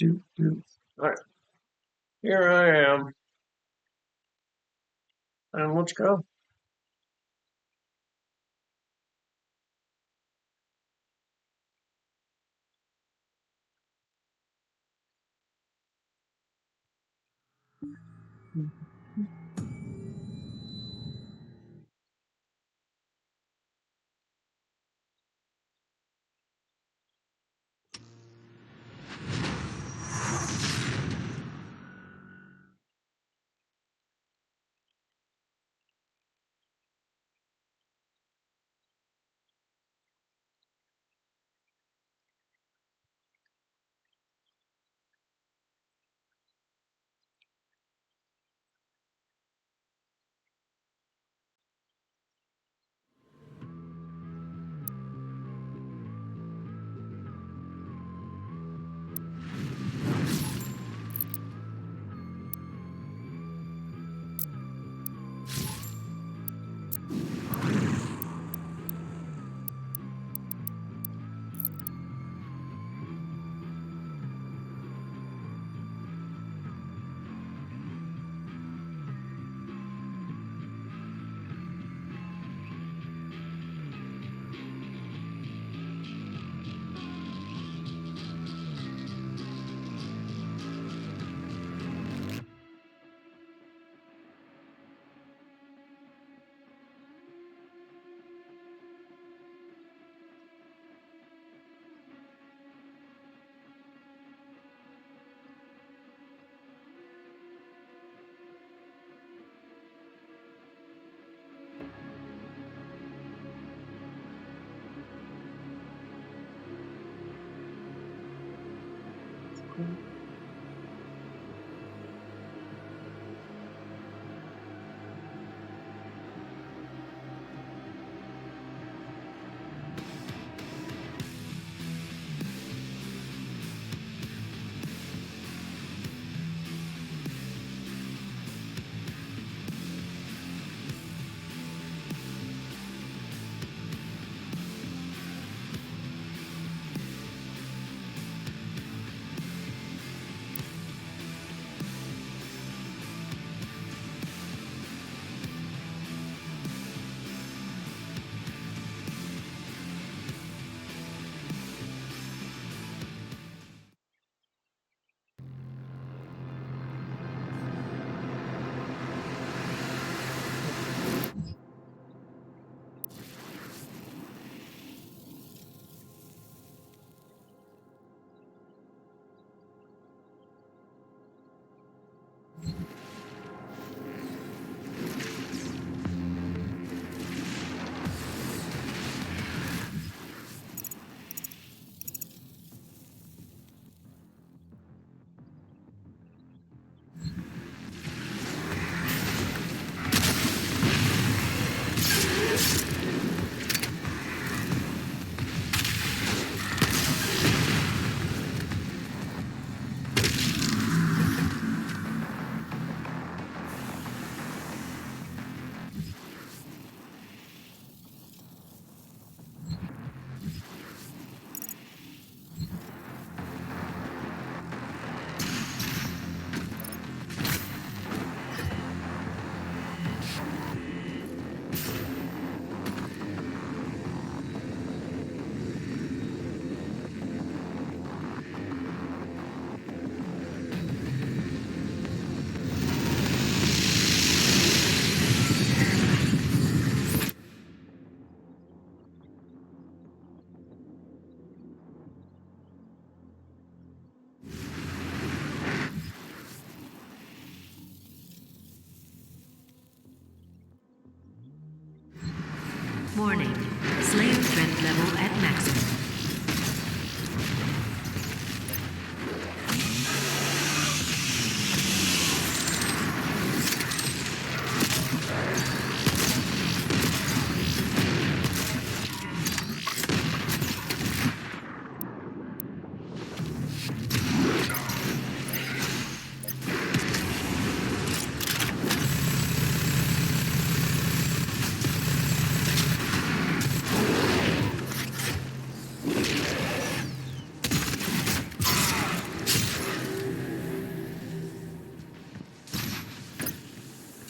All right, here I am, and let's go.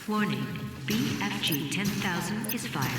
Warning, BFG 10,000 is firing.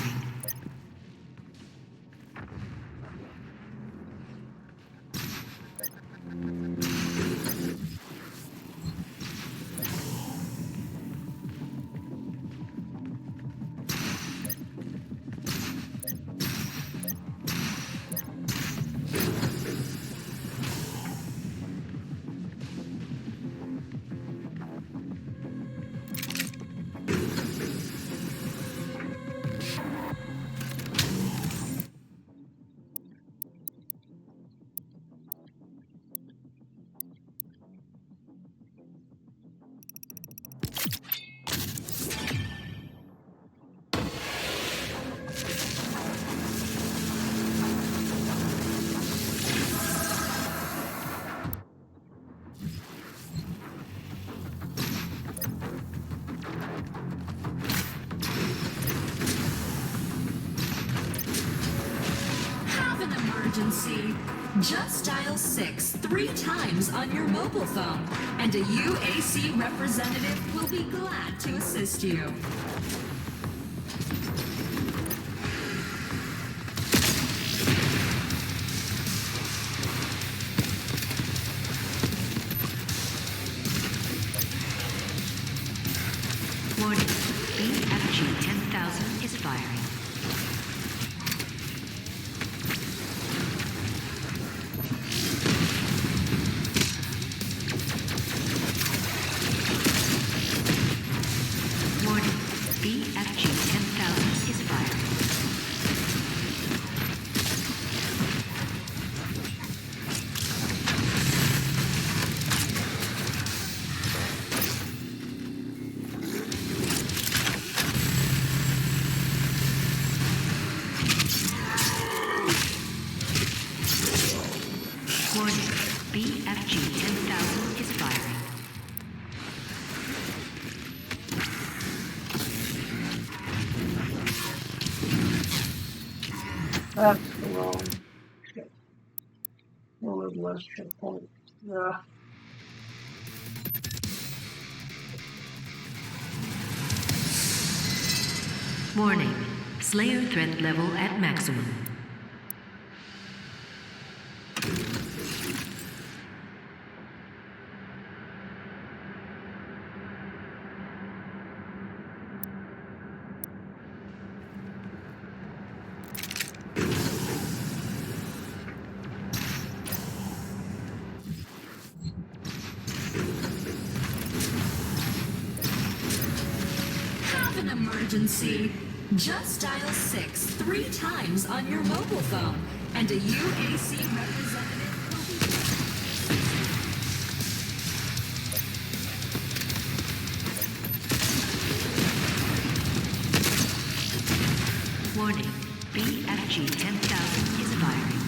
Emergency. Just dial 6 3 times on your mobile phone, and a UAC representative will be glad to assist you. Warning, BFG 10,000 is firing. Warning, BFG 10,000 is firing. That's the wrong ship. One of the less checkpoint. Yeah. Warning, Slayer threat level at maximum. Have an emergency. Just dial 6 3 times on your mobile phone, and a UAC representative will be... Warning, BFG 10,000 is firing.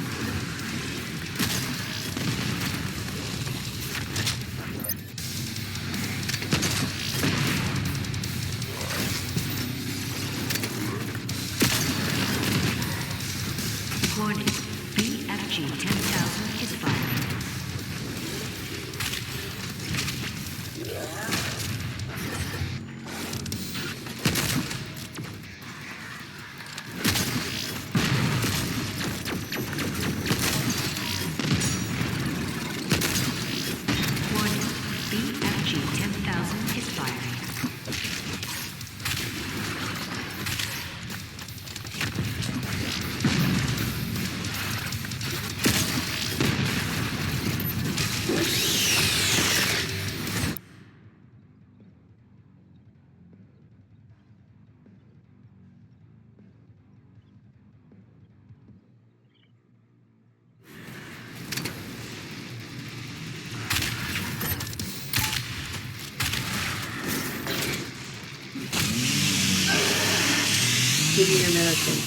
Warning, BFG 10,000 is firing. Warning, BFG 10,000 is firing. Give me an American.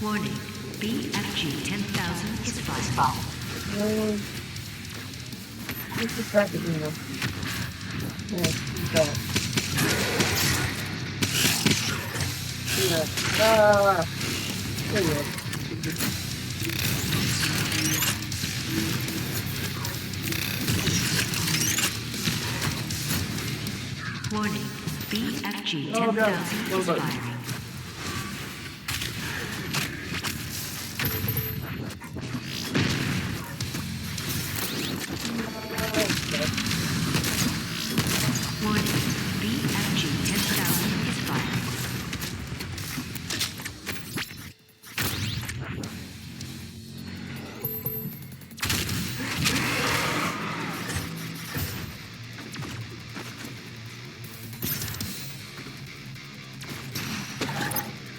Warning, BFG 10,000 is firing. What's the packaging of? Yeah, that. Yeah. There you go. BFG Oh, 10,000 God. is Well done. firing. Warning, BFG 10,000 is firing.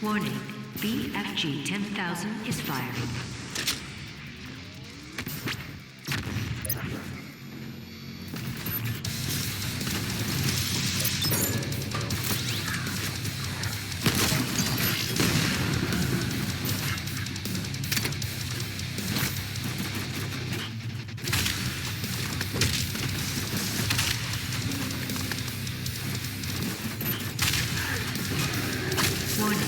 Warning, BFG 10,000 is firing. Warning,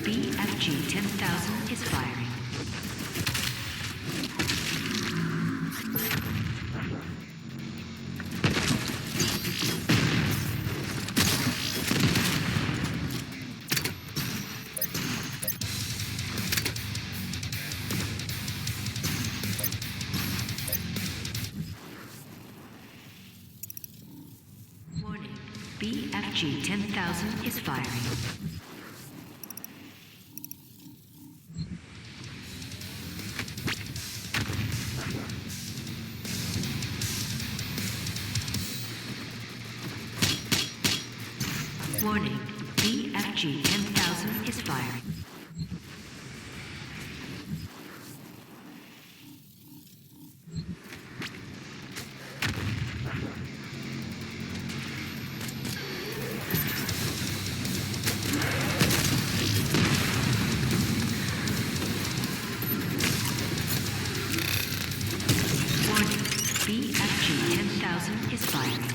BFG 10,000 is firing. Warning, BFG 10,000 is firing. Warning, BFG 10,000 is firing. Warning, BFG 10,000 is firing.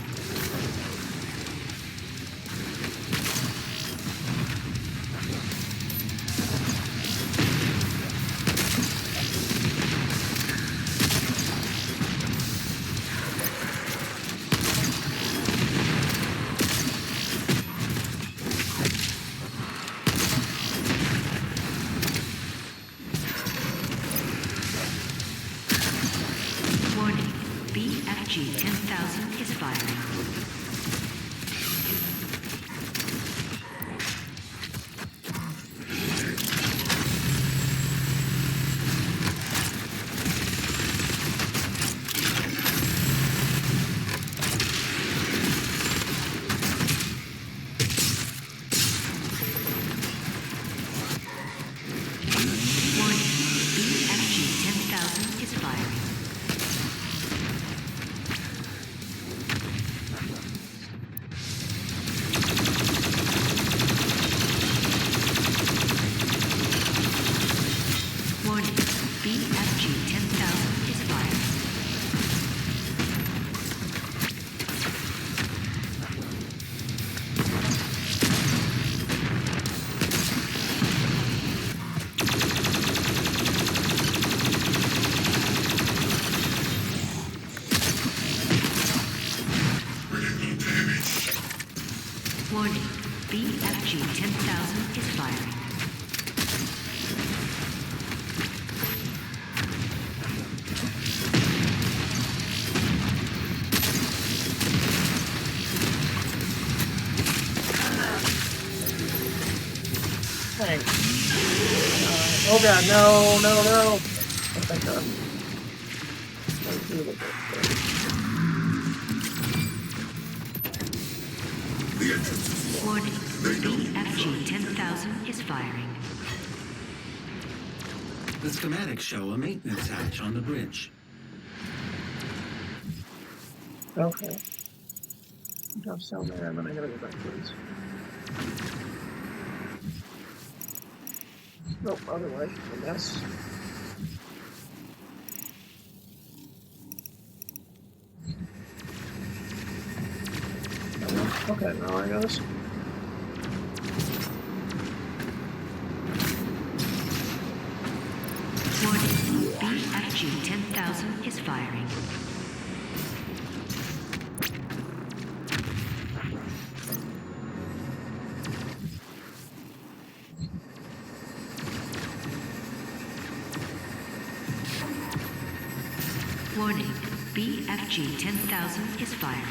Warning, BFG 10,000 is firing. Warning, BFG 10,000 is firing. Warning, BFG 10,000 is firing. Warning, BFG 10,000 is firing. Thanks. Oh god, no, no, no. Oh, thank god. Let's do it. Warning, BFG 10,000 is firing. The schematics show a maintenance hatch on the bridge. Okay. Drop down there, and then I gotta go back to this. Nope, other way, I guess. Okay, now I guess. Warning, BFG 10,000 is firing. Warning, BFG 10,000 is firing.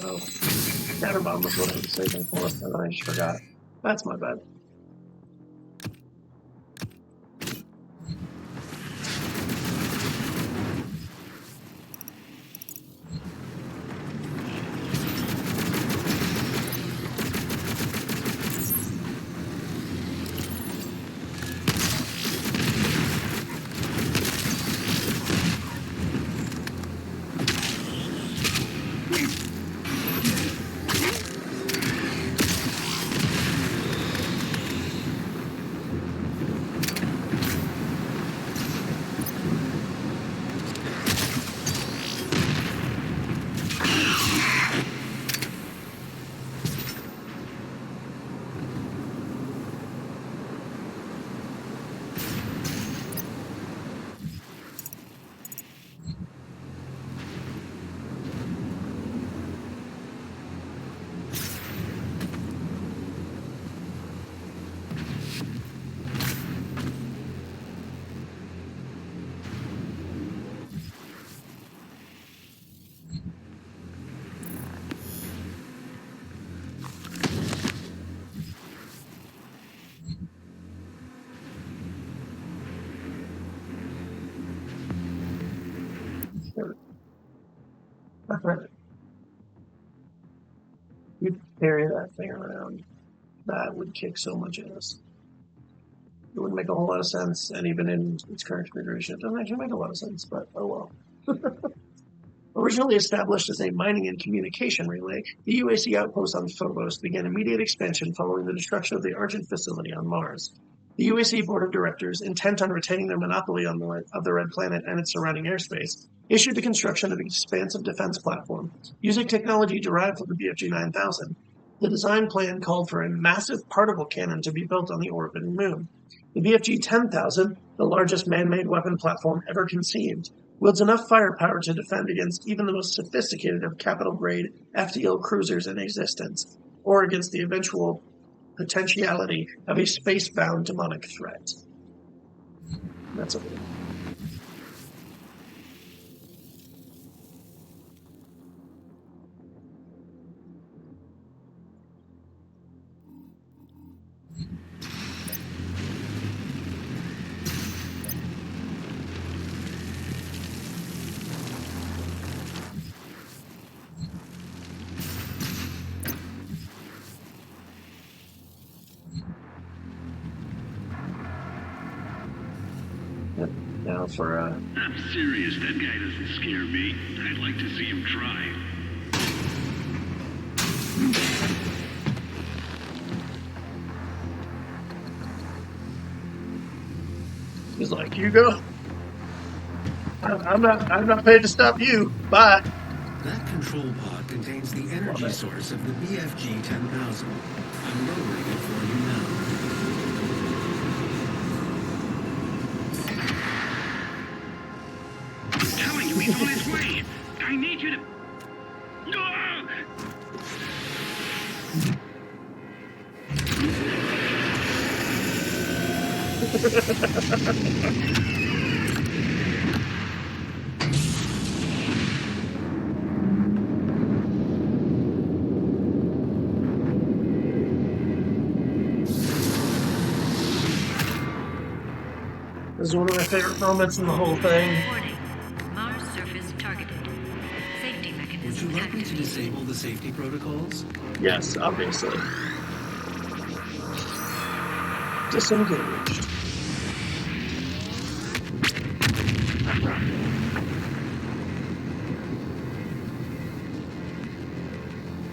Oh, Scatter bomb was what I was saving for, and I just forgot. That's my bad. You carry that thing around. That would kick so much ass. It wouldn't make a whole lot of sense, and even in its current configuration, it doesn't actually make a lot of sense, but oh well. Originally established as a mining and communication relay, the UAC outpost on Phobos began immediate expansion following the destruction of the Argent facility on Mars. The UAC board of directors, intent on retaining their monopoly of the Red Planet and its surrounding airspace, issued the construction of an expansive defense platform using technology derived from the BFG 9000. The design plan called for a massive particle cannon to be built on the orbiting moon. The BFG 10,000, the largest man-made weapon platform ever conceived, wields enough firepower to defend against even the most sophisticated of capital-grade FTL cruisers in existence, or against the eventual potentiality of a space-bound demonic threat. That's a now for I'm serious, that guy doesn't scare me. I'd like to see him try. he's like, you go. I'm not paid to stop you. Bye. That control pod contains the energy source of the BFG 10,000. I'm lowering it for you now. I'm telling you, he's on his way. I need you to... Ah! This is one of my favorite moments in the whole thing. Warning. Mars surface targeted. Safety Would mechanism you like me to activated. disable the safety protocols? Yes, obviously. Disengaged.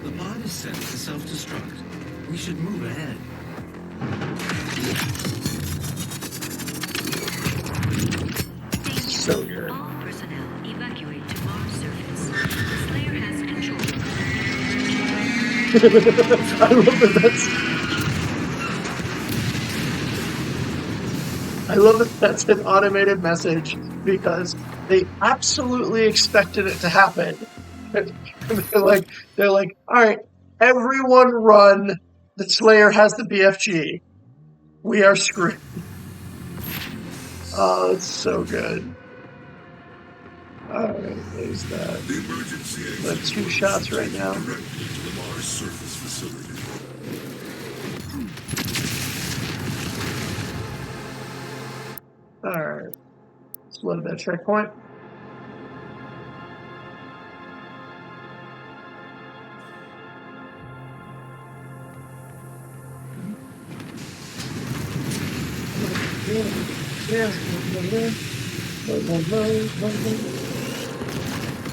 The pod is set to self-destruct. We should move ahead. Danger. So good. All personnel evacuate to Mars surface. The Slayer has control. I love that that's an automated message because they absolutely expected it to happen. They're like, all right, everyone run. The Slayer has the BFG. We are screwed. Oh, it's so good. Alright, there's that. The emergency We have 2 shots right now. directly to the Mars surface facility. Alright. Let's load that checkpoint.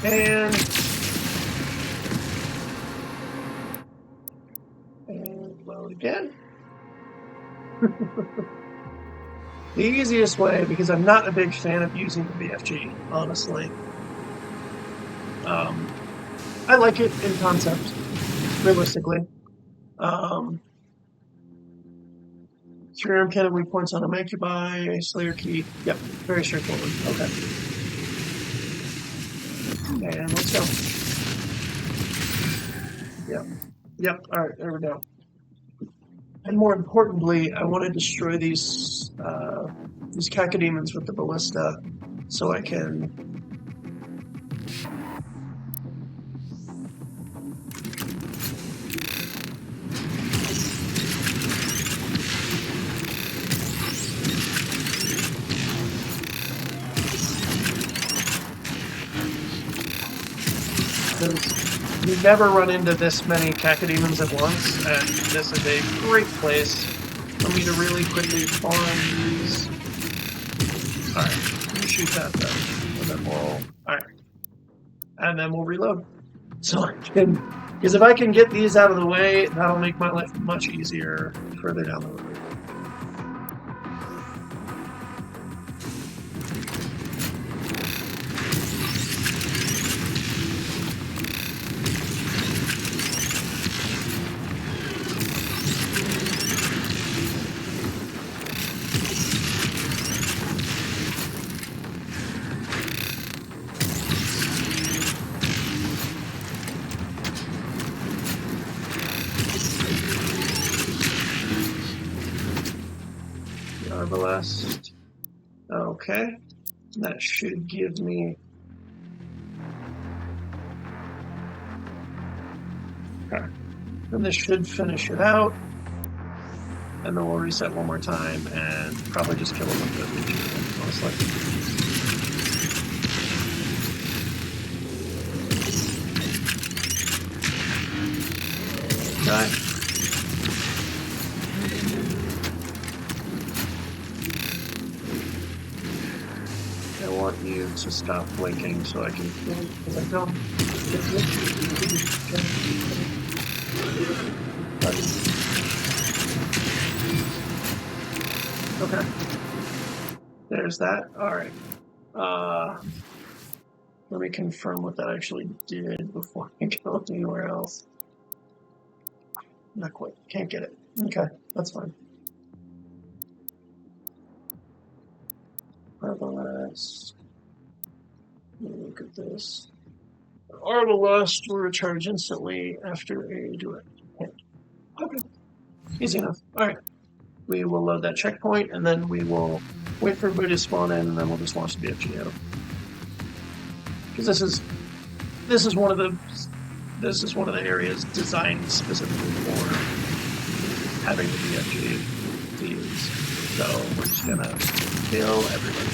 And load again. The easiest way, because I'm not a big fan of using the BFG, honestly. I like it in concept, realistically. Serum cannon weak points on a Mancubi, Slayer key. Yep, very straightforward. Okay. And let's go. Yep. Yep, alright, there we go. And more importantly, I want to destroy these cacodemons with the ballista so I can you never run into this many cacodemons at once, and this is a great place for me to really quickly farm these. Alright, let me shoot that then. And then we'll. Alright. And then we'll reload. So I can. Because if I can get these out of the way, that'll make my life much easier further down the road. Arbalest. Okay. That should give me. Okay. And this should finish it out. And then we'll reset one more time and probably just kill him with the Legion, most likely. Okay. I want you to stop blinking so I can kill, because I don't. Okay. There's that. Alright. Let me confirm what that actually did before I go anywhere else. Not quite. Can't get it. Okay, that's fine. Arbalest. Let me look at this. Arbalest will recharge instantly after a direct hit. Okay. Easy enough. Alright. We will load that checkpoint and then we will wait for everybody to spawn in and then we'll just launch the BFG out. Because this is one of the areas designed specifically for having the BFG to use. So we're just gonna kill everybody.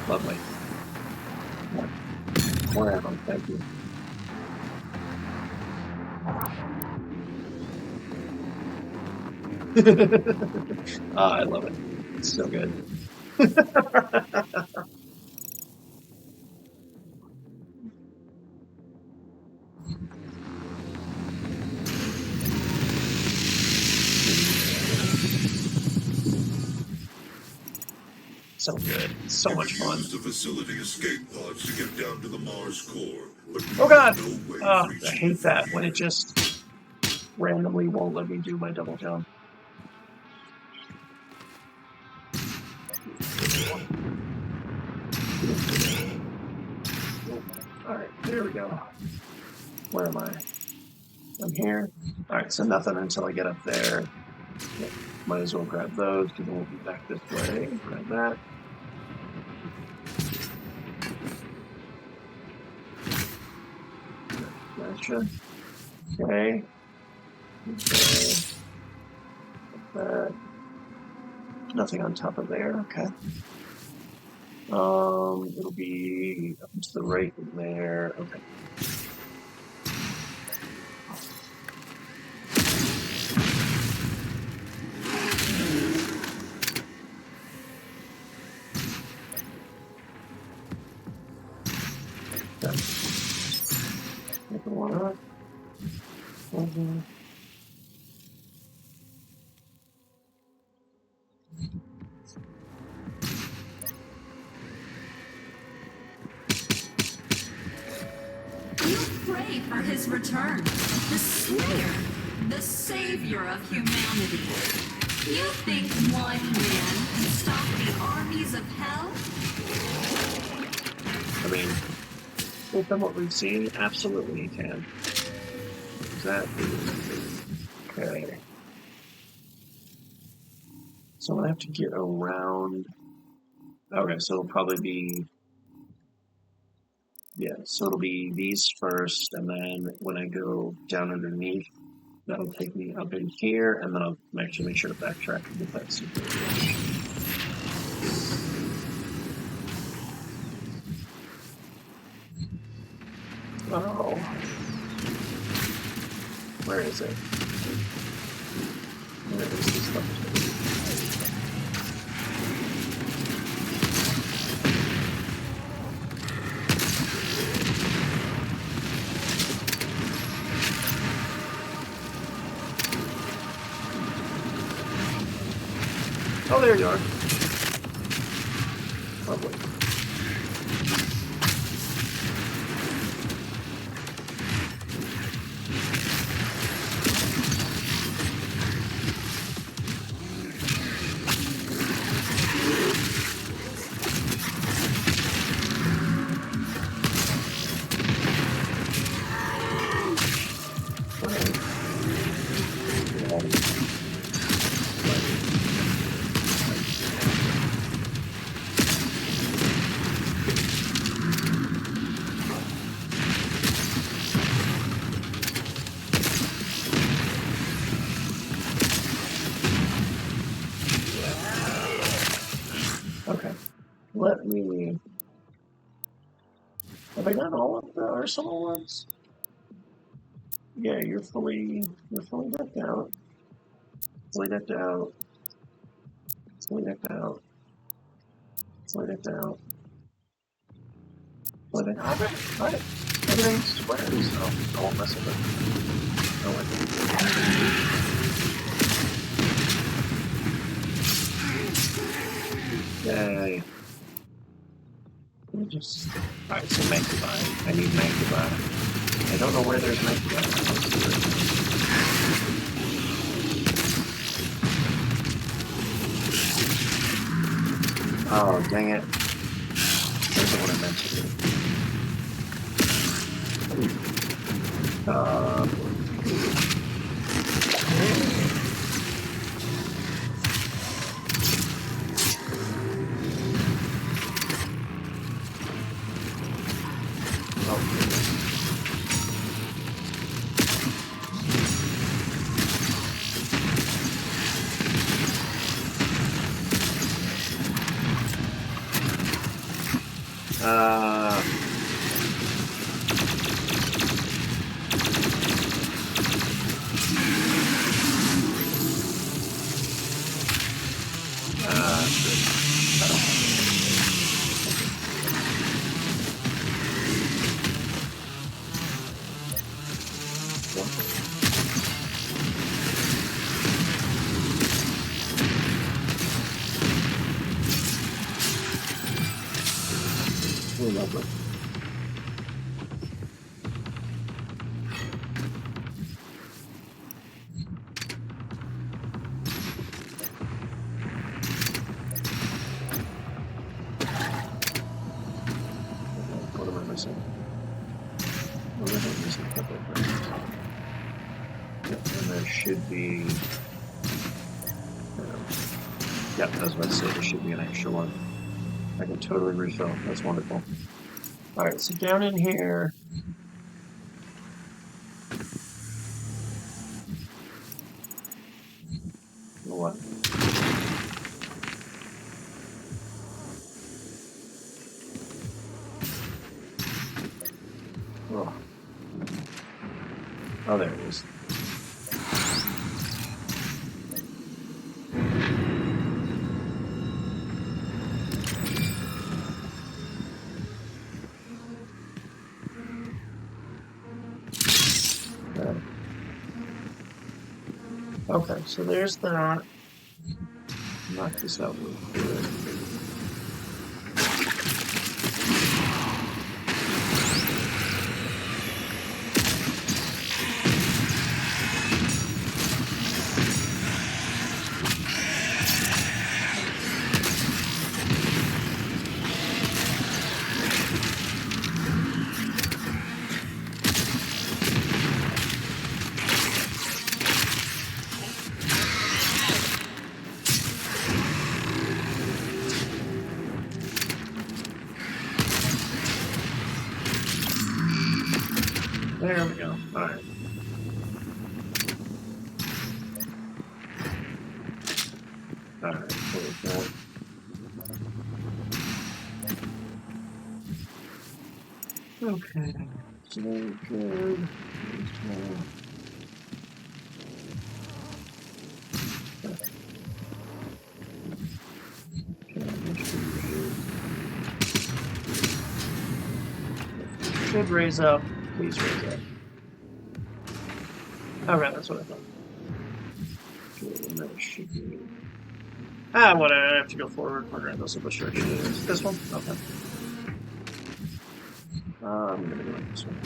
Lovely. More ammo, thank you. I love it. It's so good. So good. So much fun. Use the facility escape pods to get down to the Mars core. But Oh god! no way of I reaching hate the that when it just randomly won't let me do my double jump. Alright, there we go. Where am I? I'm here. Alright, so nothing until I get up there. Yep. Might as well grab those because we'll be back this way. Grab that. Gotcha. Okay. Okay. That. Nothing on top of there. Okay. It'll be up to the right in there. Okay. Okay. Open one up. Mm-hmm. You pray for his return. The Slayer, the savior of humanity. You think one man can stop the armies of hell? I mean, based on what we've seen, absolutely he can. Exactly. Okay. So I'm gonna have to get around. Okay, so it'll probably be. Yeah, so it'll be these first, and then when I go down underneath, that'll take me up in here, and then I'll actually make sure to backtrack and get that super. Oh. Where is it? Where is this stuff? Oh, there you are. Lovely. Okay, let me. Have I done all of the arsenal ones? Yeah, you're fully decked out. Fully decked out. Fully decked out. Fully decked out. Fully decked out. Alright. Everything's square, so I won't mess with it. Yay. Let me just. Alright, so Mancubine. I need Mancubine. I don't know where there's Mancubine. Oh, dang it. There's the one I meant to do. Lovely. What am I missing? What am I missing? Yep, and there should be. Yep, I was about to say there should be an extra one. I can totally refill. That's wonderful. Alright, so down in here. What? Oh. Oh, there it is. Okay, so there's that. Knock this out real quick. There we go. Alright. Alright, close that. Okay. So good. Should raise up. Please raise up. Alright, that's what I thought. Okay, and that should be. Whatever, I have to go forward. Regardless of what structure it is. This one? Okay. I'm gonna go like this one.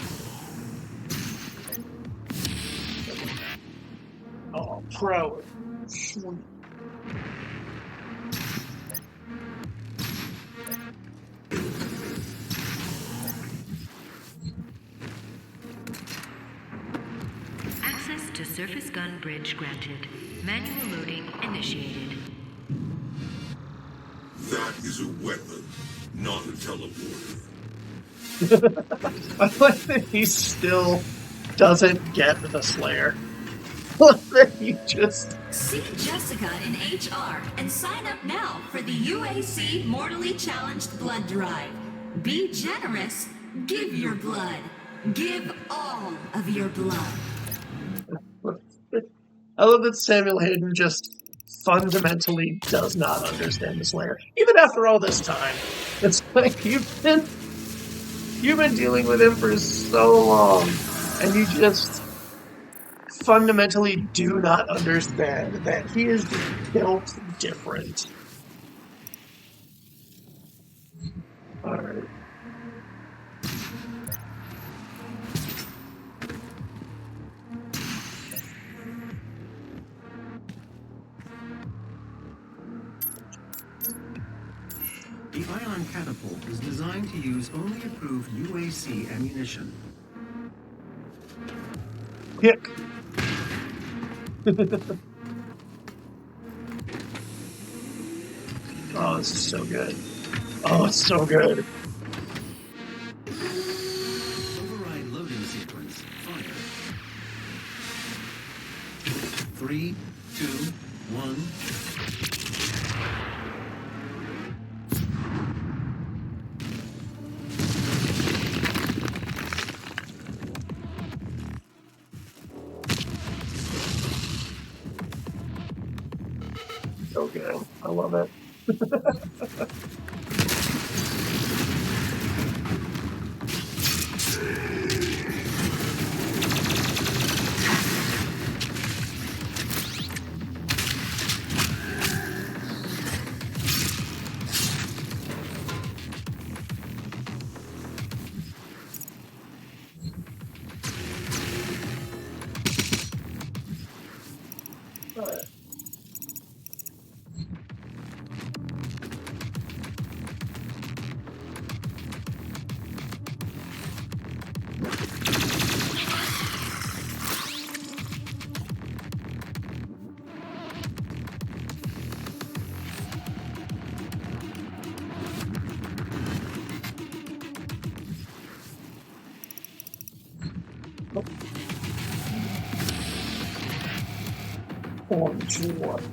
Oh, pro. Sweet. Access to surface gun bridge granted. Manual loading initiated. That is a weapon, not a teleporter. I like that he still doesn't get the Slayer. That he just. See Jessica in HR and sign up now for the UAC Mortally Challenged Blood Drive. Be generous. Give your blood. Give all of your blood. I love that Samuel Hayden just fundamentally does not understand the Slayer. Even after all this time. It's like you've been dealing with him for so long, and you just fundamentally do not understand that he is built different. Alright. The ion catapult is designed to use only approved UAC ammunition. Pick. Oh, this is so good. Oh, it's so good. Override loading sequence. Fire. 3, 2, 1. marketing. I love it. All right. One, two, one.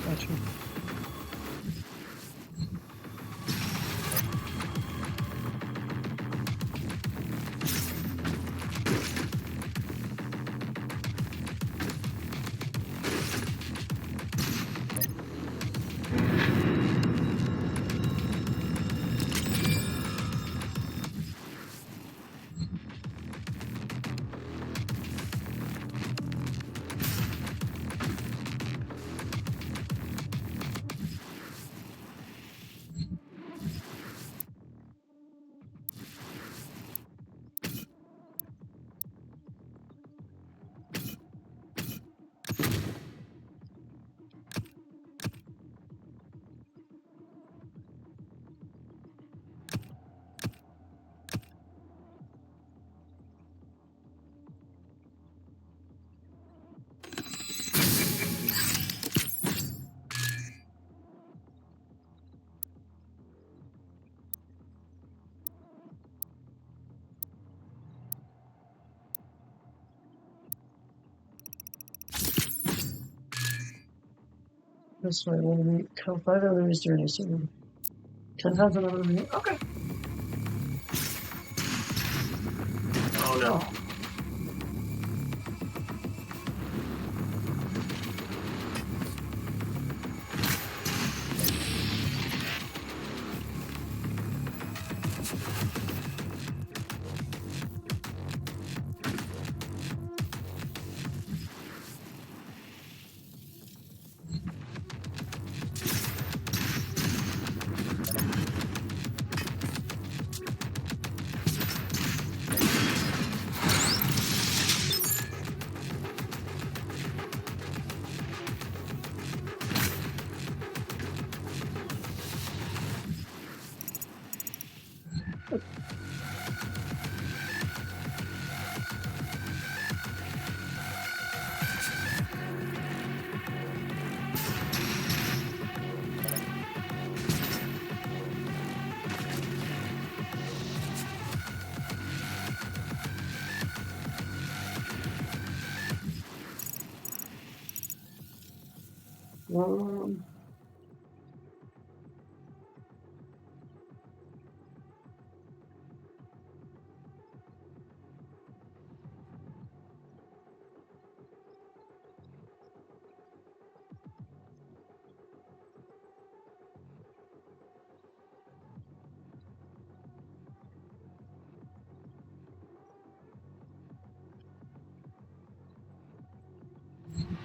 Gotcha. That's right. Let me count 5 enemies during a second. 10,000 enemies. Okay. Oh no. Um,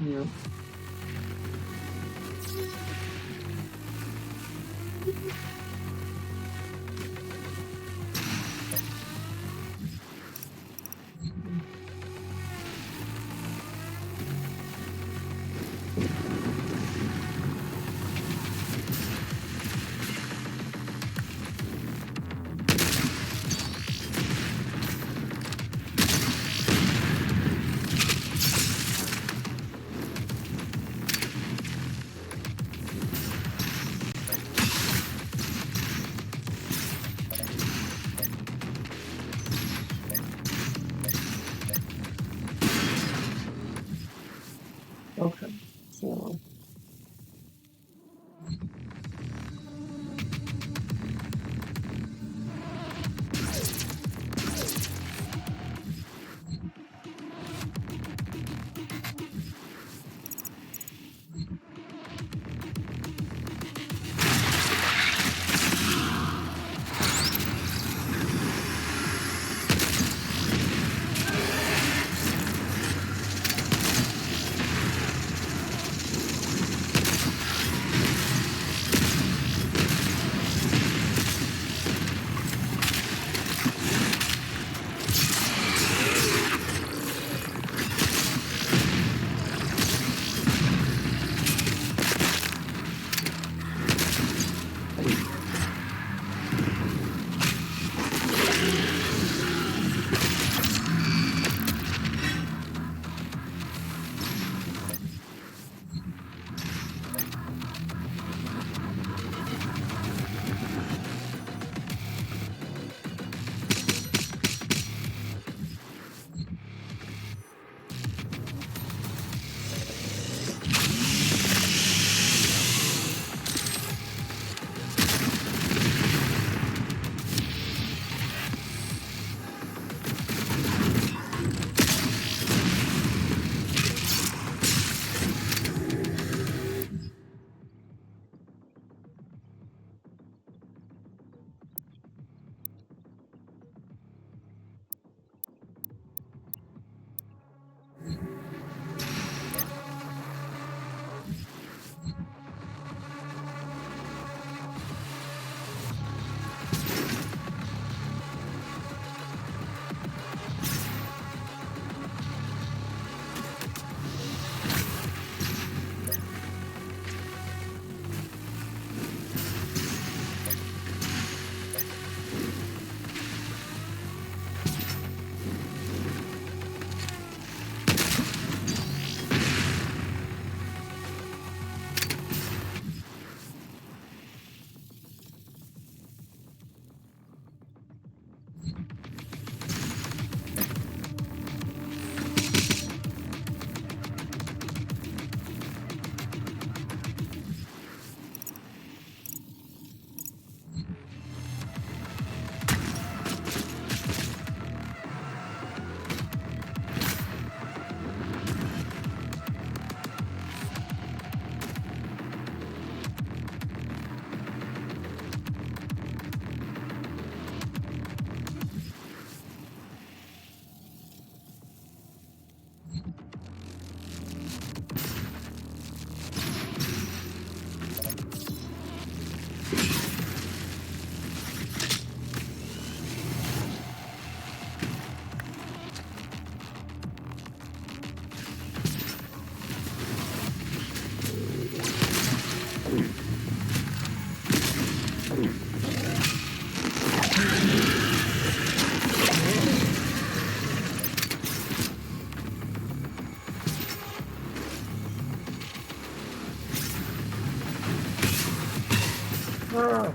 yeah. Ah.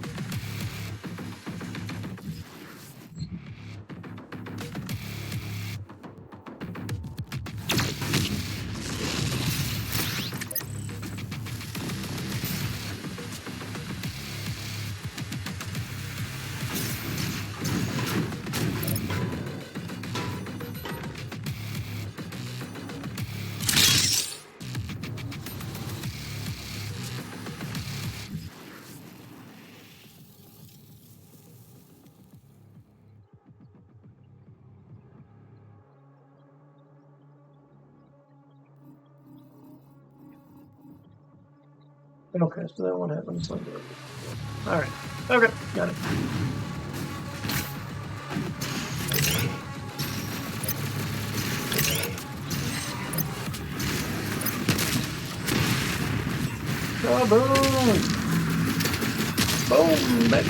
Okay, so that one happens like that. Alright. Okay, got it. Boom! Boom, baby.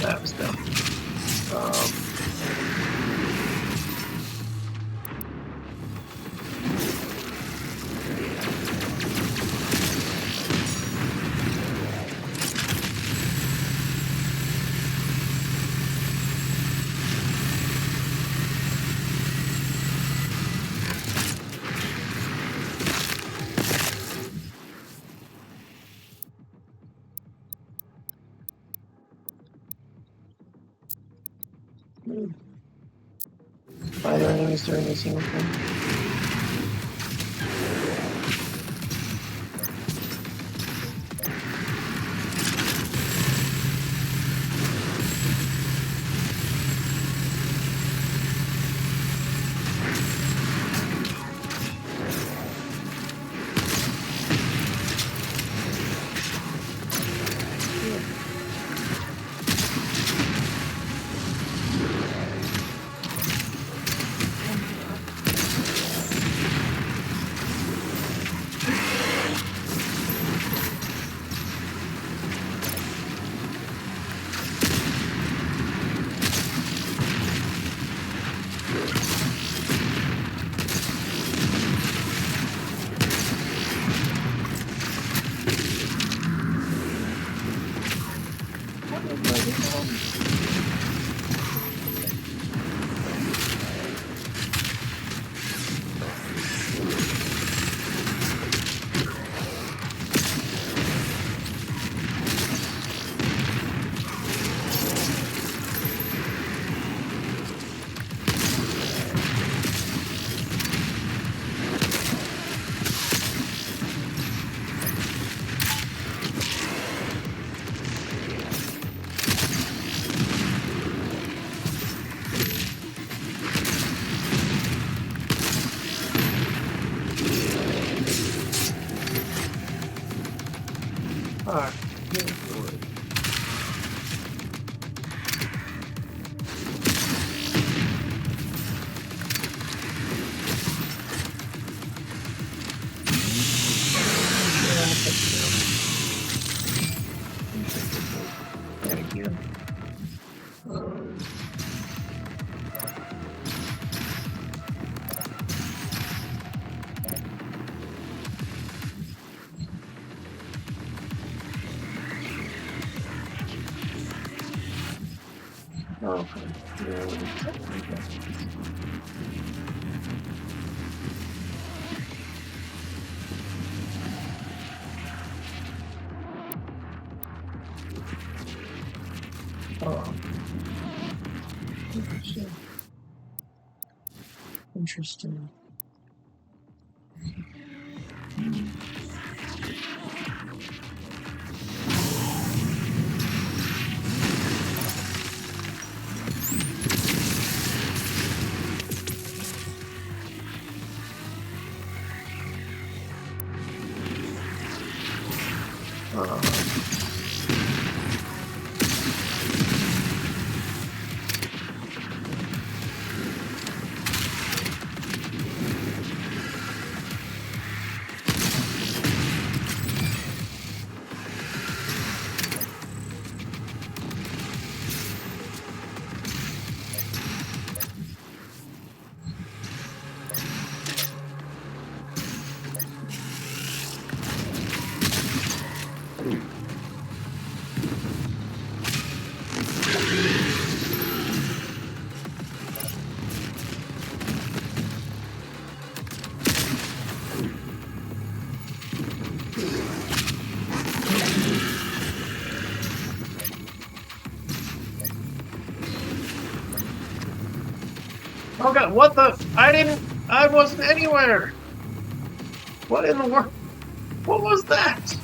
That was dumb. Find our enemies during this single thing. Alright. Thank you. Okay. Oh. Interesting. Oh god, what the? I wasn't anywhere! What in the world? What was that?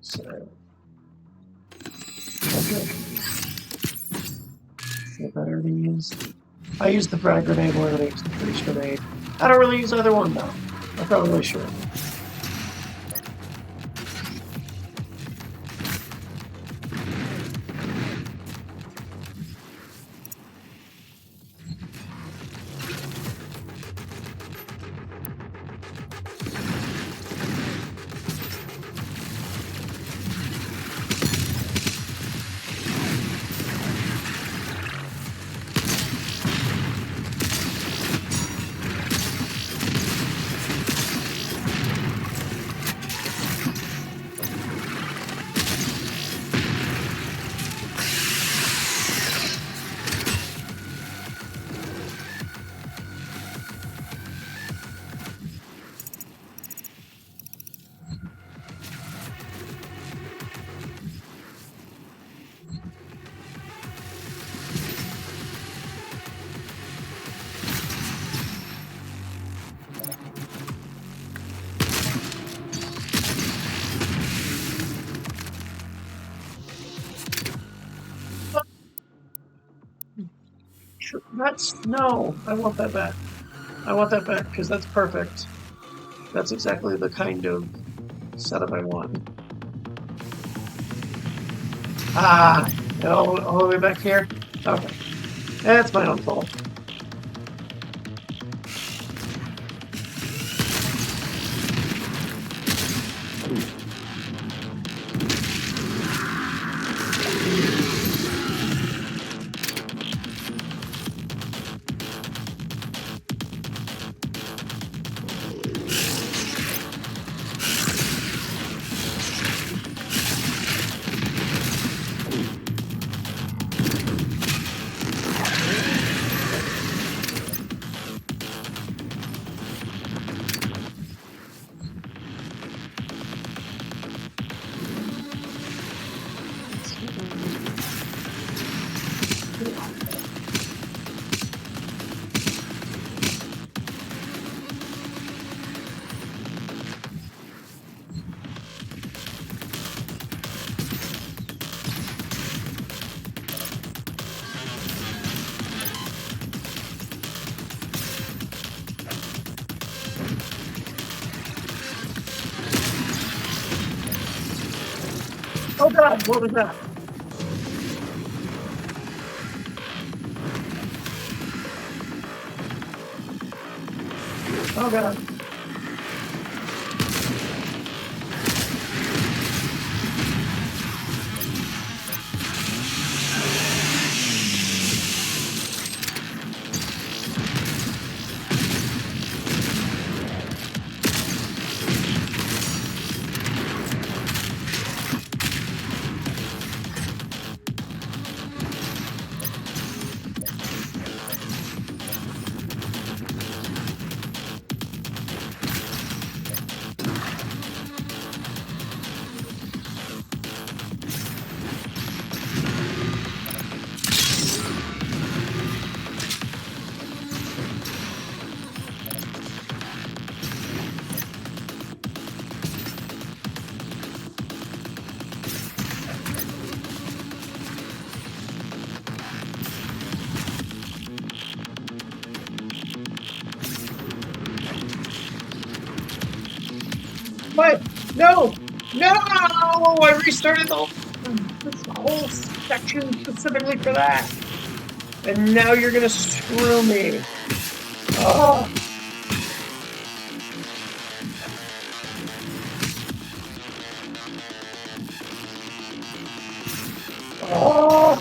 So, okay. What better to use? I use the frag grenade more than I use the freeze grenade. I don't really use either one though. I probably should. That's no. I want that back. I want that back because that's perfect. That's exactly the kind of setup I want. Ah, all the way back here. Okay, that's my own fault. Oh god, what was that? Oh god. What? No! No! I restarted this whole section specifically for that. And now you're gonna screw me. Oh. Oh.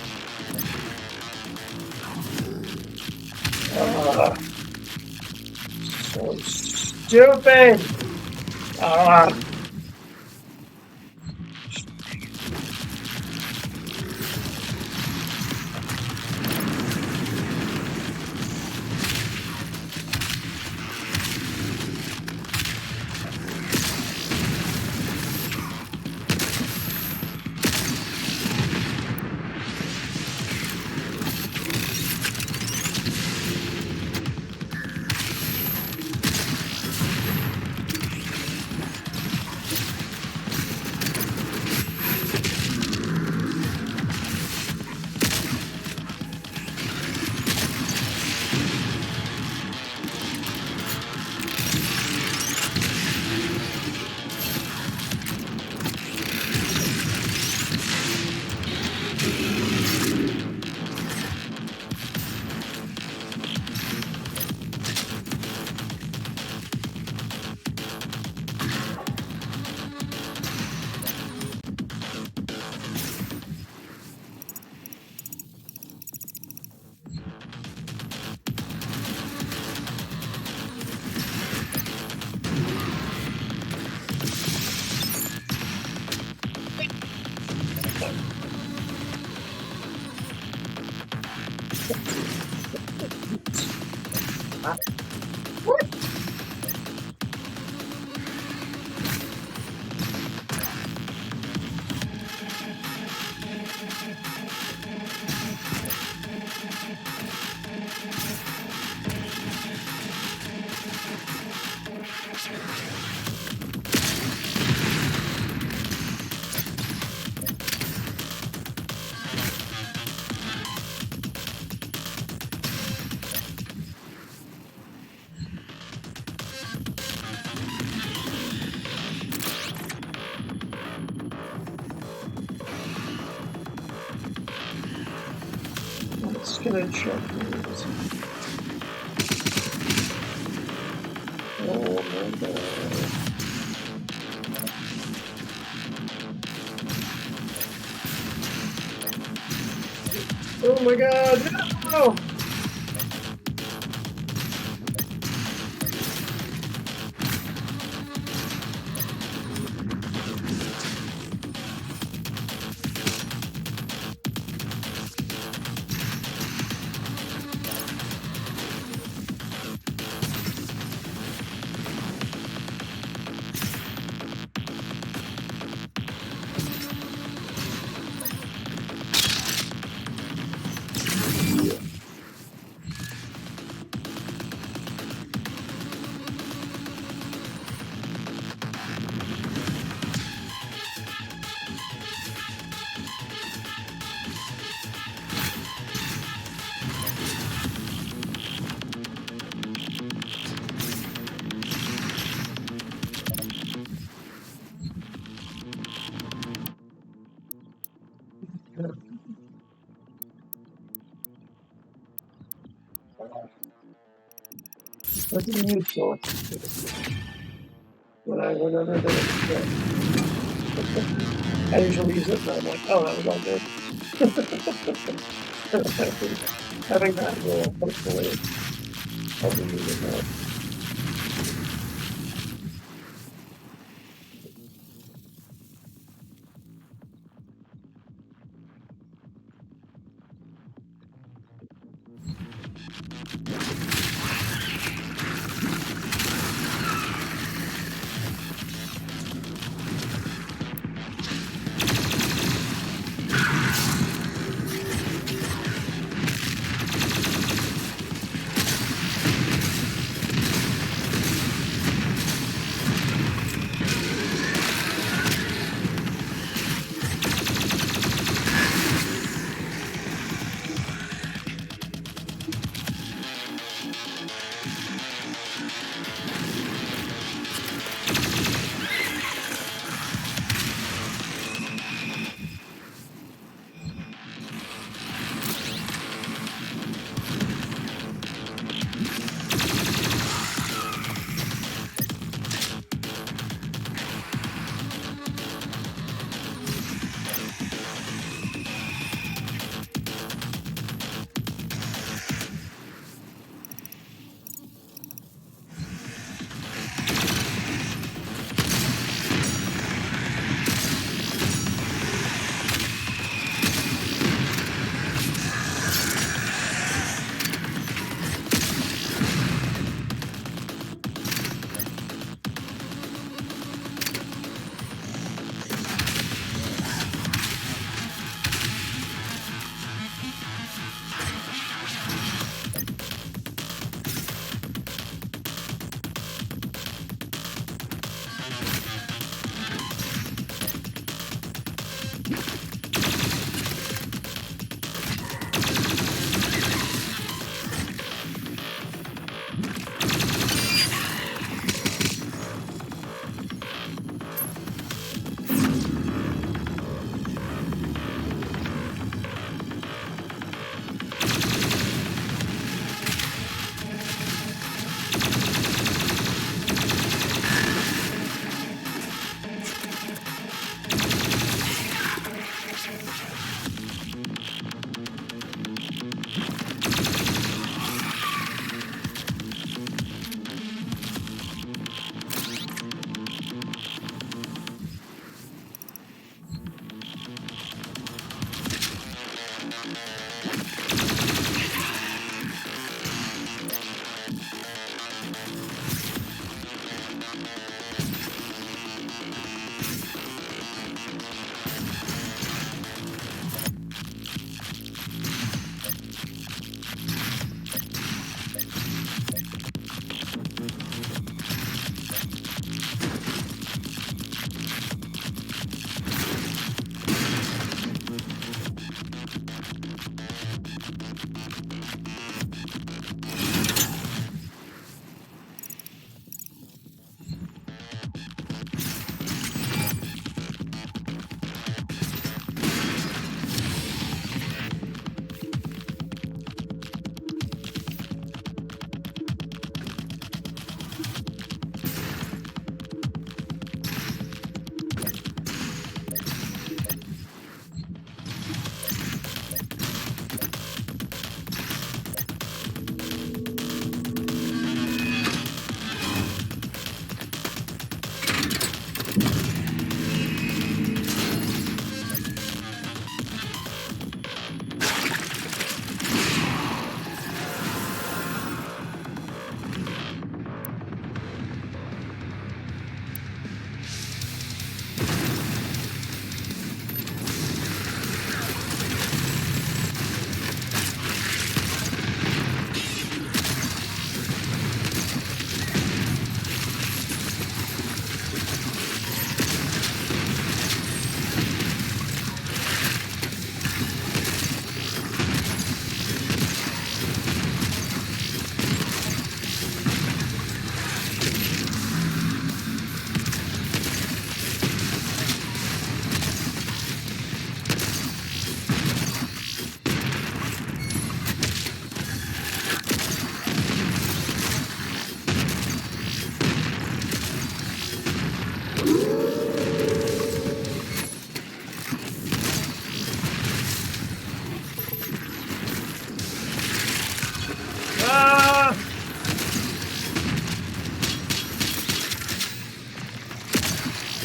So stupid. Ah. It's gonna check these. Oh my god. Oh my god, no! What do you use for? Whenever I usually use it and I'm like, oh, that was all good. Having that will hopefully help me use it more.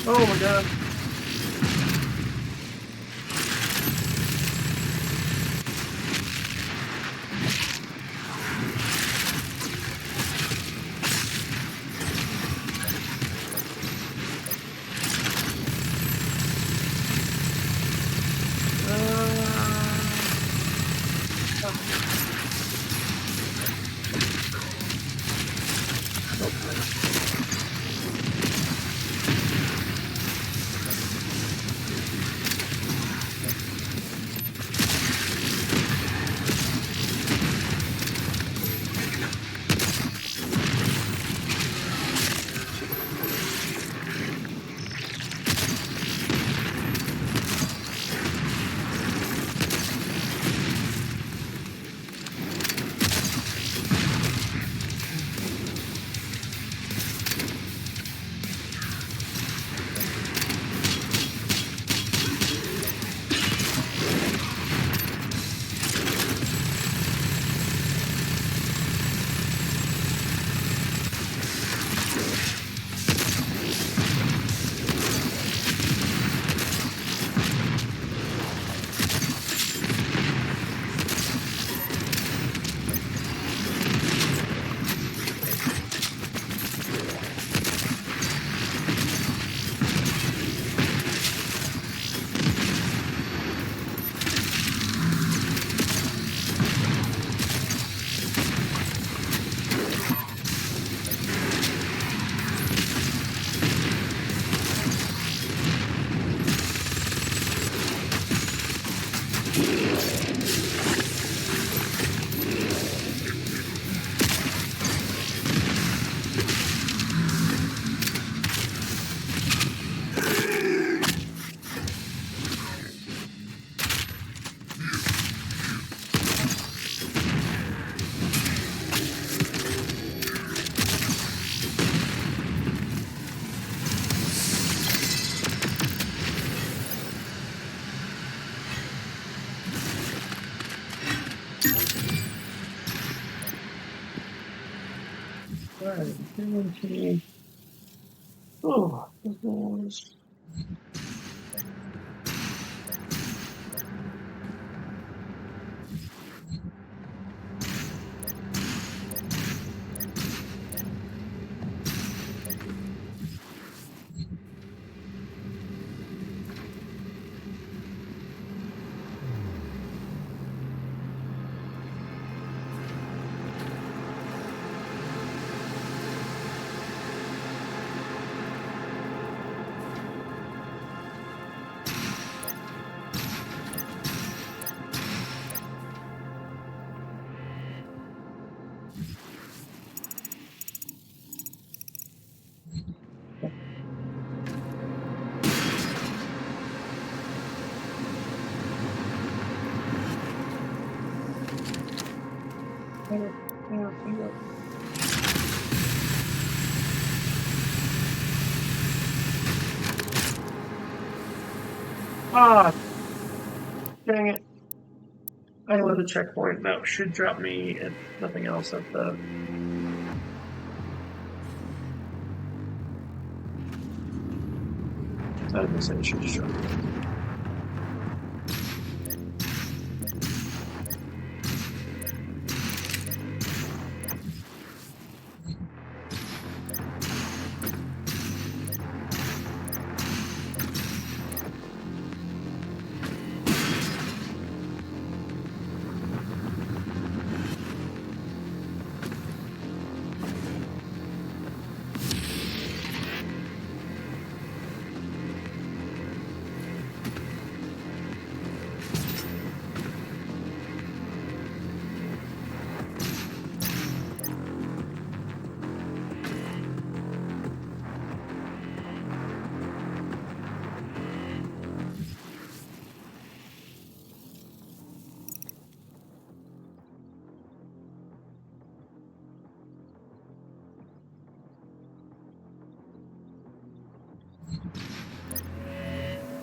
Oh my god. Alright, oh, this was. Ah, dang it. I love the checkpoint. That should drop me, if nothing else, at the... I was gonna say it should just drop me.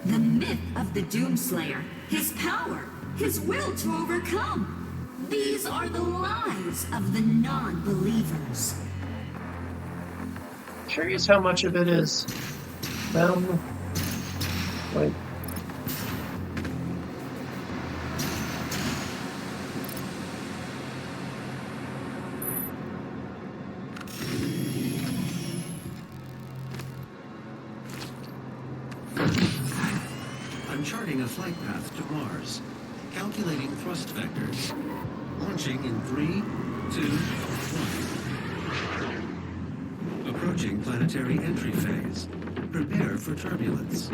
The myth of the Doomslayer, his power, his will to overcome. These are the lies of the non-believers. Curious how much of it is Wait. I'm charting a flight path to Mars. Calculating thrust vectors. Launching in 3, 2, 1. Approaching planetary entry phase. Prepare for turbulence.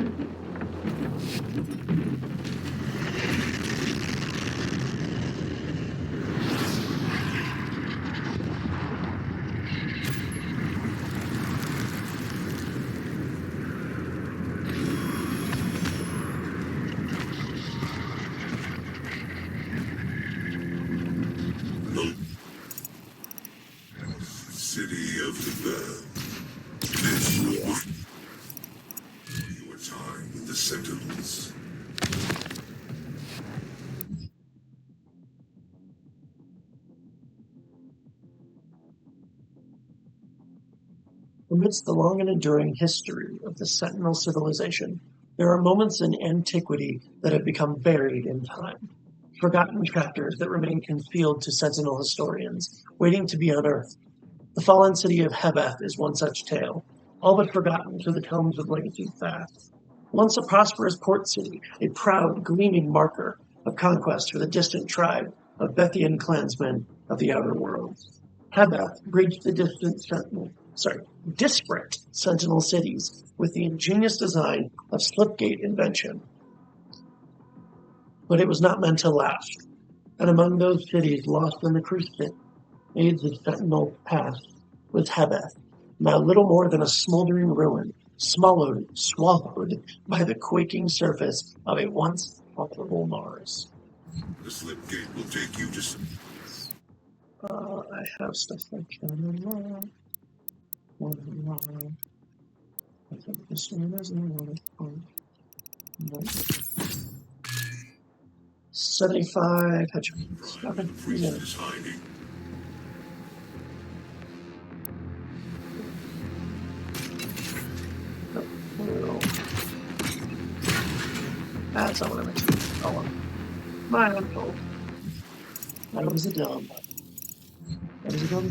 City of the Bird. This was your time with the Sentinels. Amidst the long and enduring history of the Sentinel civilization, there are moments in antiquity that have become buried in time. Forgotten chapters that remain concealed to Sentinel historians, waiting to be unearthed. The fallen city of Hebeth is one such tale, all but forgotten to the tomes of legacy past. Once a prosperous port city, a proud, gleaming marker of conquest for the distant tribe of Bethian clansmen of the outer worlds. Hebeth bridged the disparate Sentinel cities with the ingenious design of slipgate invention. But it was not meant to last, and among those cities lost in the crusade, age of Sentinel past was Hebeth, now little more than a smoldering ruin, swallowed by the quaking surface of a once operable Mars. The slipgate will take you to some... I have stuff I can unlock. I think this one is no. 75 headshots. Okay. priest is hiding. That's not what I meant. Oh well. My own fault. That was a dumb. That was a dumb.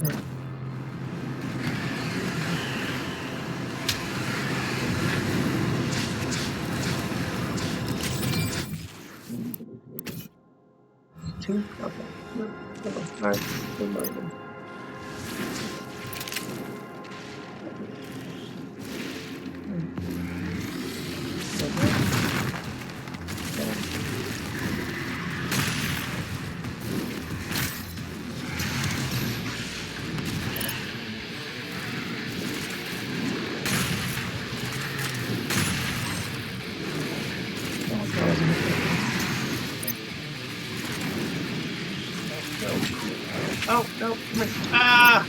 Sorry. Two? Okay. No. Alright. Good morning. Oh, no. Ah!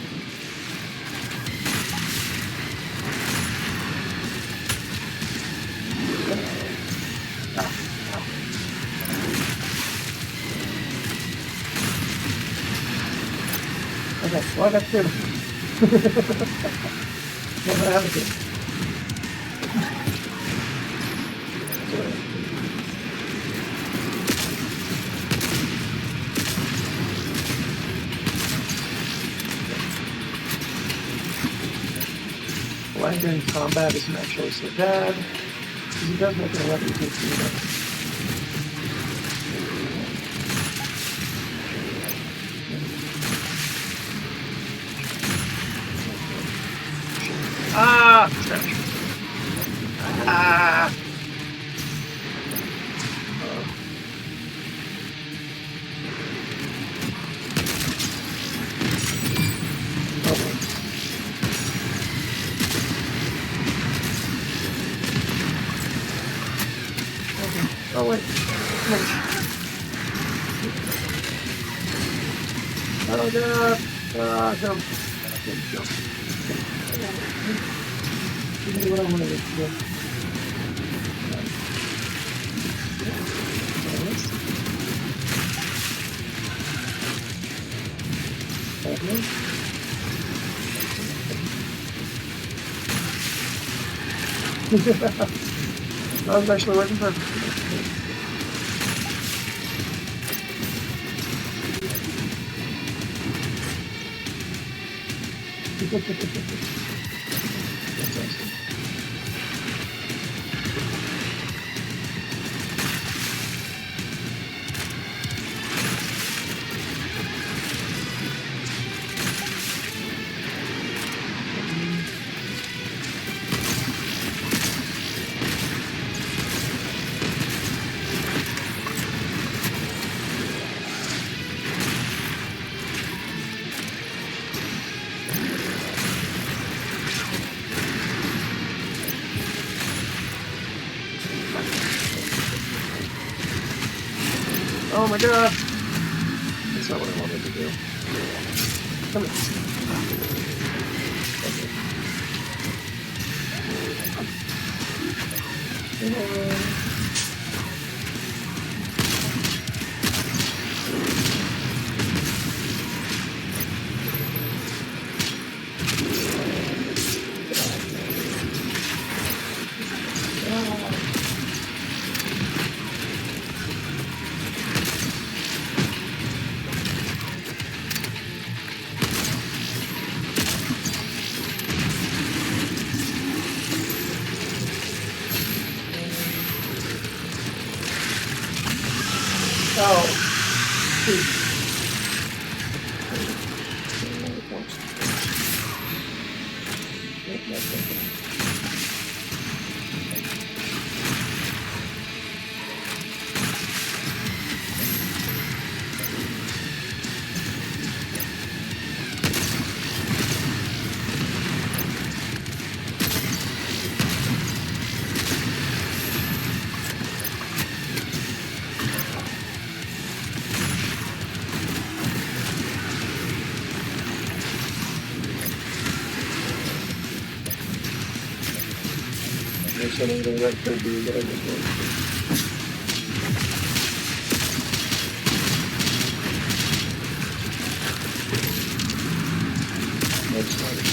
Okay, well, I got two. Well, I have two. Flying during combat isn't actually so bad, because it does make it a lot easier to do that. Ah! Ah! Oh wait. Oh god. Ah, jump. Jump. Give me what I want to do. That was actually working perfectly. That's awesome. Oh my god! That's not what I wanted to do. Come here. Oh. Shoot. There's something that could be that I just want. That's not it.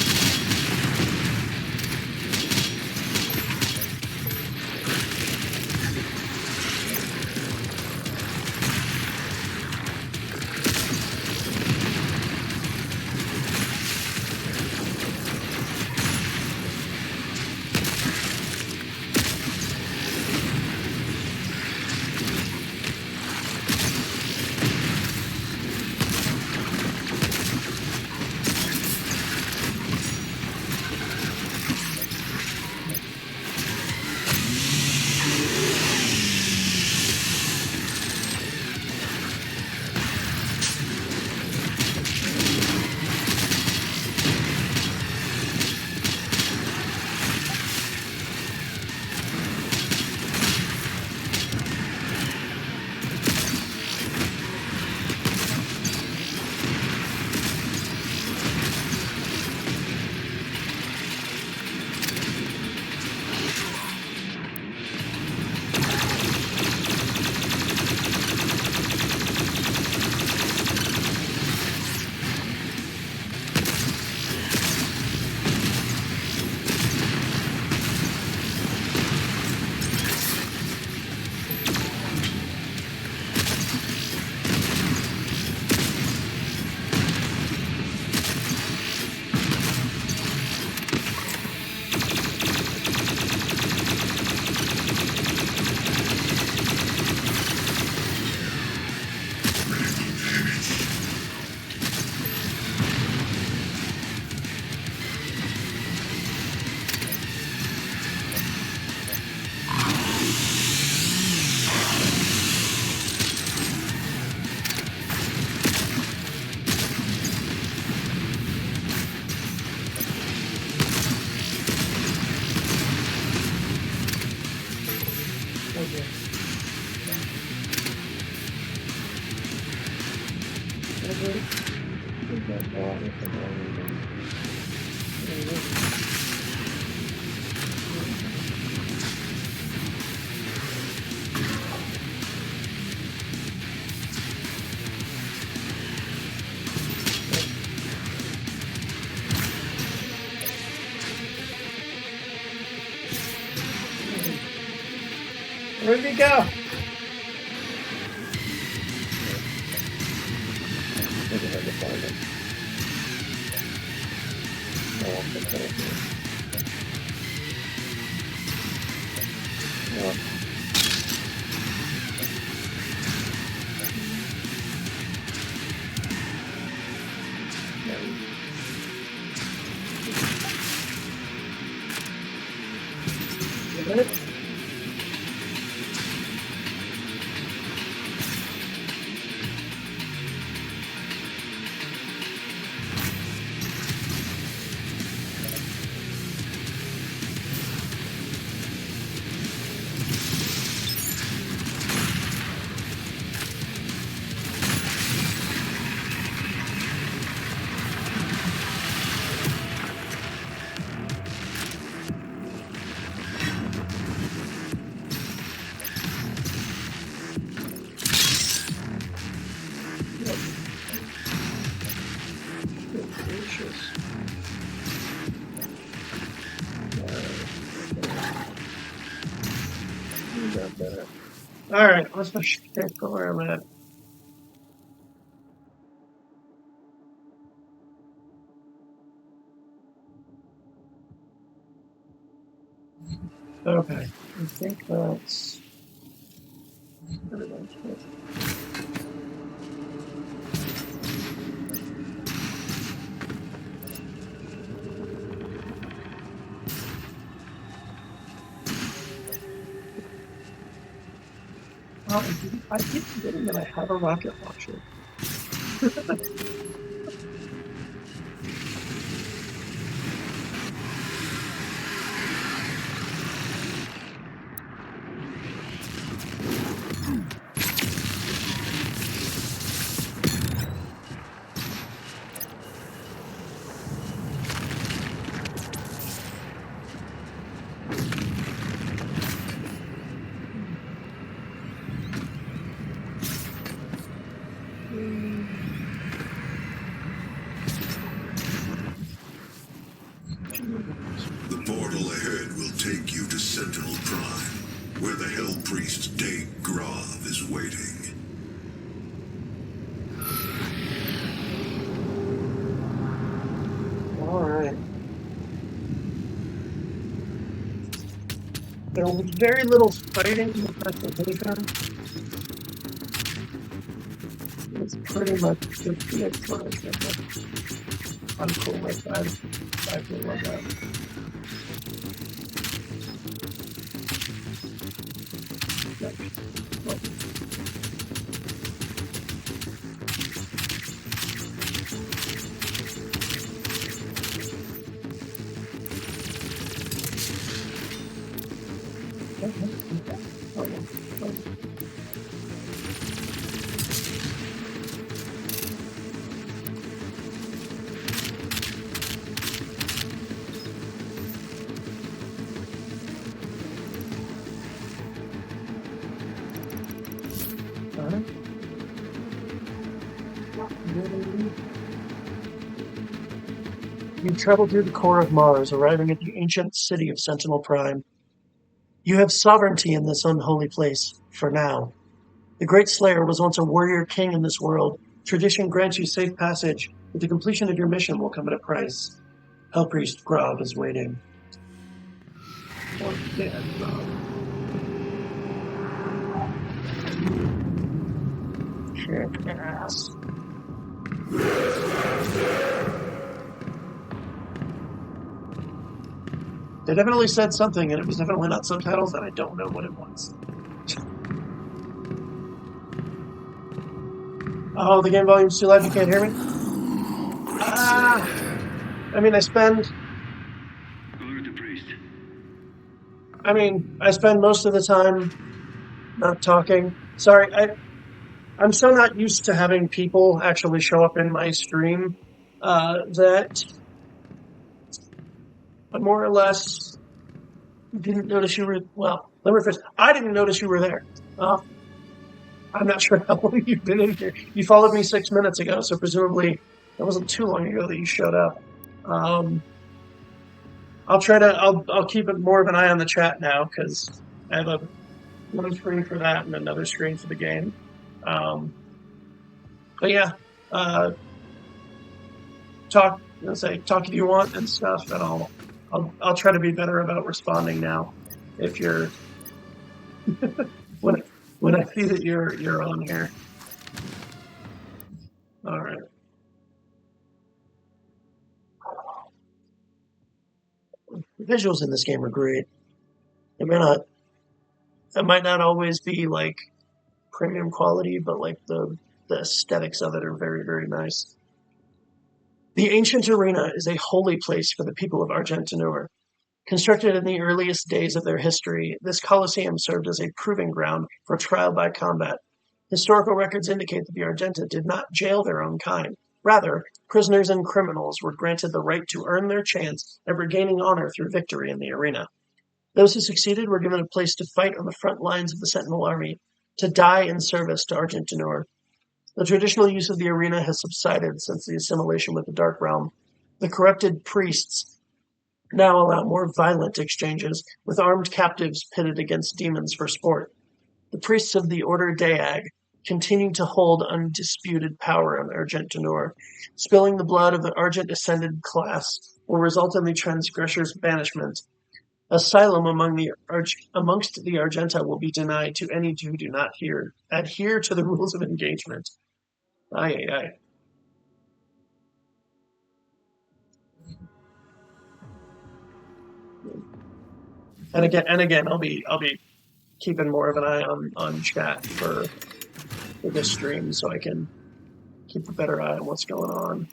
Where did he go? Maybe hard to find him. No one can find him. No. It? Alright, let's check where I'm at. Okay, I think that's... I keep forgetting that I have a rocket launcher. The portal ahead will take you to Sentinel Prime, where the Hell Priest Date Grav is waiting. Alright. There was very little fighting in the presentation. It's pretty much just the exploration. I'm cool with that. I feel like that. You travel through the core of Mars, arriving at the ancient city of Sentinel Prime. You have sovereignty in this unholy place, for now. The Great Slayer was once a warrior king in this world. Tradition grants you safe passage, but the completion of your mission will come at a price. Hellpriest Grav is waiting. Oh, dead Grav. Kick ass. They definitely said something, and it was definitely not subtitles, and I don't know what it was. Oh, the game volume's too loud, you can't hear me? I mean, I spend most of the time not talking. Sorry, I'm so not used to having people actually show up in my stream that I more or less didn't notice you were, well, let me rephrase. I didn't notice you were there. I'm not sure how long you've been in here. You followed me 6 minutes ago, so presumably it wasn't too long ago that you showed up. I'll keep it more of an eye on the chat now, because I have one screen for that and another screen for the game. But yeah, talk if you want and stuff, and I'll try to be better about responding now. If you're when I see that you're on here. All right. The visuals in this game are great. It might not always be like premium quality, but like the aesthetics of it are very, very nice. The ancient arena is a holy place for the people of Argentinur. Constructed in the earliest days of their history, this Colosseum served as a proving ground for trial by combat. Historical records indicate that the Argenta did not jail their own kind. Rather, prisoners and criminals were granted the right to earn their chance at regaining honor through victory in the arena. Those who succeeded were given a place to fight on the front lines of the Sentinel army, to die in service to Argentinur. The traditional use of the arena has subsided since the assimilation with the Dark Realm. The corrupted priests now allow more violent exchanges, with armed captives pitted against demons for sport. The priests of the Order Daag continue to hold undisputed power in Argentinur. Spilling the blood of the Argent Ascended class will result in the transgressor's banishment. Asylum amongst the Argenta will be denied to any who do not adhere to the rules of engagement. Aye, aye, aye. And again, I'll be keeping more of an eye on chat for this stream, so I can keep a better eye on what's going on.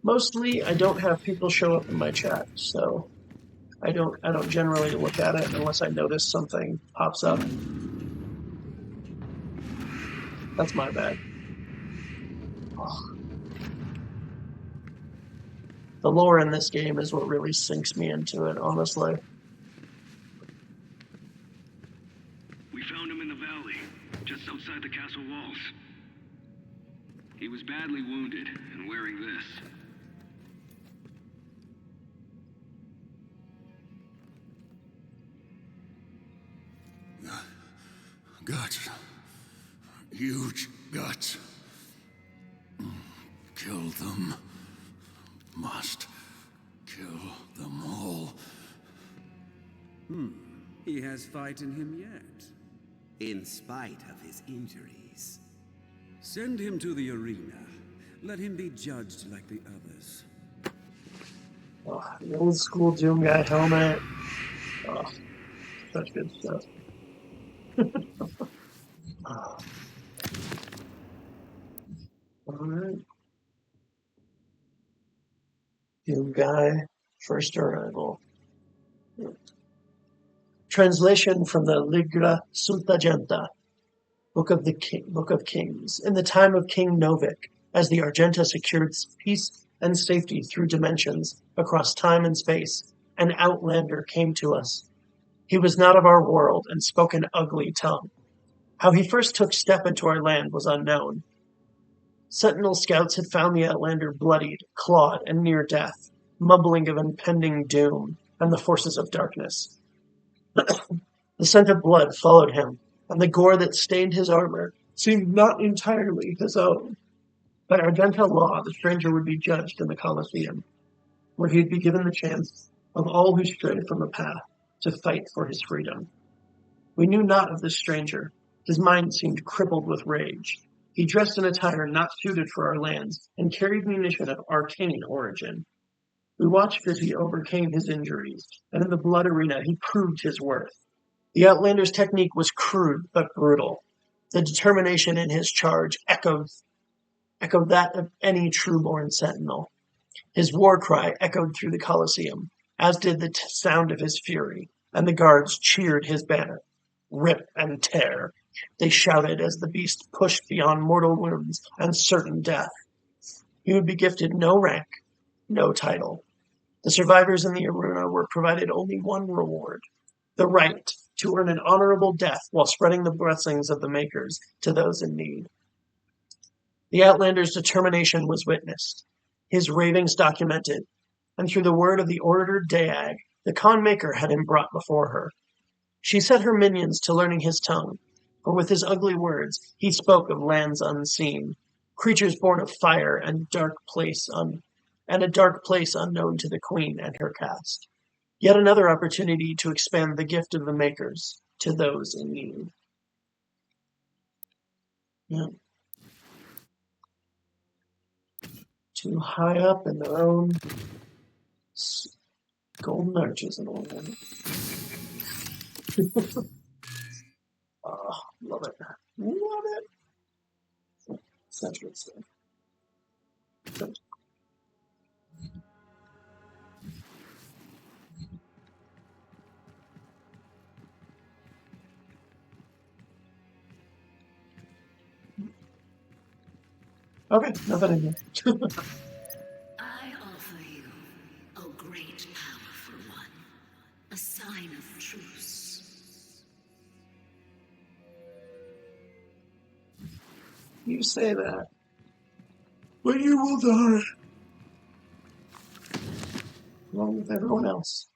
Mostly, I don't have people show up in my chat, so I don't generally look at it unless I notice something pops up. That's my bad. Oh. The lore in this game is what really sinks me into it, honestly. We found him in the valley, just outside the castle walls. He was badly wounded and wearing this. Guts. Huge guts. Kill them. Must kill them all. He has fight in him yet. In spite of his injuries. Send him to the arena. Let him be judged like the others. Oh, the old school Doom Guy helmet. Oh, such good stuff. Oh. Alright. Doom Guy, first arrival. Translation from the Ligra Sultagenta, Book of Kings. In the time of King Novik, as the Argenta secured peace and safety through dimensions across time and space, an outlander came to us. He was not of our world and spoke an ugly tongue. How he first took step into our land was unknown. Sentinel scouts had found the outlander bloodied, clawed, and near death, mumbling of impending doom and the forces of darkness. The scent of blood followed him, and the gore that stained his armor seemed not entirely his own. By Argenta law, the stranger would be judged in the Colosseum, where he'd be given the chance of all who strayed from the path to fight for his freedom. We knew not of this stranger. His mind seemed crippled with rage. He dressed in attire not suited for our lands and carried munition of arcane origin. We watched as he overcame his injuries, and in the blood arena he proved his worth. The Outlander's technique was crude but brutal. The determination in his charge echoed that of any true-born sentinel. His war cry echoed through the Colosseum, as did the sound of his fury, and the guards cheered his banner. Rip and tear, they shouted as the beast pushed beyond mortal wounds and certain death. He would be gifted no rank, no title. The survivors in the arena were provided only one reward, the right to earn an honorable death while spreading the blessings of the Makers to those in need. The Outlander's determination was witnessed, his ravings documented, and through the word of the Order Daag, the Khan Maker had him brought before her. She set her minions to learning his tongue, for with his ugly words he spoke of lands unseen, creatures born of fire and a dark place unknown to the queen and her caste. Yet another opportunity to expand the gift of the makers to those in need. Yeah. Too high up in their own golden arches and all that. Oh, love it. Love it. Such good stuff. So, okay, nothing in here. I offer you, O great powerful one, a sign of truce. You say that, but you will die. Along with everyone else.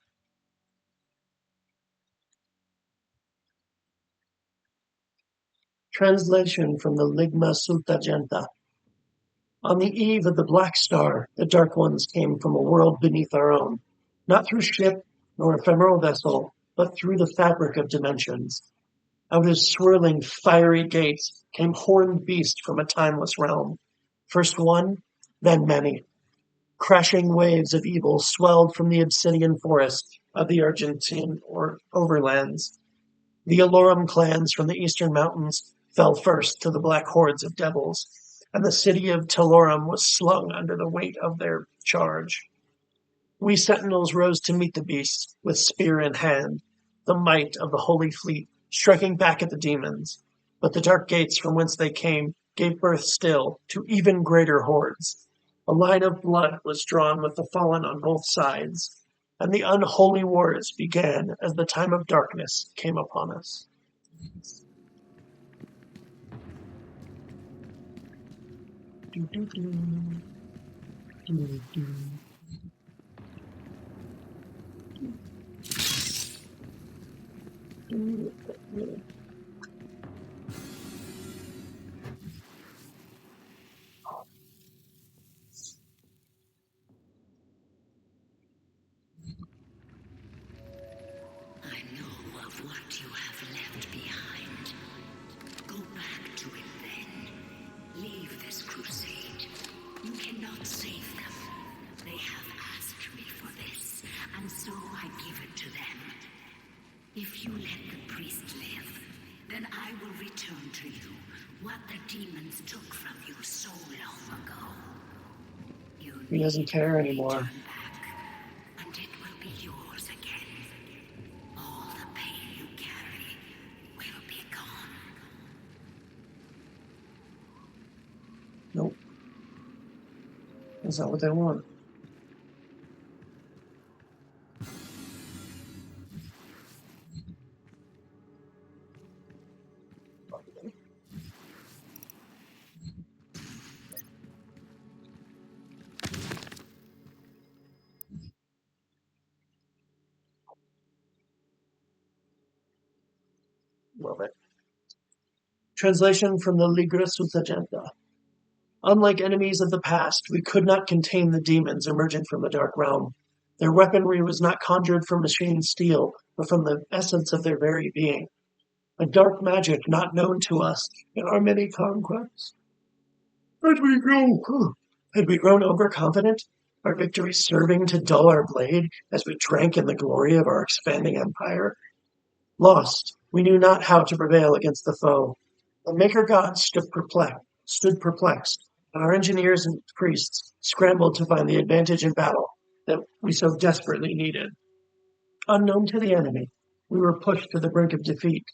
Translation from the Ligma Sultagenta. On the eve of the Black Star, the Dark Ones came from a world beneath our own, not through ship nor ephemeral vessel, but through the fabric of dimensions. Out of swirling, fiery gates came horned beasts from a timeless realm. First one, then many. Crashing waves of evil swelled from the obsidian forest of the Argentine or overlands. The Alorum clans from the eastern mountains fell first to the black hordes of devils, and the city of Telorum was slung under the weight of their charge. We sentinels rose to meet the beasts with spear in hand, the might of the holy fleet striking back at the demons. But the dark gates from whence they came gave birth still to even greater hordes. A line of blood was drawn with the fallen on both sides, and the unholy wars began as the time of darkness came upon us. I know of what you have left behind. Go back to it then. Leave this crusade. You cannot save them. They have asked me for this, and so I give it to them. If you let the priest live, then I will return to you what the demons took from you so long ago. He doesn't care anymore. Turn back, and it will be yours again. All the pain you carry will be gone. Nope. That's not what they want. Love it. Translation from the Ligra Sultagenta. Unlike enemies of the past, we could not contain the demons emerging from the Dark Realm. Their weaponry was not conjured from machine steel, but from the essence of their very being. A dark magic not known to us in our many conquests. Had we grown overconfident, our victory serving to dull our blade as we drank in the glory of our expanding empire? Lost, we knew not how to prevail against the foe. The Maker God stood perplexed, and our engineers and priests scrambled to find the advantage in battle that we so desperately needed. Unknown to the enemy, we were pushed to the brink of defeat,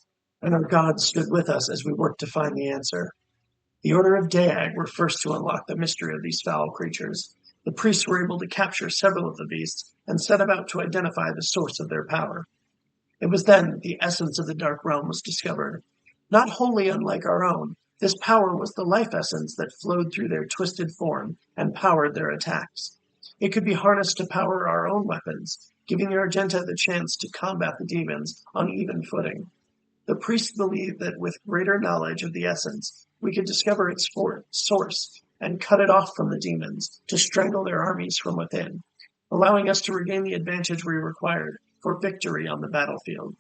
and our gods stood with us as we worked to find the answer. The Order of Daag were first to unlock the mystery of these foul creatures. The priests were able to capture several of the beasts and set about to identify the source of their power. It was then the essence of the Dark Realm was discovered. Not wholly unlike our own, this power was the life essence that flowed through their twisted form and powered their attacks. It could be harnessed to power our own weapons, giving the Argenta the chance to combat the demons on even footing. The priests believed that with greater knowledge of the essence, we could discover its source and cut it off from the demons to strangle their armies from within, allowing us to regain the advantage we required for victory on the battlefield.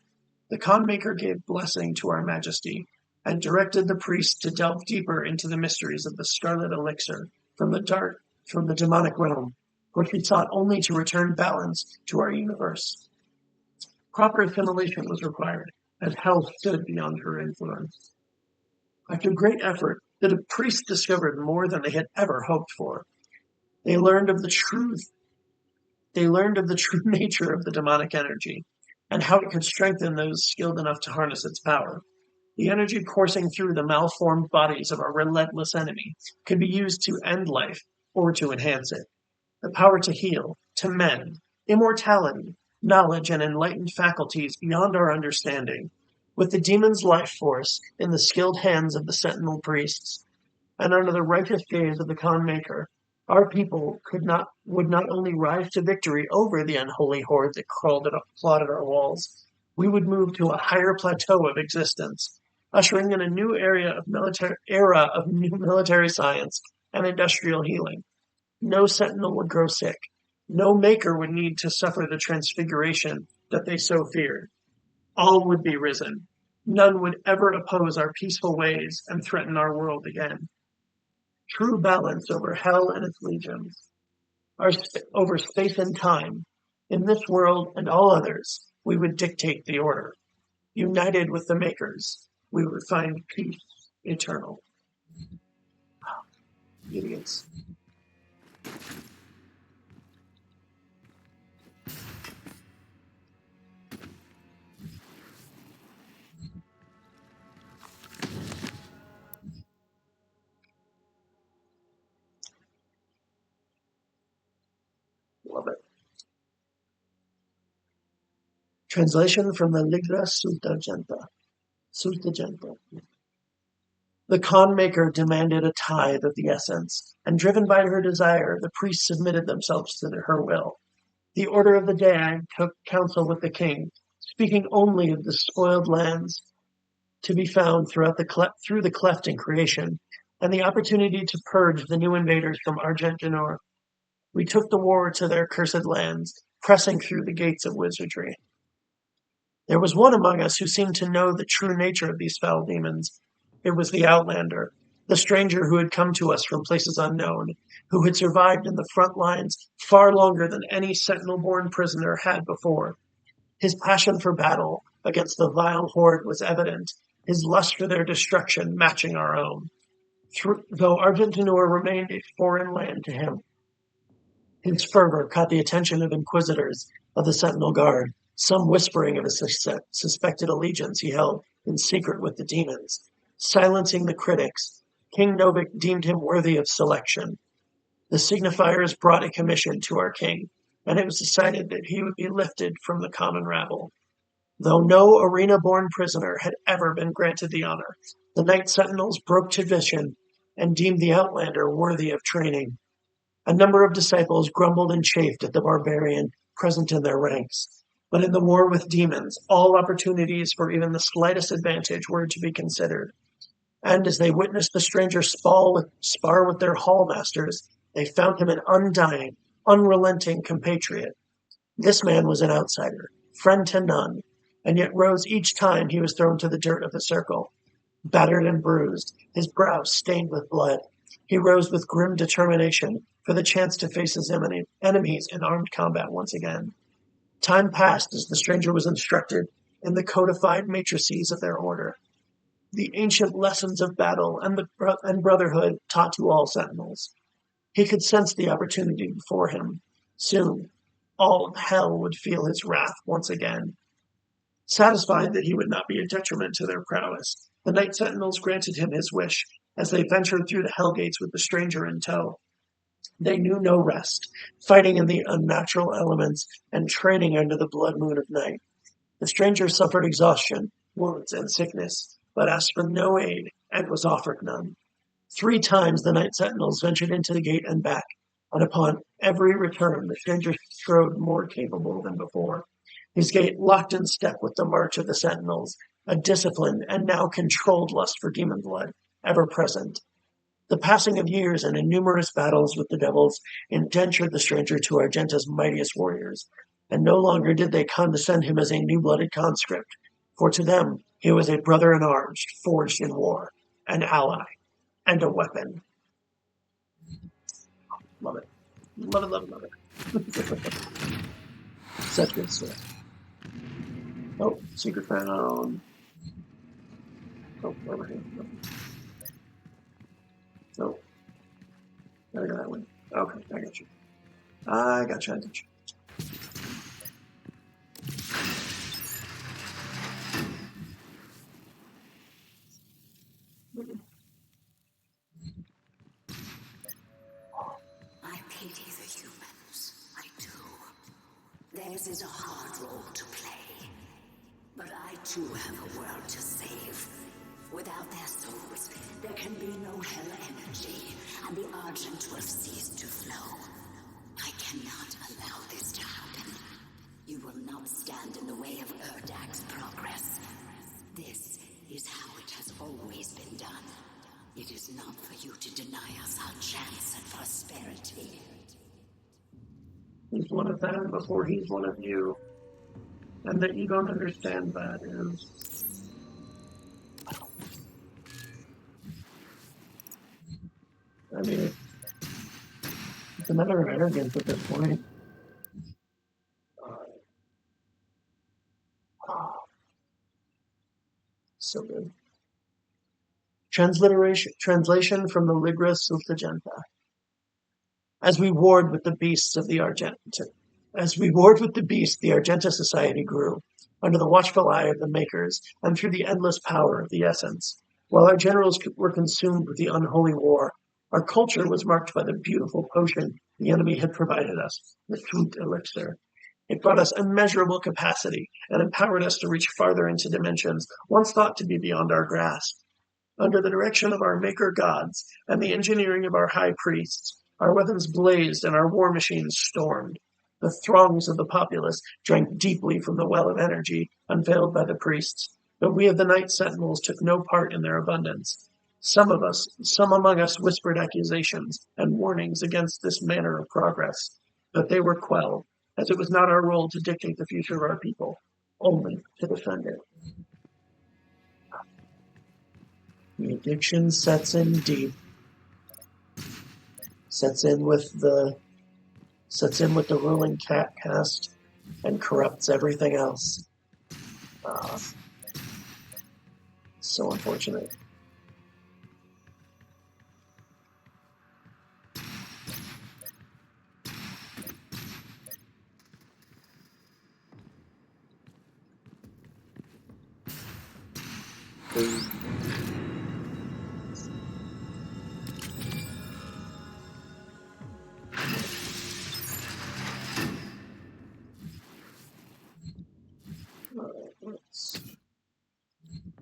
The Khan Maker gave blessing to our majesty and directed the priests to delve deeper into the mysteries of the Scarlet Elixir from the demonic realm, which we sought only to return balance to our universe. Proper assimilation was required, as hell stood beyond her influence. After great effort, the priests discovered more than they had ever hoped for. They learned of the true nature of the demonic energy, and how it could strengthen those skilled enough to harness its power. The energy coursing through the malformed bodies of our relentless enemy could be used to end life or to enhance it. The power to heal, to mend, immortality, knowledge, and enlightened faculties beyond our understanding. With the demon's life force in the skilled hands of the sentinel priests, and under the righteous gaze of the Khan Maker, our people would not only rise to victory over the unholy horde that clawed at our walls, we would move to a higher plateau of existence, ushering in a new era of new military science and industrial healing. No sentinel would grow sick. No maker would need to suffer the transfiguration that they so feared. All would be risen. None would ever oppose our peaceful ways and threaten our world again. True balance over hell and its legions, over space and time. In this world and all others, we would dictate the order. United with the makers, we would find peace eternal. Idiots. Love it. Translation from the Ligra Sultagenta. The Khan Maker demanded a tithe of the essence, and driven by her desire, the priests submitted themselves to her will. The Order of the Dag took counsel with the king, speaking only of the spoiled lands to be found through the cleft in creation, and the opportunity to purge the new invaders from Argent-D'Nur. We took the war to their cursed lands, pressing through the gates of wizardry. There was one among us who seemed to know the true nature of these foul demons. It was the Outlander, the stranger who had come to us from places unknown, who had survived in the front lines far longer than any sentinel-born prisoner had before. His passion for battle against the vile horde was evident, his lust for their destruction matching our own, though Argent-D'Nur remained a foreign land to him. His fervor caught the attention of inquisitors of the Sentinel Guard, some whispering of a suspected allegiance he held in secret with the demons. Silencing the critics, King Novik deemed him worthy of selection. The signifiers brought a commission to our king, and it was decided that he would be lifted from the common rabble. Though no arena-born prisoner had ever been granted the honor, the Night Sentinels broke tradition and deemed the Outlander worthy of training. A number of disciples grumbled and chafed at the barbarian present in their ranks, but in the war with demons, all opportunities for even the slightest advantage were to be considered. And as they witnessed the stranger spar with their hallmasters, they found him an undying, unrelenting compatriot. This man was an outsider, friend to none, and yet rose each time he was thrown to the dirt of the circle. Battered and bruised, his brow stained with blood, he rose with grim determination for the chance to face his enemies in armed combat once again. Time passed as the stranger was instructed in the codified matrices of their order, the ancient lessons of battle and brotherhood taught to all sentinels. He could sense the opportunity before him. Soon, all of hell would feel his wrath once again. Satisfied that he would not be a detriment to their prowess, the Night Sentinels granted him his wish as they ventured through the hell gates with the stranger in tow. They knew no rest, fighting in the unnatural elements and training under the blood moon of night. The stranger suffered exhaustion, wounds, and sickness, but asked for no aid and was offered none. 3 times the Night Sentinels ventured into the gate and back, and upon every return the stranger strode more capable than before. His gait locked in step with the march of the sentinels, a disciplined and now controlled lust for demon blood, ever present. The passing of years and innumerous battles with the devils indentured the stranger to Argenta's mightiest warriors, and no longer did they condescend him as a new-blooded conscript, for to them he was a brother in arms, forged in war, an ally, and a weapon. Love it. Love it, love it, love it. Such good stuff. Oh, secret found. Oh, over here. Oh. Gotta go that way. Okay, I got you. I got you. I pity the humans. I do. Theirs is a hard role to play. But I too have a world to save. Without their souls, there can be no hell energy, and the Argent will cease to flow. I cannot allow this to happen. You will not stand in the way of Erdak's progress. This is how it has always been done. It is not for you to deny us our chance at prosperity. He's one of them before he's one of you. And that you don't understand that is... I mean, it's a matter of arrogance at this point. So good. Translation from the Ligra Sultagenta. As we warred with the beasts, the Argenta society grew, under the watchful eye of the Makers, and through the endless power of the Essence. While our generals were consumed with the unholy war, our culture was marked by the beautiful potion the enemy had provided us, the sweet elixir. It brought us immeasurable capacity and empowered us to reach farther into dimensions once thought to be beyond our grasp. Under the direction of our maker gods and the engineering of our high priests, our weapons blazed and our war machines stormed. The throngs of the populace drank deeply from the well of energy unveiled by the priests, but we of the Night Sentinels took no part in their abundance. Some among us whispered accusations and warnings against this manner of progress, but they were quelled, as it was not our role to dictate the future of our people, only to defend it. The addiction sets in deep. Sets in with the ruling cat caste and corrupts everything else. So unfortunate.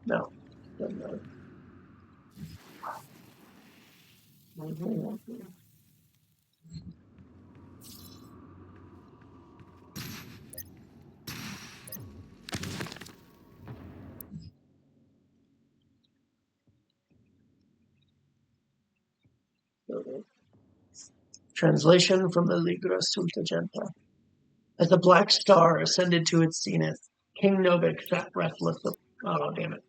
No. Translation from the Ligra Sultagenta. As the black star ascended to its zenith, King Novik sat restless. Oh, damn it.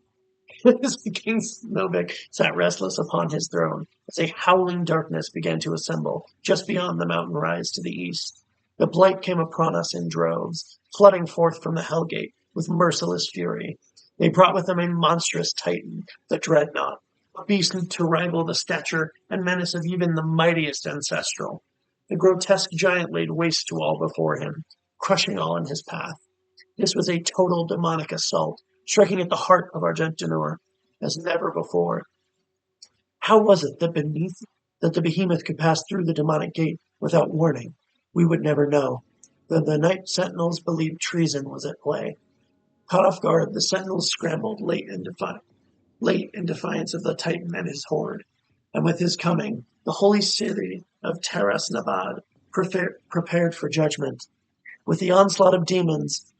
King Novik sat restless upon his throne as a howling darkness began to assemble just beyond the mountain rise to the east. The blight came upon us in droves, flooding forth from the Hellgate with merciless fury. They brought with them a monstrous titan, the Dreadnought, a beast to rival the stature and menace of even the mightiest ancestral. The grotesque giant laid waste to all before him, crushing all in his path. This was a total demonic assault, striking at the heart of Argentinur as never before. How was it that the behemoth could pass through the demonic gate without warning? We would never know. The Night Sentinels believed treason was at play. Caught off guard, the Sentinels scrambled late in defiance of the Titan and his horde. And with his coming, the Holy City of Taras Nabad prepared for judgment. With the onslaught of demons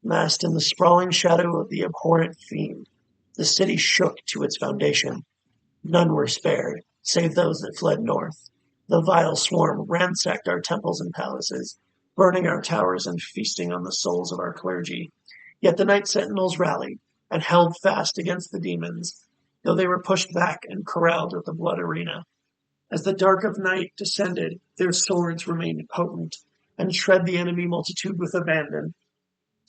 massed in the sprawling shadow of the abhorrent fiend, the city shook to its foundation. None were spared, save those that fled north. The vile swarm ransacked our temples and palaces, burning our towers and feasting on the souls of our clergy. Yet the night sentinels rallied and held fast against the demons, though they were pushed back and corralled at the blood arena. As the dark of night descended, their swords remained potent and shred the enemy multitude with abandon.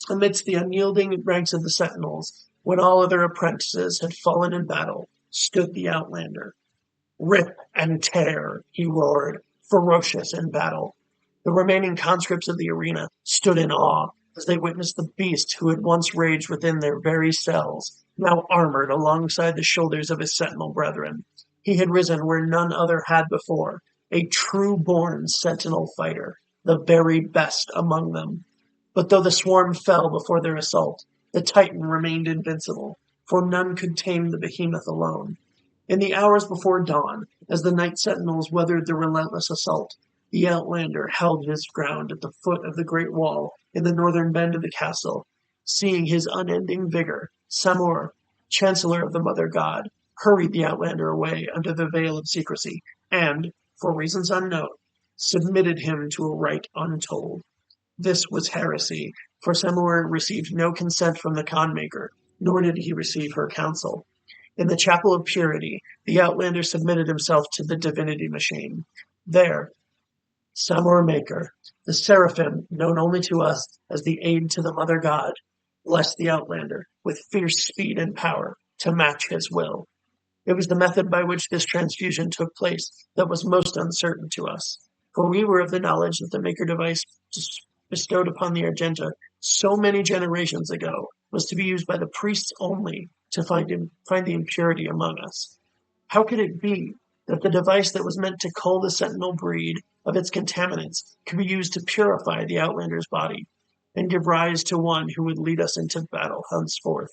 Amidst the unyielding ranks of the sentinels, when all other apprentices had fallen in battle, stood the Outlander. Rip and tear, he roared, ferocious in battle. The remaining conscripts of the arena stood in awe as they witnessed the beast who had once raged within their very cells, now armored alongside the shoulders of his sentinel brethren. He had risen where none other had before, a true-born sentinel fighter, the very best among them. But though the swarm fell before their assault, the Titan remained invincible, for none could tame the behemoth alone. In the hours before dawn, as the night sentinels weathered the relentless assault, the Outlander held his ground at the foot of the great wall in the northern bend of the castle. Seeing his unending vigor, Samur, Chancellor of the Mother God, hurried the Outlander away under the veil of secrecy and, for reasons unknown, submitted him to a rite untold. This was heresy, for Samur received no consent from the Khanmaker, nor did he receive her counsel. In the Chapel of Purity, the Outlander submitted himself to the divinity machine. There, Samur Maker, the seraphim known only to us as the aid to the Mother God, blessed the Outlander with fierce speed and power to match his will. It was the method by which this transfusion took place that was most uncertain to us, for we were of the knowledge that the Maker device bestowed upon the Argenta so many generations ago was to be used by the priests only to find the impurity among us. How could it be that the device that was meant to cull the sentinel breed of its contaminants could be used to purify the Outlander's body and give rise to one who would lead us into battle henceforth?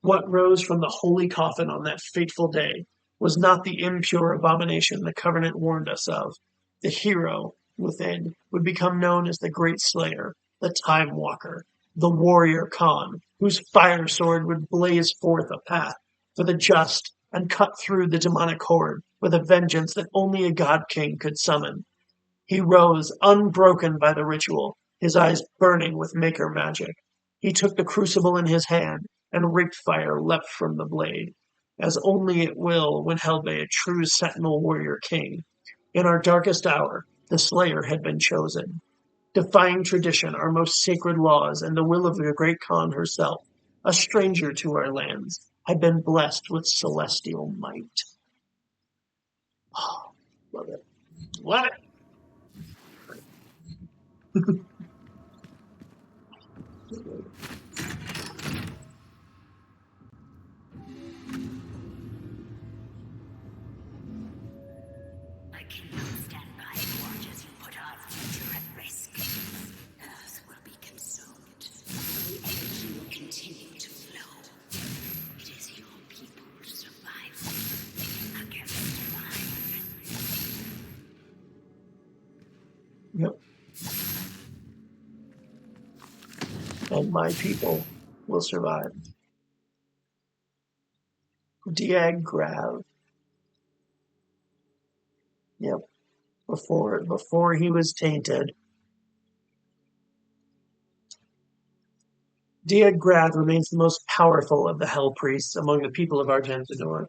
What rose from the holy coffin on that fateful day was not the impure abomination the Covenant warned us of. The hero within would become known as the Great Slayer, the Time Walker, the Warrior Khan, whose fire sword would blaze forth a path for the just and cut through the demonic horde with a vengeance that only a God King could summon. He rose, unbroken by the ritual, his eyes burning with Maker magic. He took the crucible in his hand, and reeked fire leapt from the blade, as only it will when held by a true sentinel warrior king. In our darkest hour, the Slayer had been chosen. Defying tradition, our most sacred laws, and the will of the great Khan herself, a stranger to our lands, had been blessed with celestial might. Oh, love it. Love it! I cannot stand by and watch as you put our future at risk. Earth will be consumed. The energy will continue to flow. It is your people's survival against mine. Yep. And my people will survive. Diag Grav. Yep. Before he was tainted. Diag Grav remains the most powerful of the Hell Priests among the people of Argentador,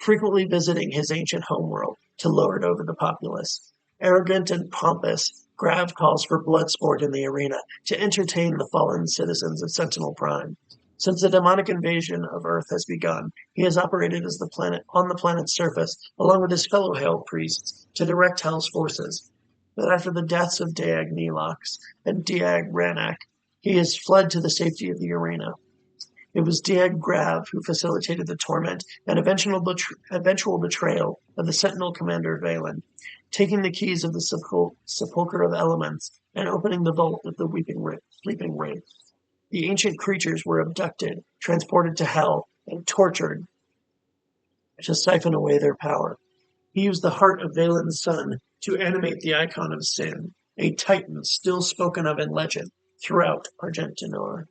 frequently visiting his ancient homeworld to lord over the populace. Arrogant and pompous, Grav calls for blood sport in the arena to entertain the fallen citizens of Sentinel Prime. Since the demonic invasion of Earth has begun, he has operated as on the planet's surface, along with his fellow Hell priests, to direct Hell's forces. But after the deaths of Diag Nelox and Diag Ranak, he has fled to the safety of the arena. It was Diag Grav who facilitated the torment and eventual betrayal of the Sentinel Commander Valen, taking the keys of the Sepulchre of Elements and opening the vault of the Sleeping Wraith. The ancient creatures were abducted, transported to Hell, and tortured to siphon away their power. He used the heart of Valen's son to animate the icon of Sin, a titan still spoken of in legend throughout Argentinor.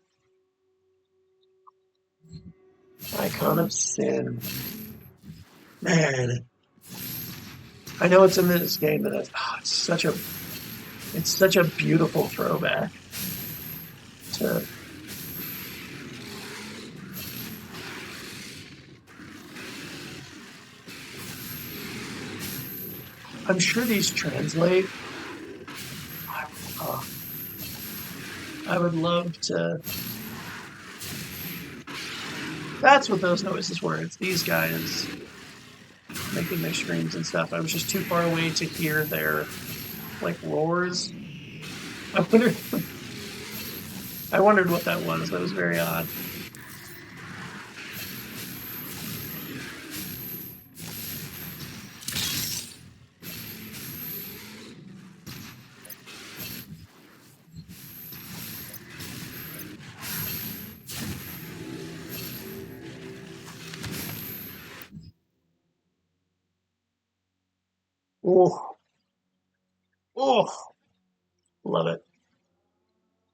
Icon of Sin. Man. I know it's in this game, but it's such a beautiful throwback to I'm sure these translate. I would love to. That's what those noises were. It's these guys making their screams and stuff. I was just too far away to hear their like roars. I wondered what that was. That was very odd. Oh, oh, love it.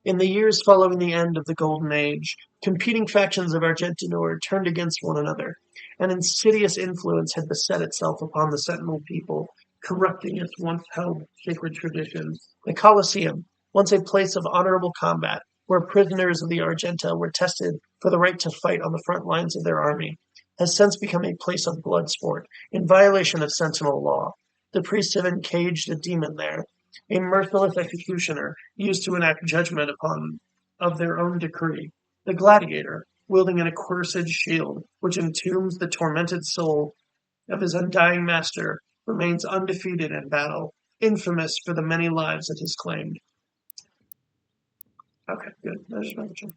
In the years following the end of the Golden Age, competing factions of Argentinor turned against one another. An insidious influence had beset itself upon the Sentinel people, corrupting its once held sacred traditions. The Colosseum, once a place of honorable combat, where prisoners of the Argenta were tested for the right to fight on the front lines of their army, has since become a place of blood sport, in violation of Sentinel law. The priests have encaged a demon there, a merciless executioner used to enact judgment upon of their own decree. The gladiator, wielding an accursed shield, which entombs the tormented soul of his undying master, remains undefeated in battle, infamous for the many lives it has claimed. Okay, good. I just making sure.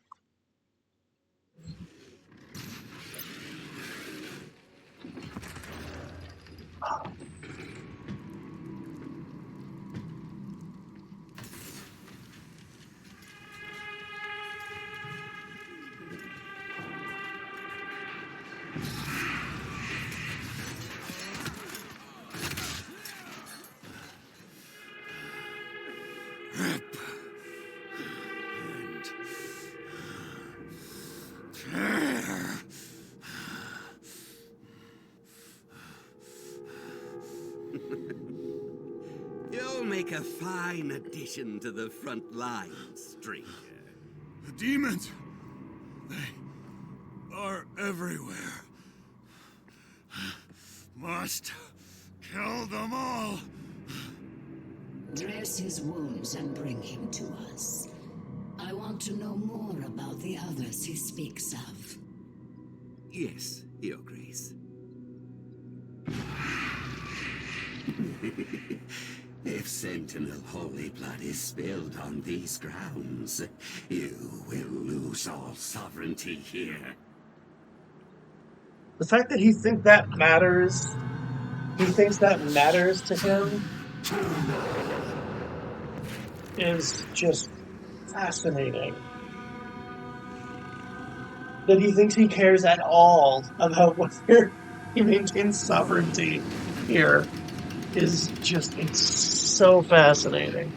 You'll make a fine addition to the front lines, stranger. The demons! They are everywhere. Must kill them all! Dress his wounds and bring him to us. I want to know more about the others he speaks of. Yes, Your Grace. If Sentinel holy blood is spilled on these grounds, you will lose all sovereignty here. The fact that he thinks that matters to him is just fascinating. That he thinks he cares at all about whether he maintains sovereignty here is just, it's so fascinating.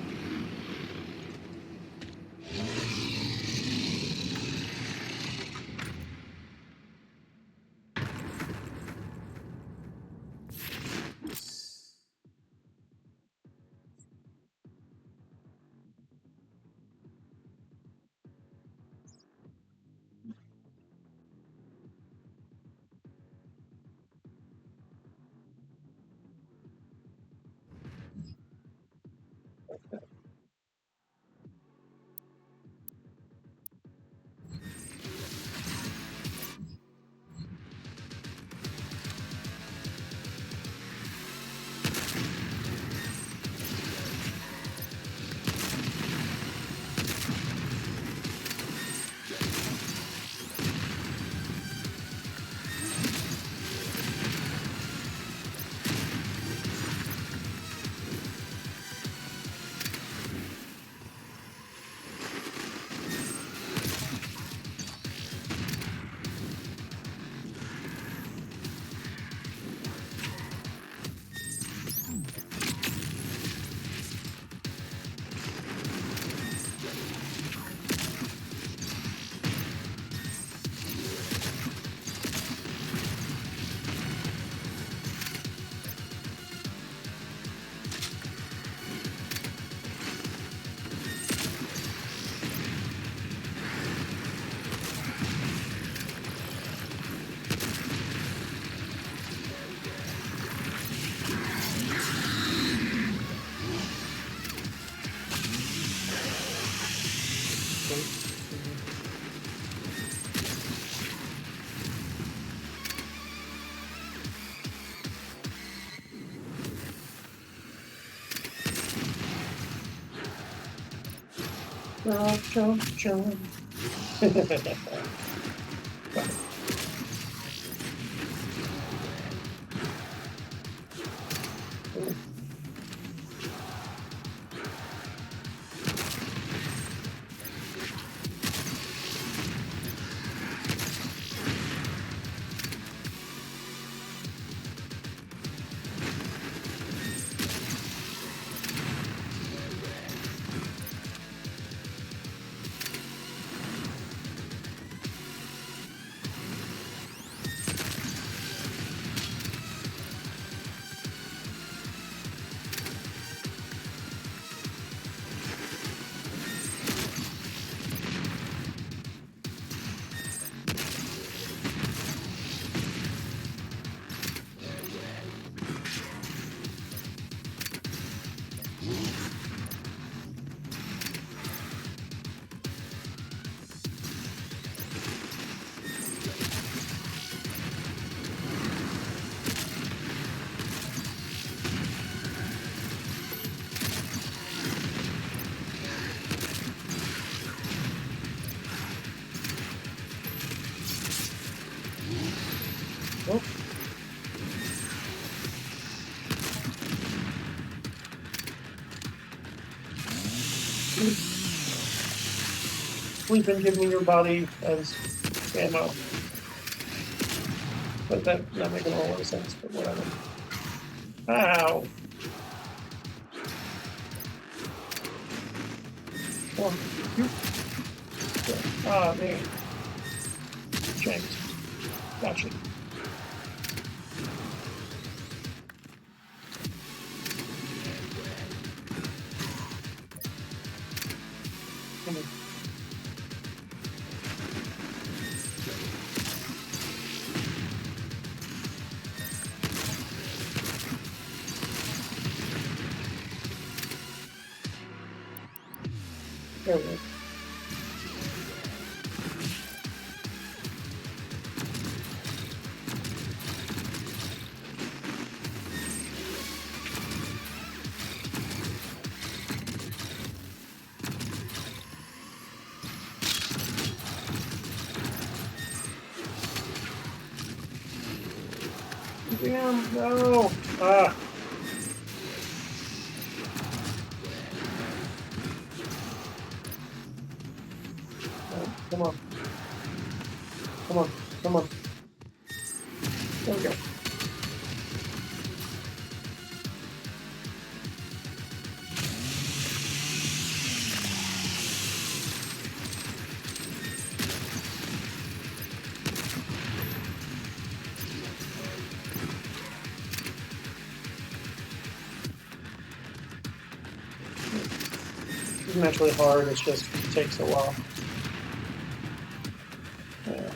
Chomp, chomp, chomp. Oh. Sleep and give me your body as ammo. But that not making a whole lot of sense, but whatever. Ow! Oh, you. Ah, man. James. Gotcha. Come on. There we go. Damn, no! Ah! Oh, come on. Come on, come on. There we go. It's naturally hard, it's just it takes a while. Yeah.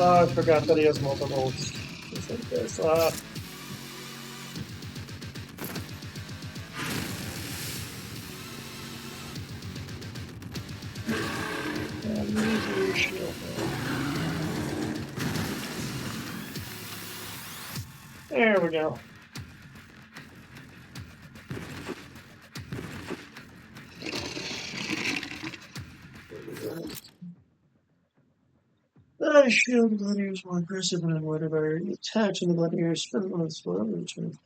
Oh, I forgot that he has multiple. Just like this. There we go. The shield bloody is more aggressive and whatever attacks in the bloody air spin on its slow return.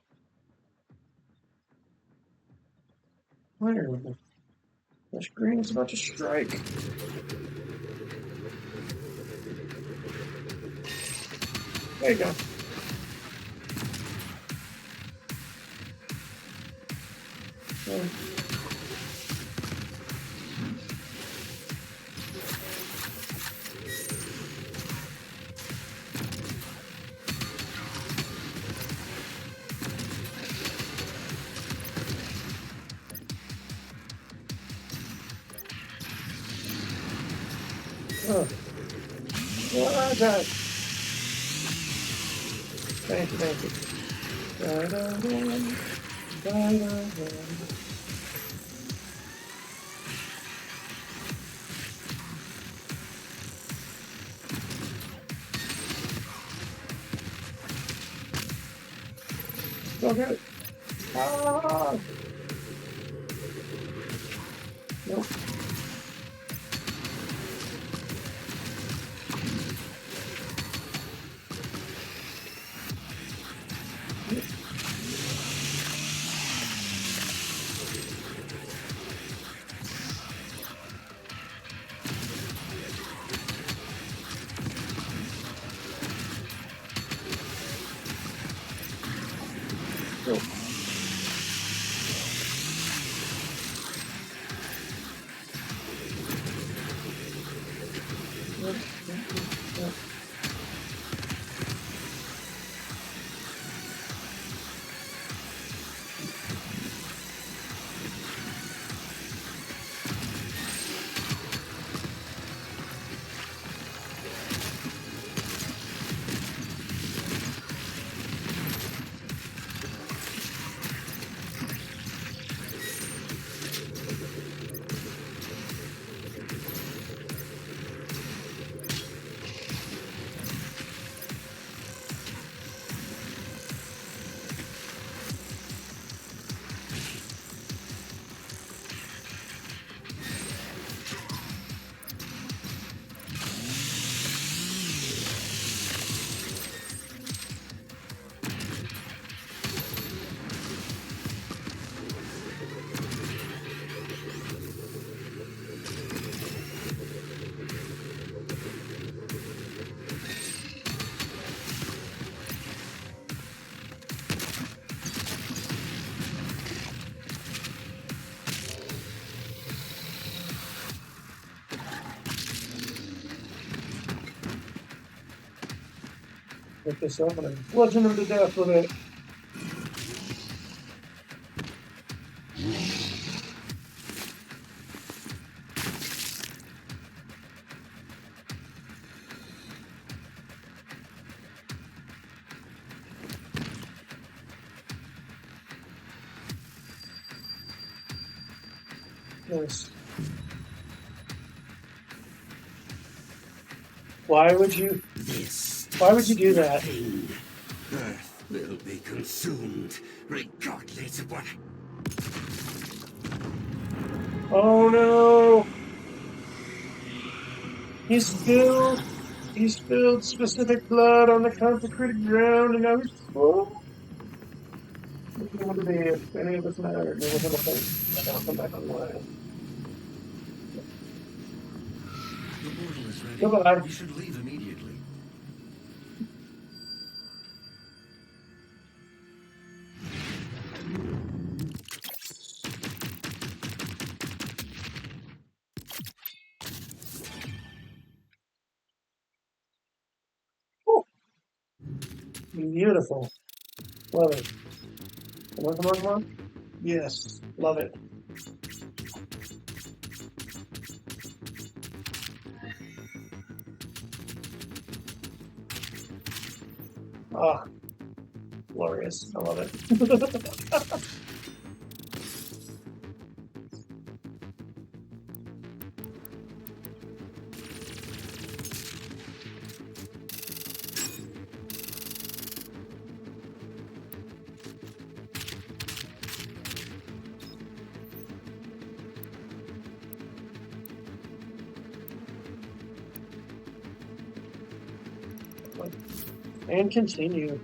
Where? The screen is about to strike. There you go. Yeah. Oh. Oh, God. Thank you, thank you. Da-da-da, da-da-da. Go get it. Ah! Nope. Nope. Nope. Nope. Pick this up and I'm bludgeoning him to death with it. Nice. Why would you do that? Earth will be consumed, regardless of what. Oh no! He spilled specific blood on the consecrated ground, and now he's full. It would be if any of us mattered. There wasn't a thing. And I'll come back online. The portal is ready. Goodbye. We should leave immediately. Beautiful. Love it. Come on. Yes. Love it. Ah. Glorious. I love it. And continue.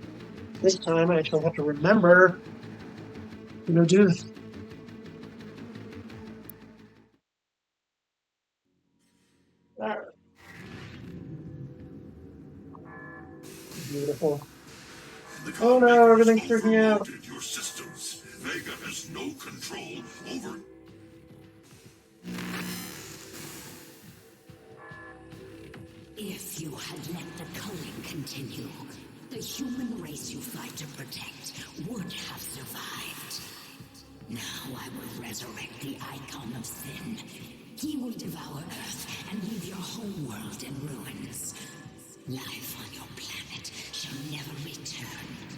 This time I actually have to remember, do this. Beautiful. Oh no, everything's freaking out. Your systems. Vega has no control over. If you had let the culling continue, the human race you fight to protect would have survived. Now I will resurrect the Icon of Sin. He will devour Earth and leave your home world in ruins. Life on your planet shall never return.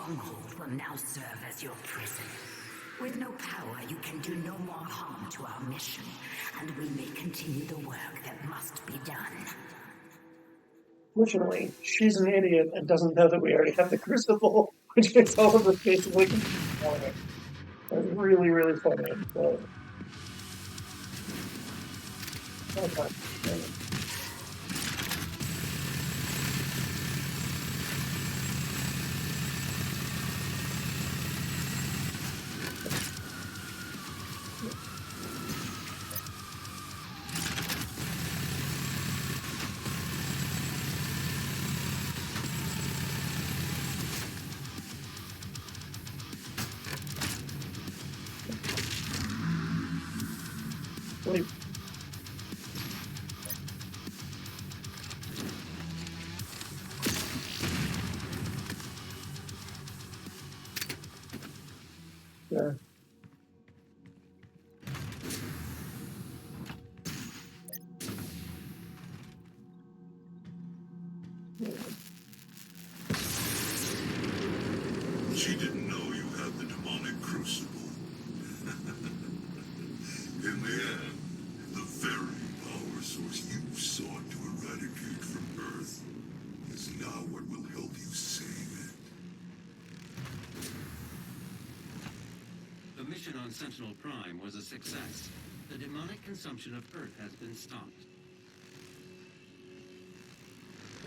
stronghold will now serve as your prison. With no power, you can do no more harm to our mission, and we may continue the work that must be done. Fortunately, she's an idiot and doesn't know that we already have the crucible, which makes all of us basically funny. That's really, really funny. But... okay. Wait. Yeah. She didn't know you had the demonic crucible. In the end, the very power source you sought to eradicate from Earth is now what will help you save it. The mission on Sentinel Prime was a success. The demonic consumption of Earth has been stopped.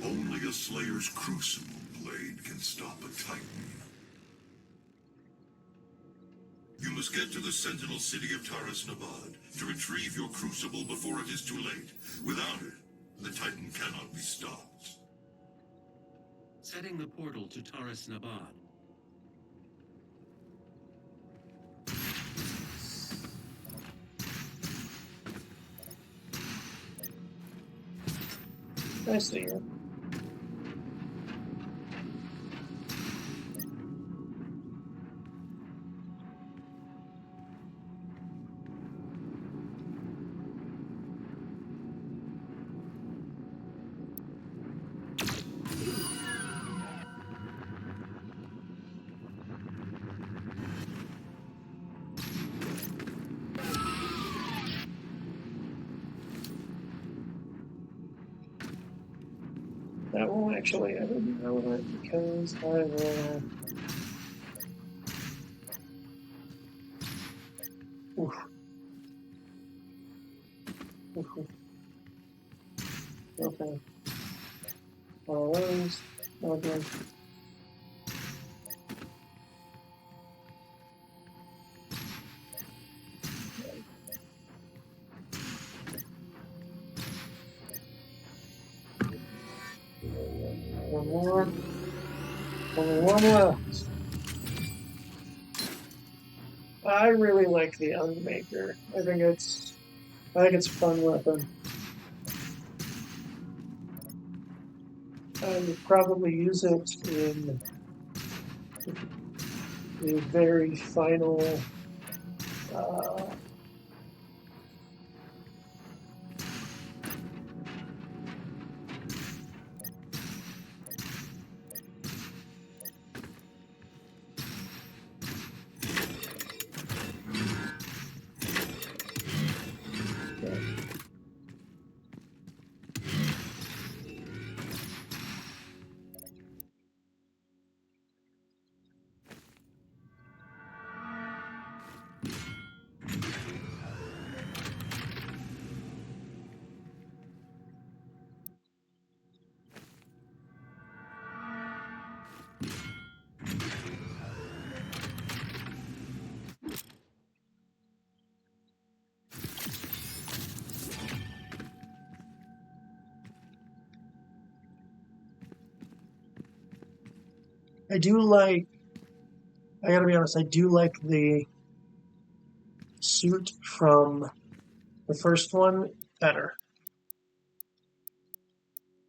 Only a Slayer's crucible blade can stop a Titan. You must get to the Sentinel city of Taras Nabad to retrieve your crucible before it is too late. Without it, the Titan cannot be stopped. Setting the portal to Taras Nabad. I see you. That won't actually ever be relevant because I will. Oof. Oof. Okay. All those. Okay. One more. Only one left. I really like the Unmaker. I think it's a fun weapon. I would probably use it in the very final I gotta be honest, I do like the suit from the first one better.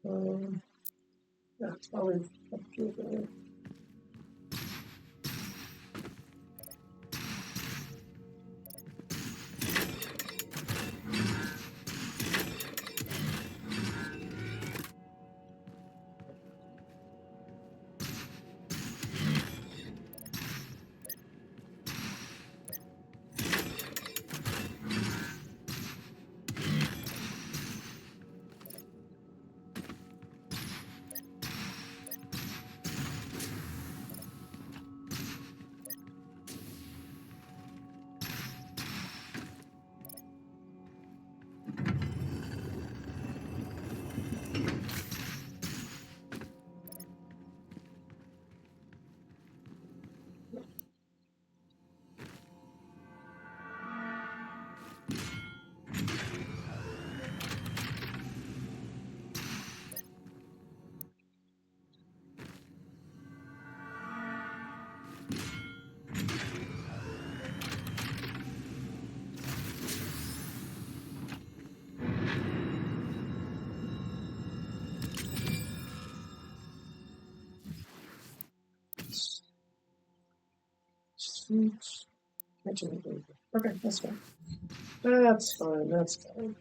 Yeah, it's probably up to there. Oops. Okay, that's fine. That's fine, that's fine.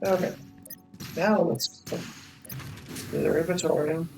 Okay. Now let's do the Repertorium.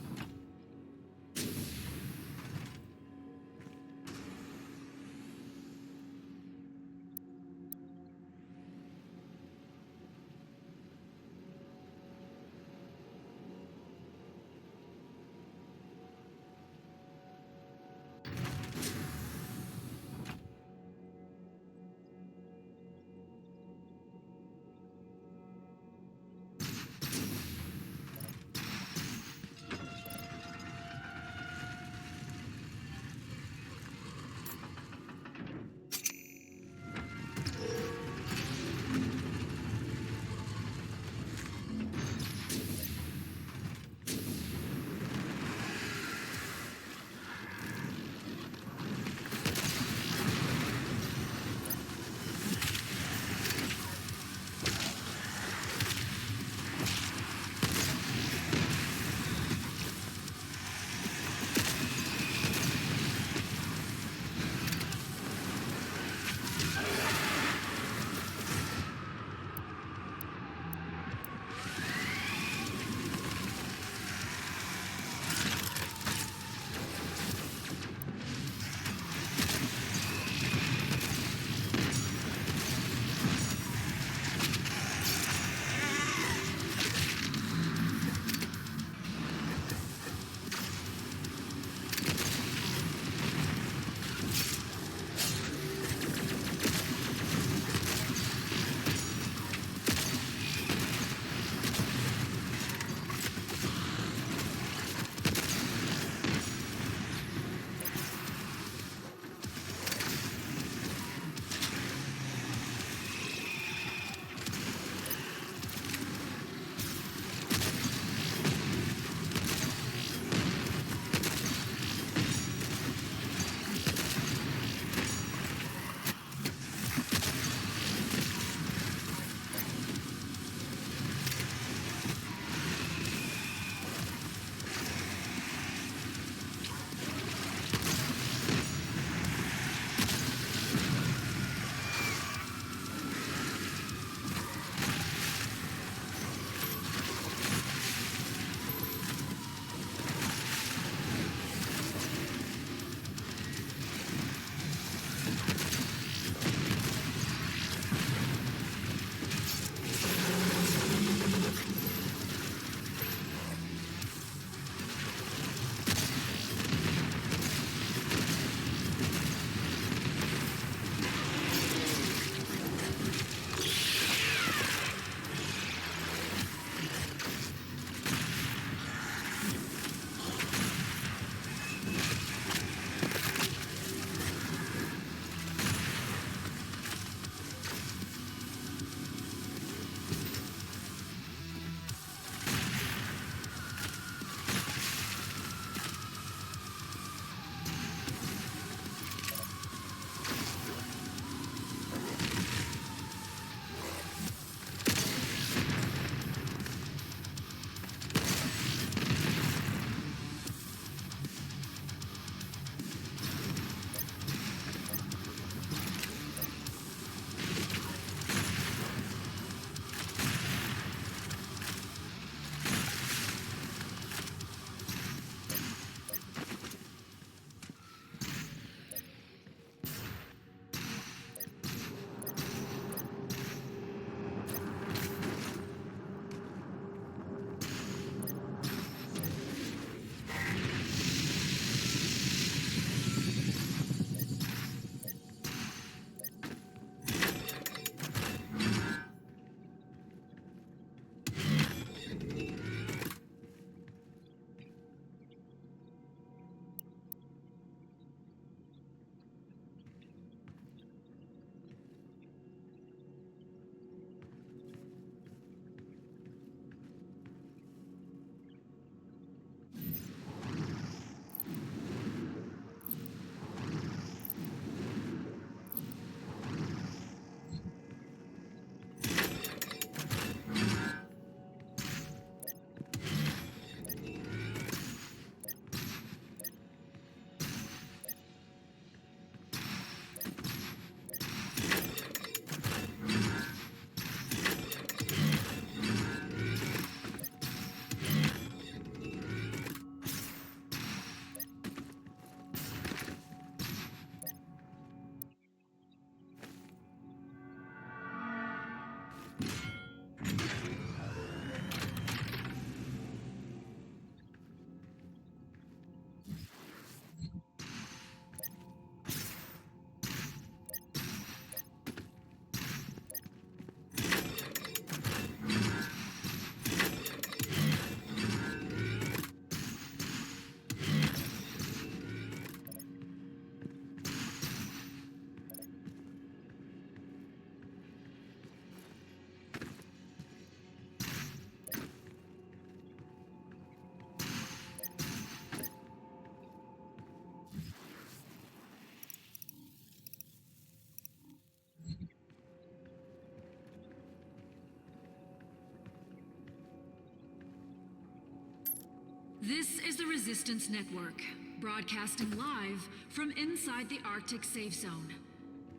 This is the Resistance Network, broadcasting live from inside the Arctic Safe Zone.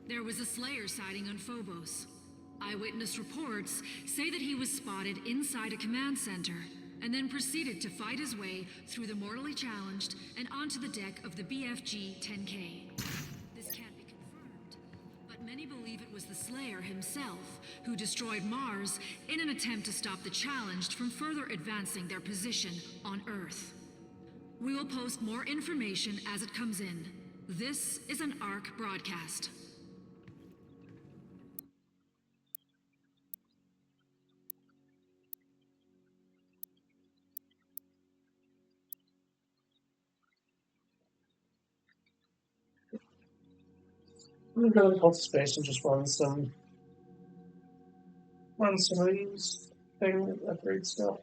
There was a Slayer sighting on Phobos. Eyewitness reports say that he was spotted inside a command center, and then proceeded to fight his way through the mortally challenged and onto the deck of the BFG-10K. This can't be confirmed, but many believe it was the Slayer himself who destroyed Mars in an attempt to stop the challenged from further advancing their position on Earth. We will post more information as it comes in. This is an ARC broadcast. I'm gonna go to Cult Space and just run some of these thing upgrade stuff.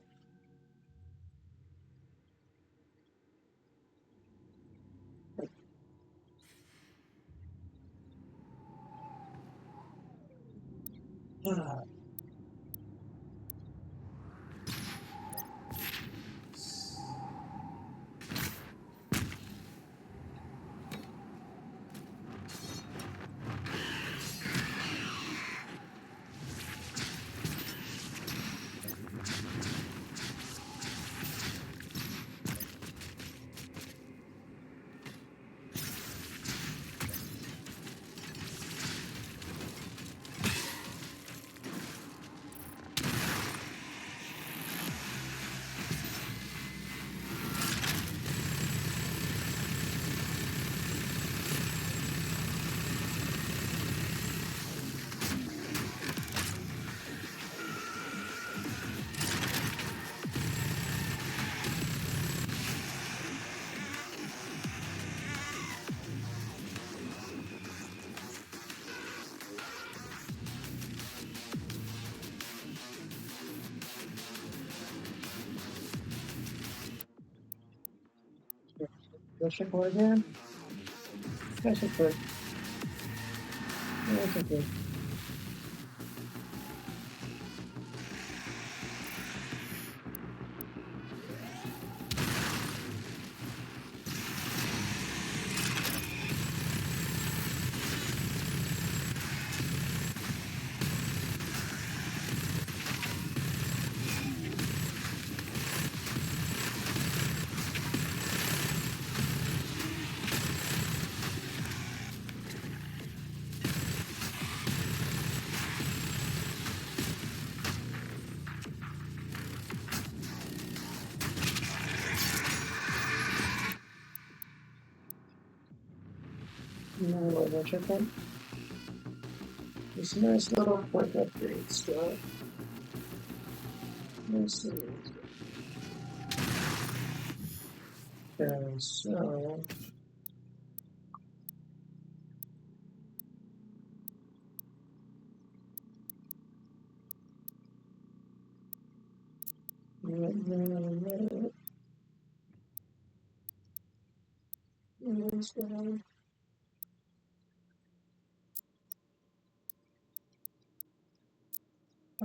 Should go again. That's okay. That's okay. Check one. This nice little quick upgrade stuff. Nice little. Okay, so.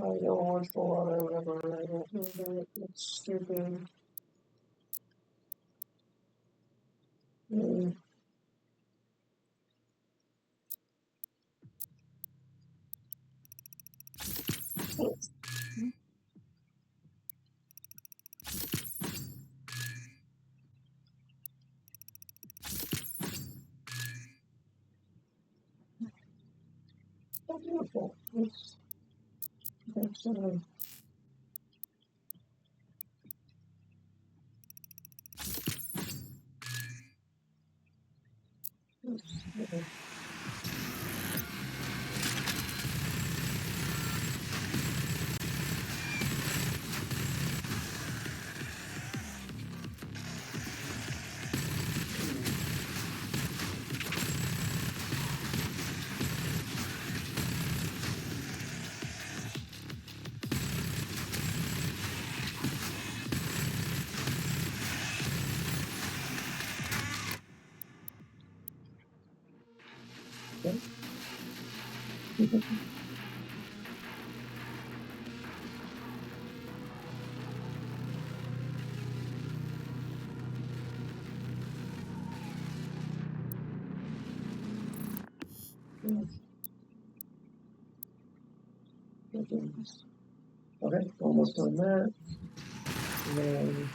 I don't want for or whatever. I don't know that. It's stupid. So beautiful. It's excellent. Okay, almost done that. And then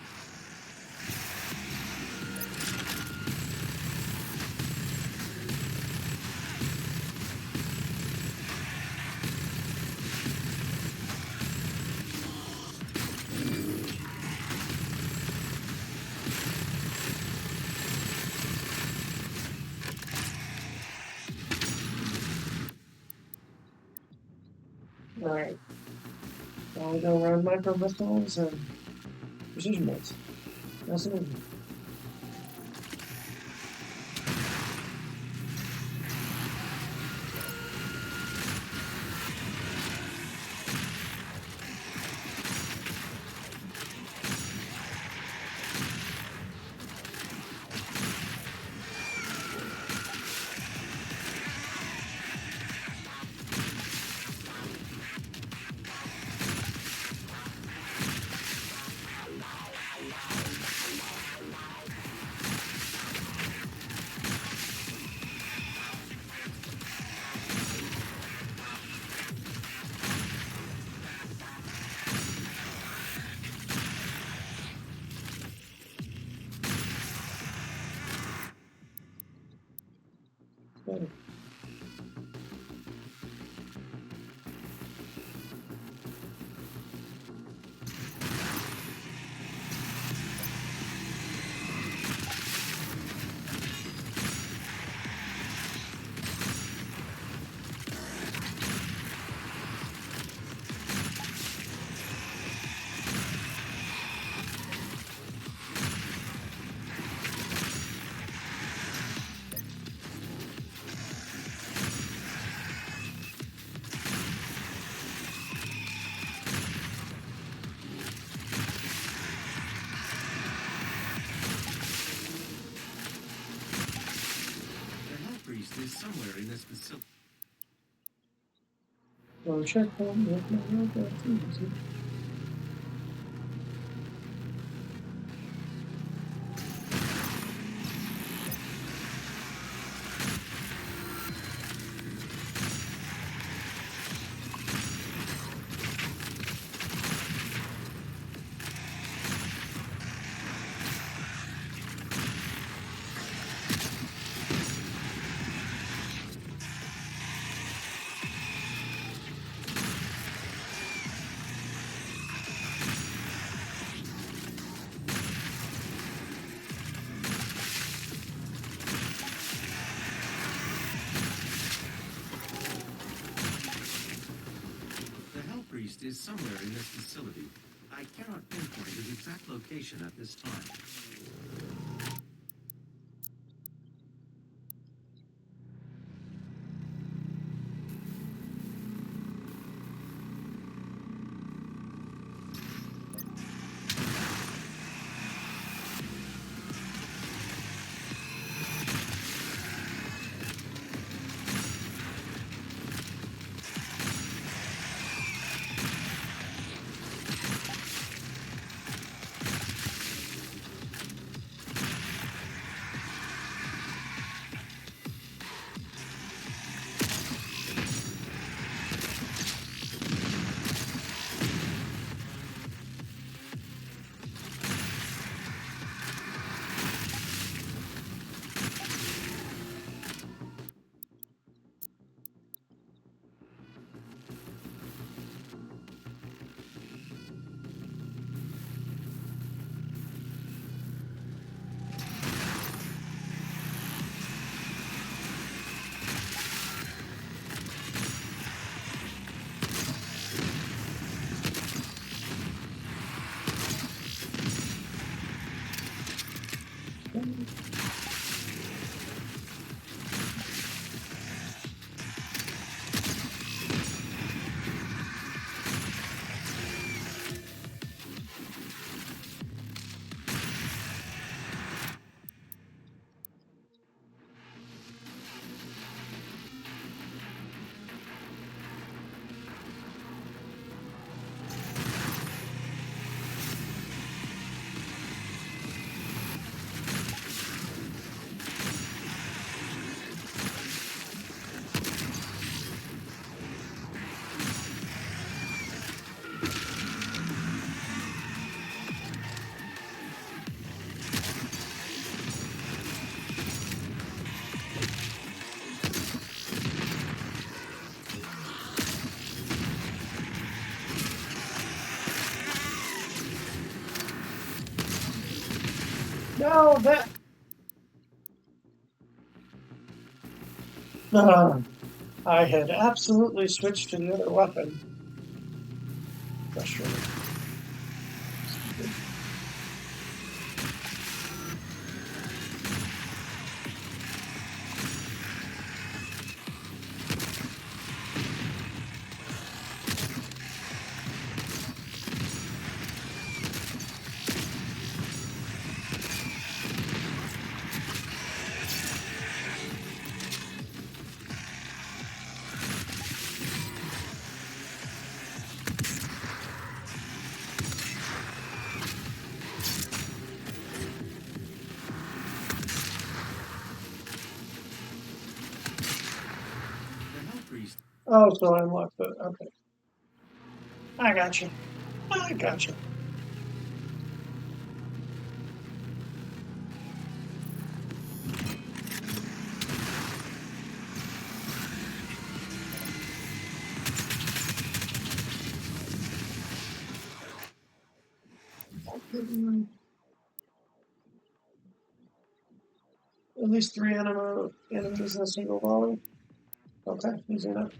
alright. Now we go around micro missiles and precision bolts. That's it. Okay. The Hell Priest is somewhere in this facility. Go check them with my robot too. The Hell Priest is somewhere in this facility. I cannot pinpoint his exact location at this time. No, that. I had absolutely switched to the other weapon. Frustrating. Oh, so I unlocked the. Okay. I got you. I got you. At least 3 enemies in a single volley. Okay, easy enough.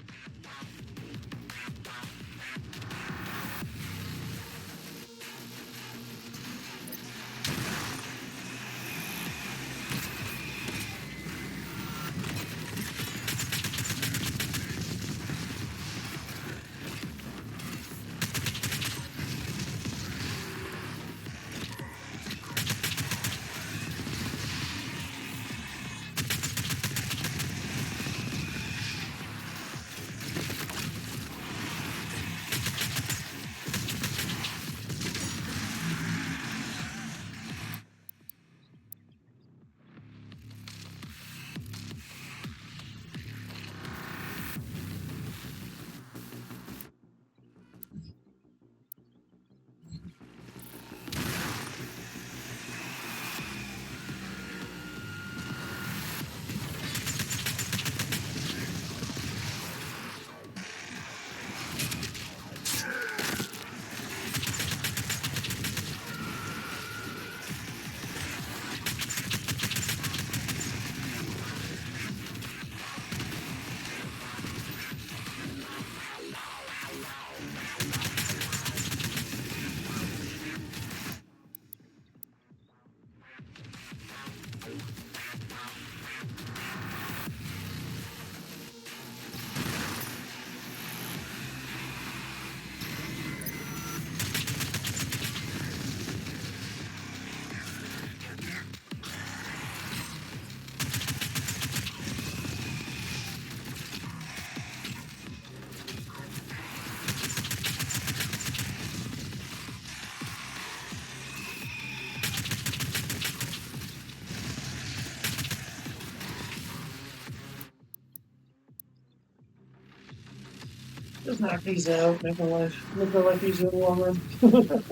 Just knock these out, make their life easier in the long run.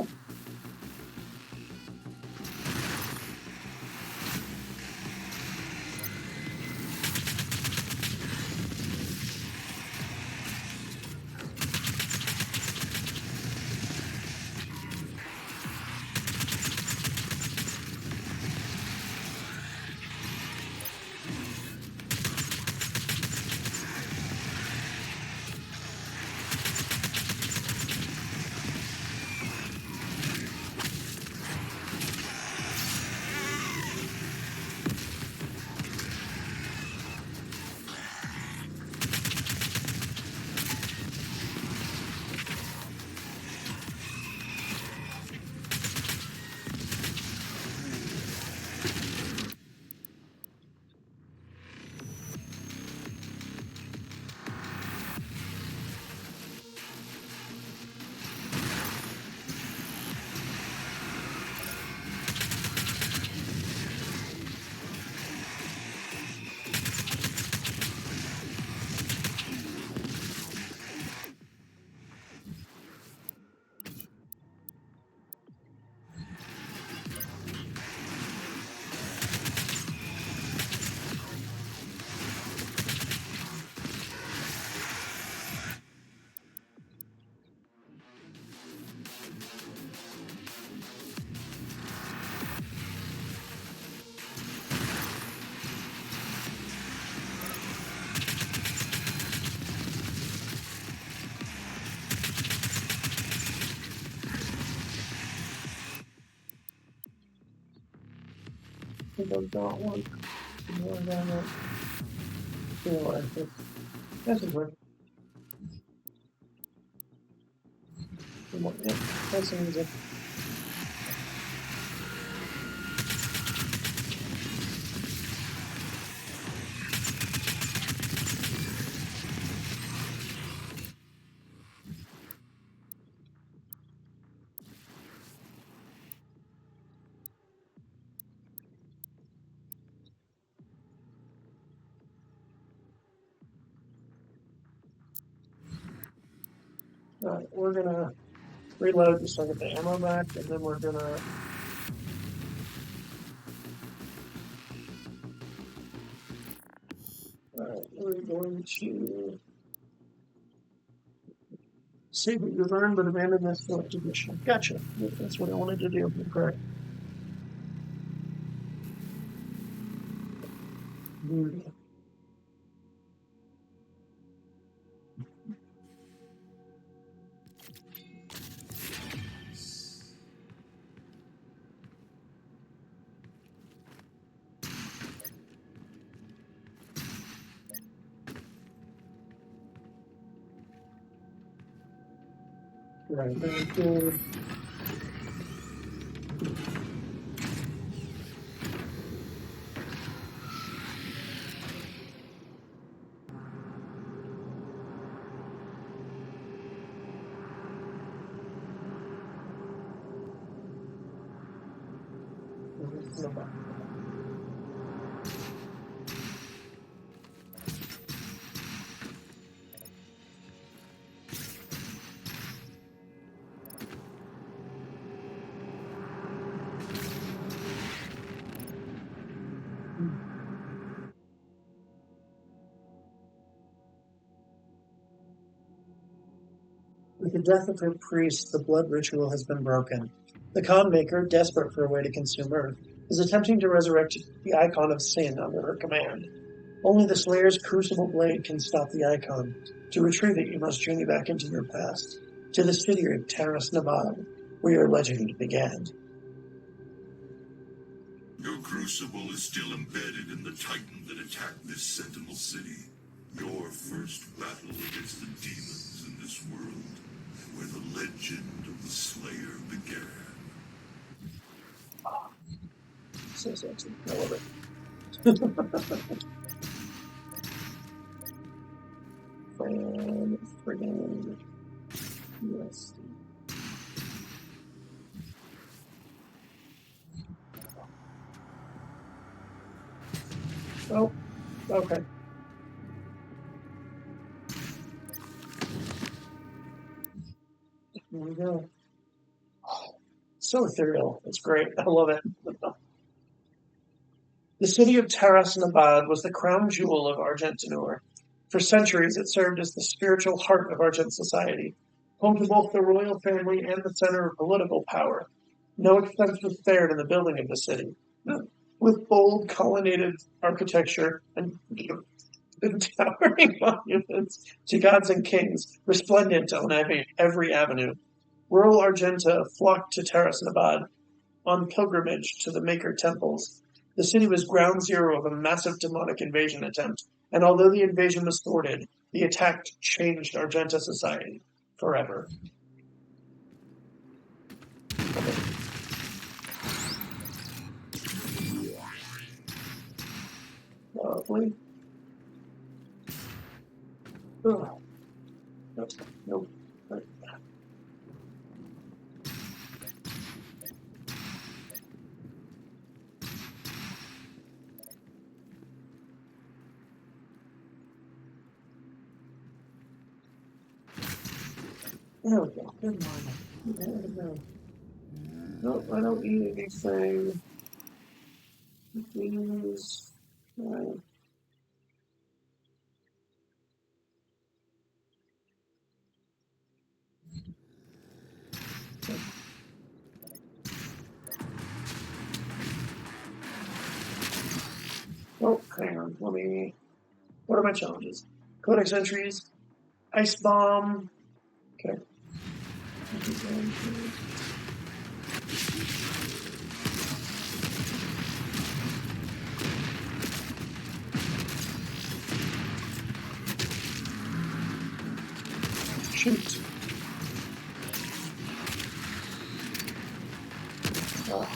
It does not work. More than that. This is work. Yeah, that's easy. Alright, we're gonna reload just so I get the ammo back, and then we're gonna we're going to see what you've earned, but abandon this selected mission. Gotcha. That's what I wanted to do. Correct. Right, very good. With the death of her priest, the blood ritual has been broken. The Khan Maker, desperate for a way to consume Earth, is attempting to resurrect the icon of sin under her command. Only the Slayer's crucible blade can stop the icon. To retrieve it, you must journey back into your past, to the city of Taras Nabad, where your legend began. Your crucible is still embedded in the Titan that attacked this Sentinel City. Your first battle against the demons in this world, where the legend of the Slayer began. So sexy. I love it. Friggin' yes. Oh, okay. Here we go. So ethereal. It's great. I love it. The city of Taras Nabad was the crown jewel of Argentinur. For centuries, it served as the spiritual heart of Argent society, home to both the royal family and the center of political power. No expense was spared in the building of the city, with bold colonnaded architecture and towering monuments to gods and kings resplendent on every avenue. Rural Argenta flocked to Taras Nabad on pilgrimage to the Maker temples. The city was ground zero of a massive demonic invasion attempt, and although the invasion was thwarted, the attack changed Argenta society forever. Lovely. Ugh. Nope. There we go. Good morning. There we go. Nope, I don't need anything. These. Oh, hang on. Let me. What are my challenges? Codex entries. Ice bomb. Okay. Shoot. Oh.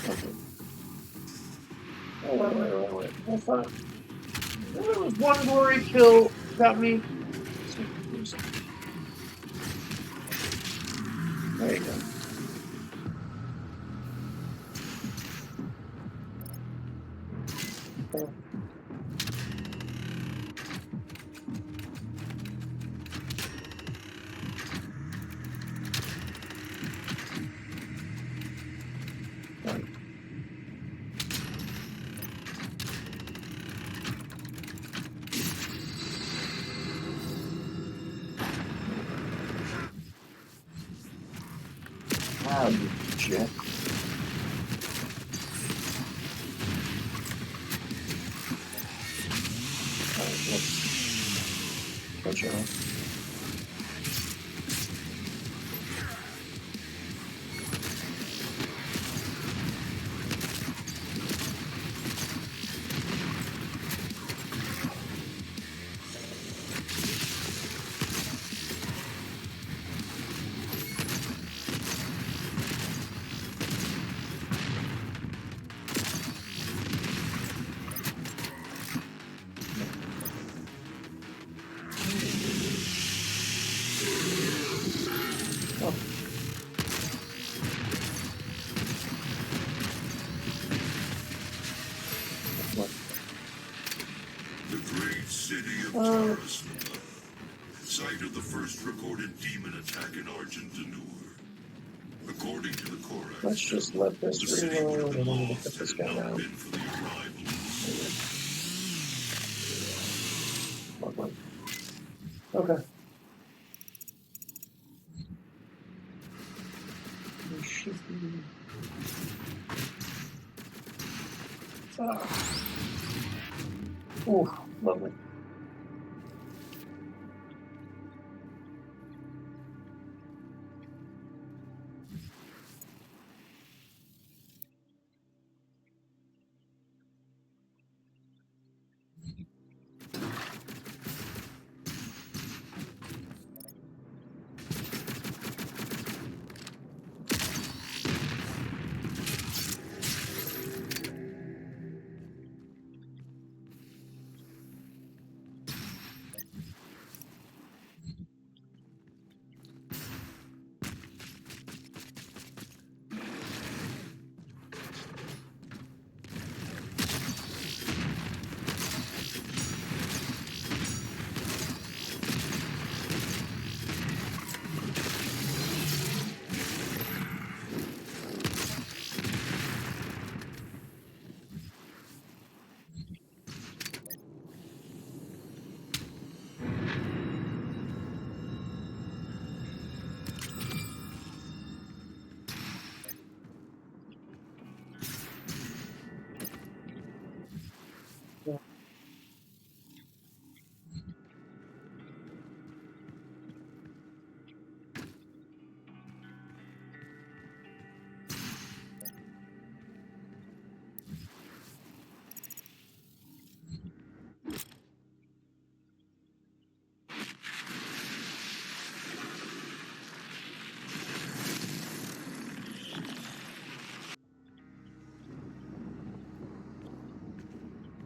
Okay. Oh, wait. I thought there was one glory kill got me. There you go. Okay. Right. Ah, you jerk. Alright, let's catch up. Oh. What? The great city of Taurus, site of the first recorded demon attack in Argentanur. According to the Korax, Let's just let this the city would reload. have I been need to lost put this had it guy not down. been for the arrival of Lovely. Okay. We should be. Ah. Ooh, lovely.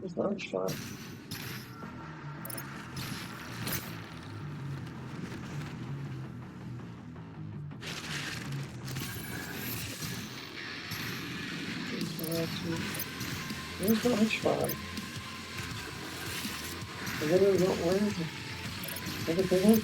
It's not much fun. It's not much fun. I literally don't where is it? Everything?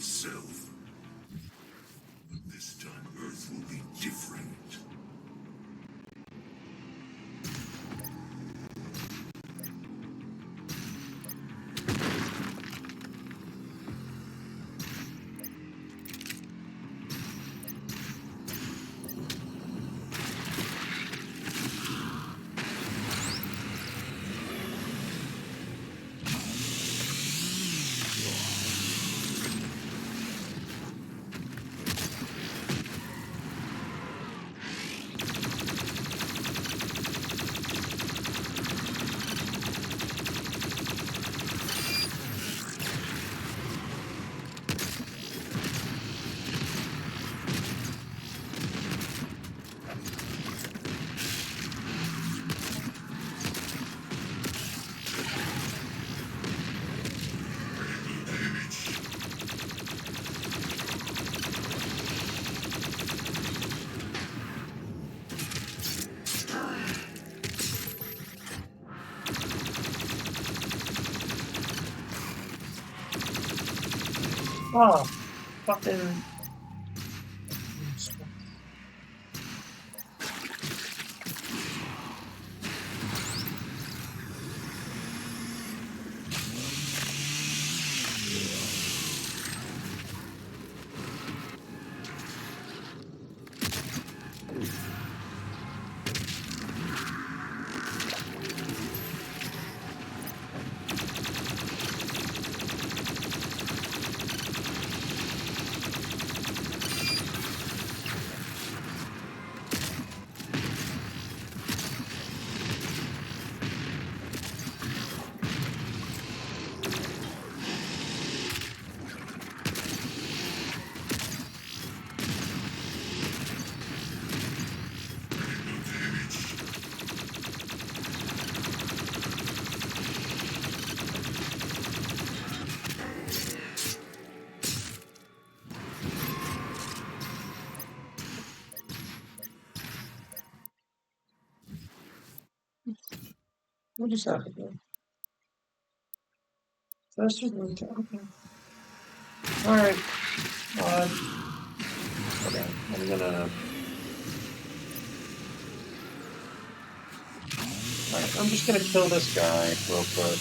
itself. But this time Earth will be different. Oh, fucking. What just happened there? That's just okay. Alright. Okay, I'm gonna. Alright, I'm just gonna kill this guy real quick.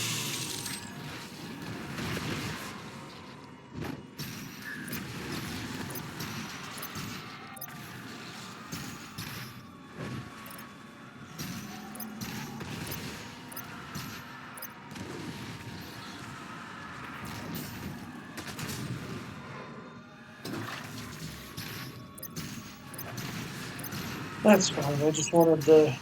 That's fine, I just wanted to.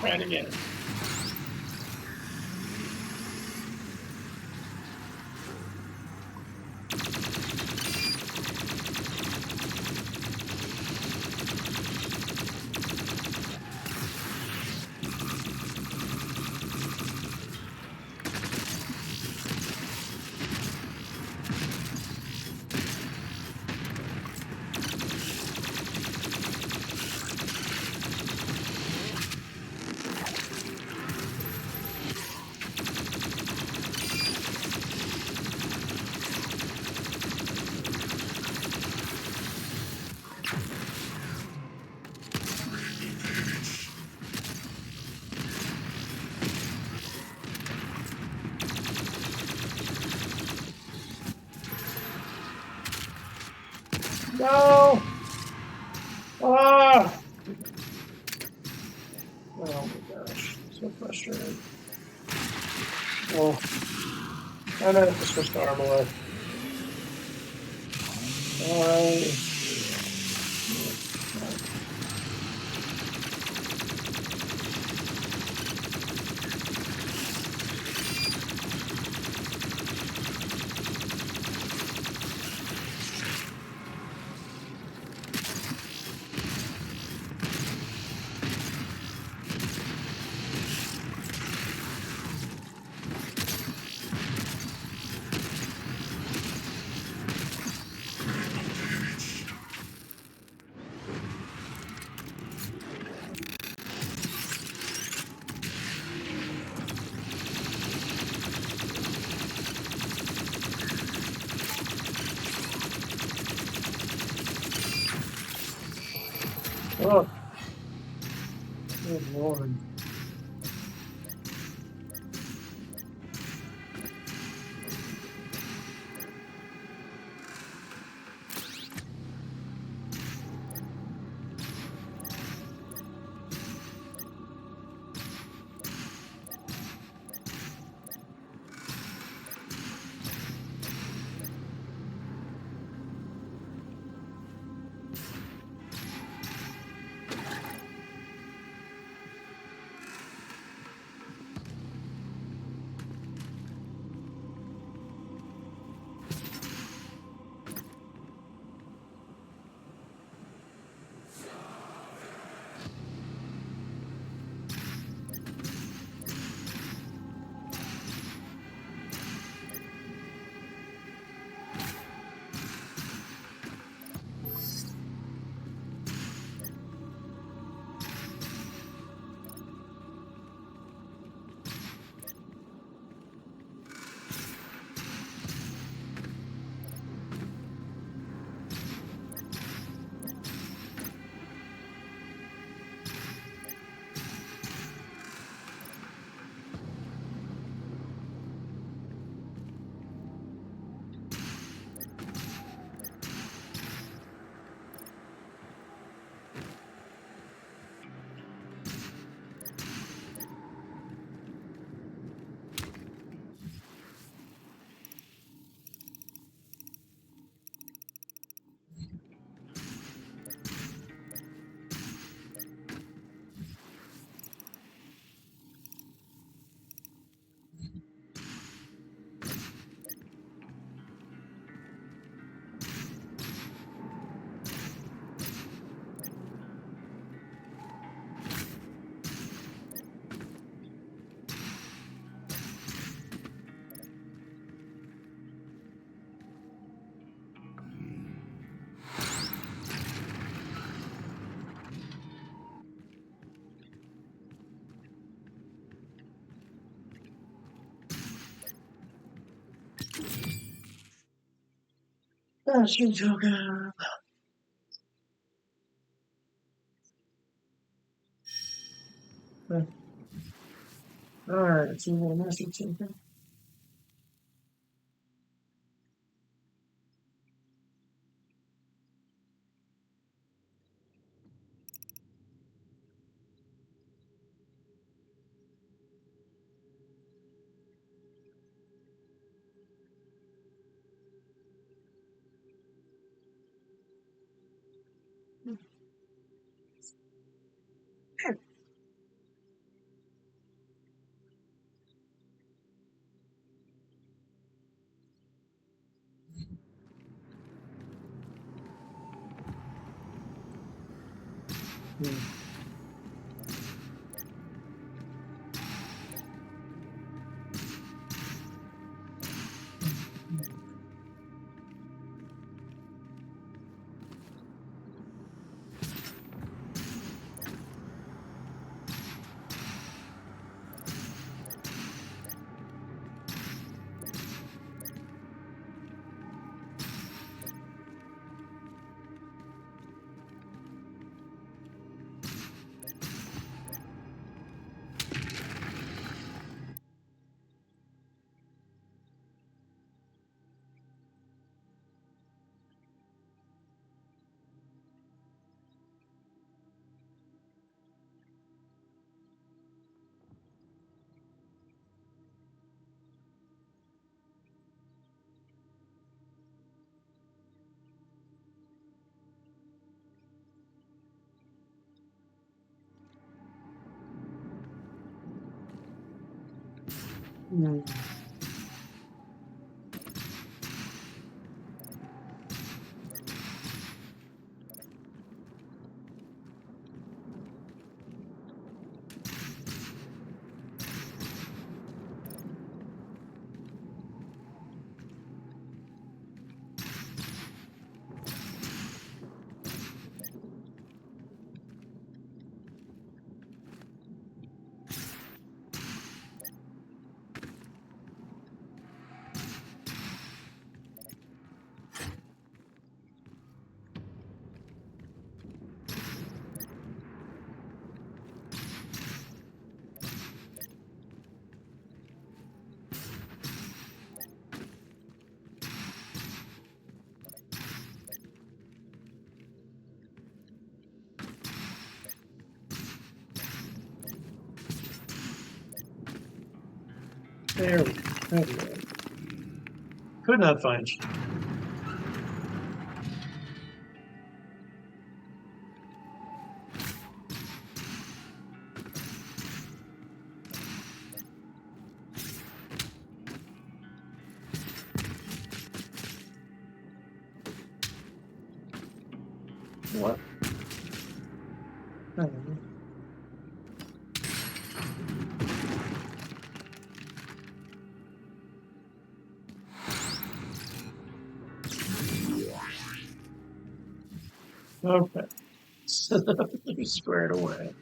Try it again. No! Ah! Oh my gosh, so frustrating. Well, I might have to switch to Armalite. Oh, good lord. That's your token. Alright, so we'll message something. There we go. There we go. Could not find you. What? I don't know. Okay. You squared away.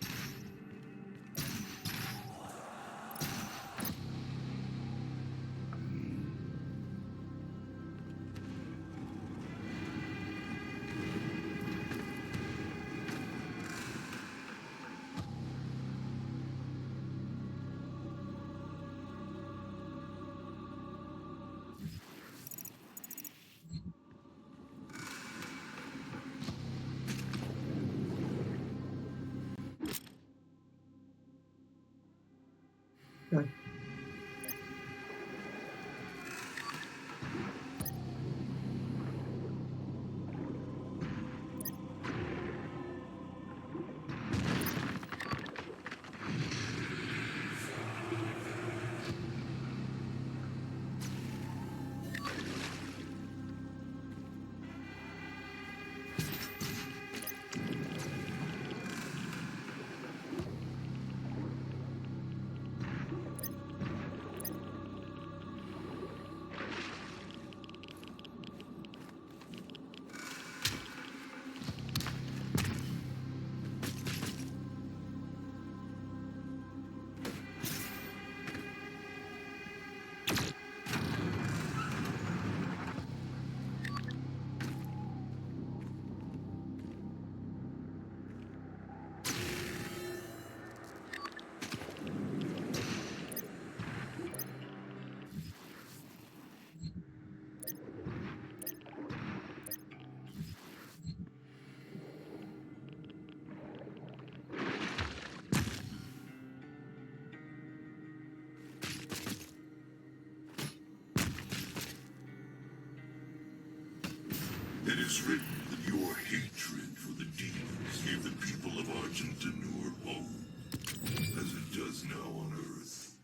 Okay. It is written that your hatred for the demons gave the people of Argent D'Nur home, as it does now on Earth.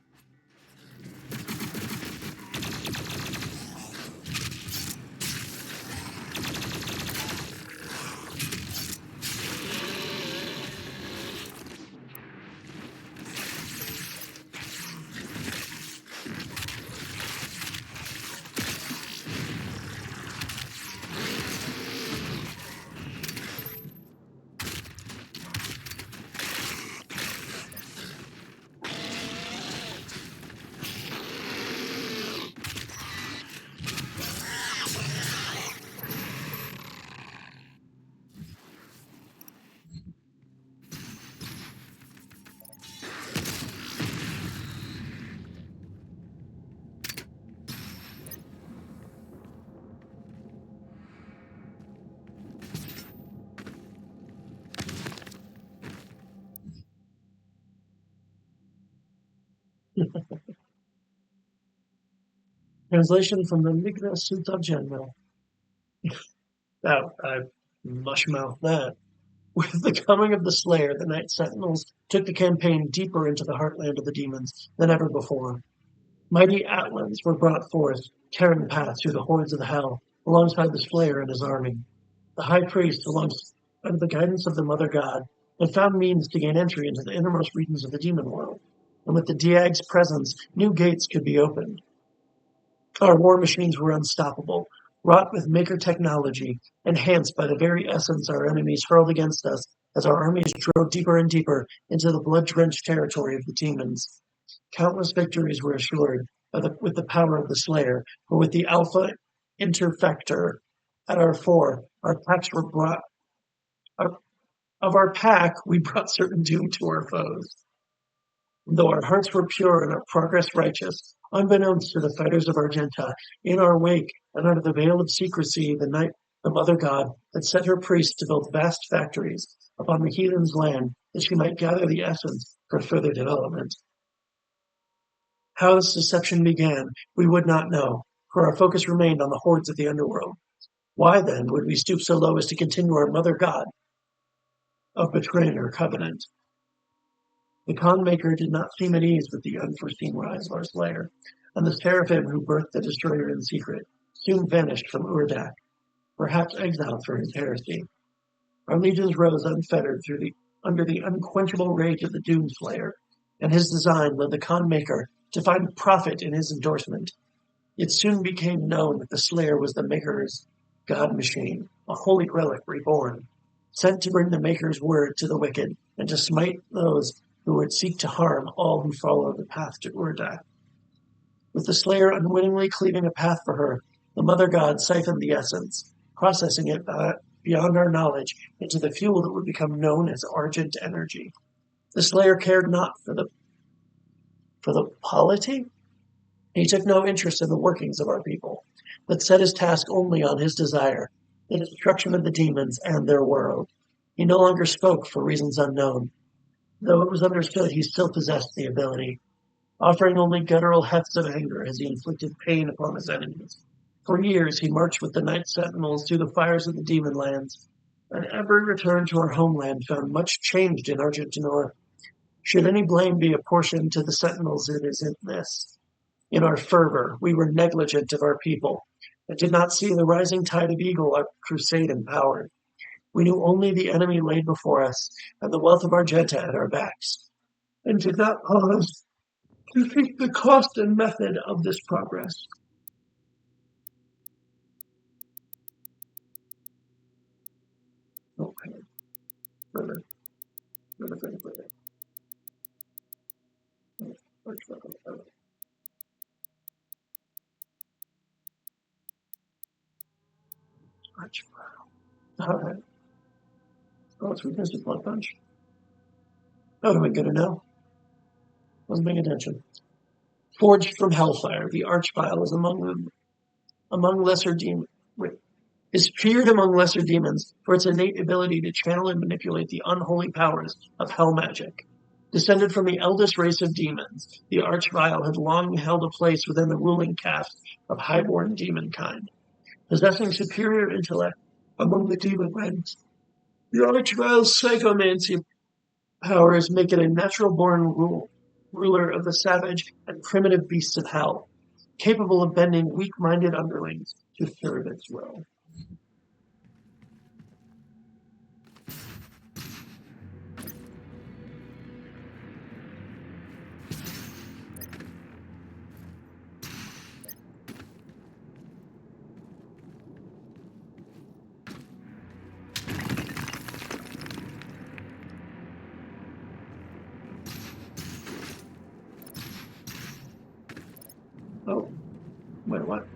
Translation from the Migna Sutta Genma. I mushmouth that. With the coming of the Slayer, the Night Sentinels took the campaign deeper into the heartland of the demons than ever before. Mighty Atlans were brought forth, carrying paths through the hordes of hell, alongside the Slayer and his army. The High Priest, under the guidance of the Mother God, had found means to gain entry into the innermost regions of the demon world, and with the Diag's presence, new gates could be opened. Our war machines were unstoppable, wrought with maker technology, enhanced by the very essence our enemies hurled against us as our armies drove deeper and deeper into the blood-drenched territory of the demons. Countless victories were assured with the power of the Slayer, but with the Alpha Interfector at our fore, our packs were brought. Of our pack, we brought certain doom to our foes. Though our hearts were pure and our progress righteous, unbeknownst to the fighters of Argenta, in our wake and under the veil of secrecy, the Mother God had set her priests to build vast factories upon the heathen's land that she might gather the essence for further development. How this deception began, we would not know, for our focus remained on the hordes of the underworld. Why, then, would we stoop so low as to continue our mother god of betraying her covenant? The Khan Maker did not seem at ease with the unforeseen rise of our slayer, and the seraphim who birthed the destroyer in secret soon vanished from Urdak, perhaps exiled for his heresy. Our legions rose unfettered under the unquenchable rage of the Doomslayer, and his design led the Khan Maker to find profit in his endorsement. It soon became known that the Slayer was the Maker's god machine, a holy relic reborn, sent to bring the Maker's word to the wicked and to smite those who would seek to harm all who follow the path to Urdak. With the Slayer unwittingly cleaving a path for her, the Mother God siphoned the essence, processing it beyond our knowledge into the fuel that would become known as Argent Energy. The Slayer cared not for the polity. He took no interest in the workings of our people, but set his task only on his desire, the destruction of the demons and their world. He no longer spoke for reasons unknown, though it was understood he still possessed the ability. Offering only guttural hefts of anger as he inflicted pain upon his enemies. For years he marched with the Night Sentinels through the fires of the demon lands, and every return to our homeland found much changed in Argentinor. Should any blame be apportioned to the Sentinels, it is in this. In our fervor, we were negligent of our people, and did not see the rising tide of Eagle our crusade empowered. We knew only the enemy laid before us, and the wealth of Argenta at our backs, and did not pause to think the cost and method of this progress. Okay. Further. Alright. Oh, it's weakness to blood punch. That would have been good to know. Wasn't paying attention. Forged from Hellfire, the Archvile is among lesser demons. Is feared among lesser demons for its innate ability to channel and manipulate the unholy powers of hell magic. Descended from the eldest race of demons, the Archvile had long held a place within the ruling caste of highborn demonkind. Possessing superior intellect among the demon ranks, the Archvile's psychomancy powers make it a natural-born ruler of the savage and primitive beasts of hell, capable of bending weak-minded underlings to serve its will. Oh, wait, what?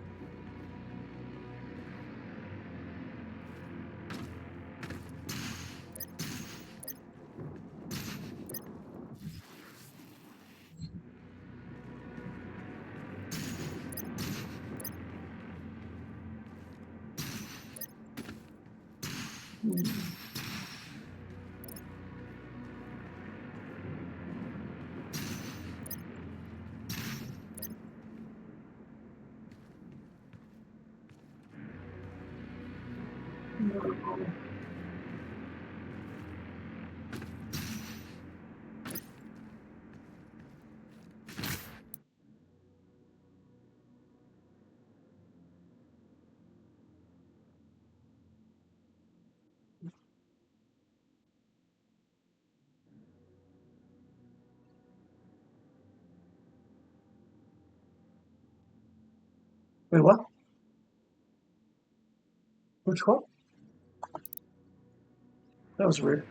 Wait, what? Which one? That was weird.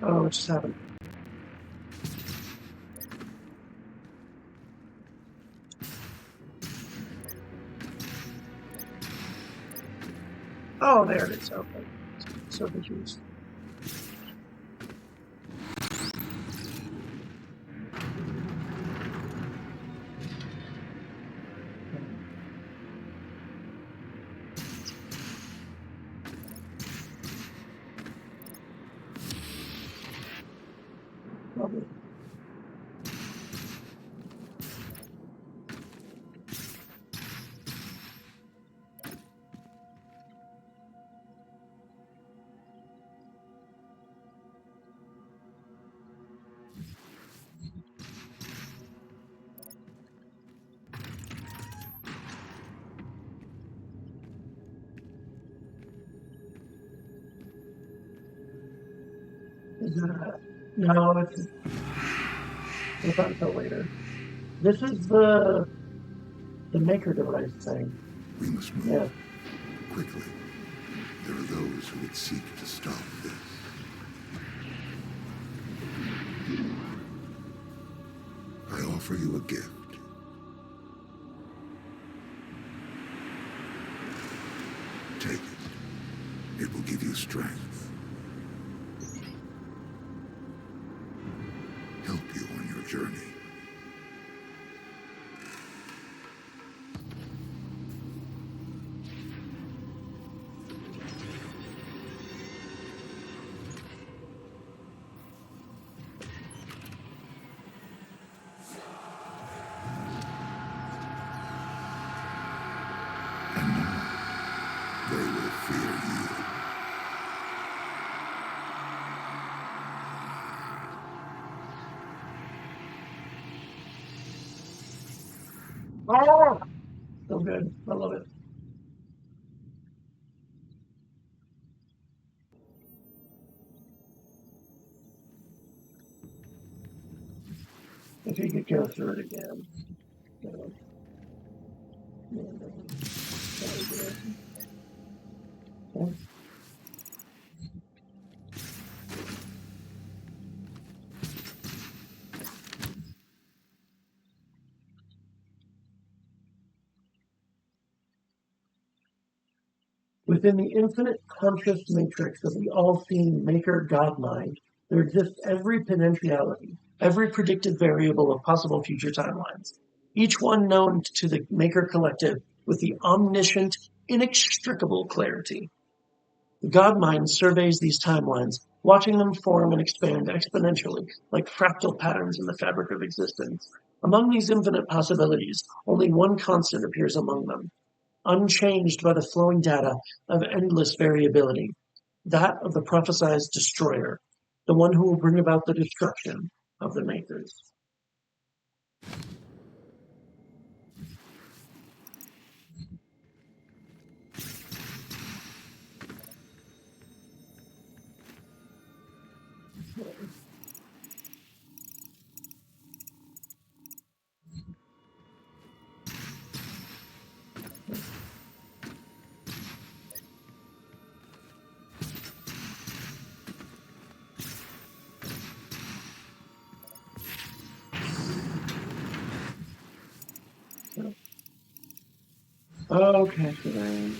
I don't know what just happened. Oh, there it is. Okay. So confused. Lovely. Is it? No, it's not until later. This is the maker device thing. We must move. Yeah. Quickly. There are those who would seek to stop this. I offer you a gift. Take it. It will give you strength. Help you on your journey. They will fear you. Oh! So good. I love it. If you could go through it again. Okay. Within the infinite conscious matrix of the all-seeing maker God mind, there exists every potentiality, every predicted variable of possible future timelines, each one known to the maker collective with the omniscient, inextricable clarity. The God mind surveys these timelines, watching them form and expand exponentially like fractal patterns in the fabric of existence. Among these infinite possibilities, only one constant appears among them, unchanged by the flowing data of endless variability, that of the prophesied destroyer, the one who will bring about the destruction of the makers. Okay, so then.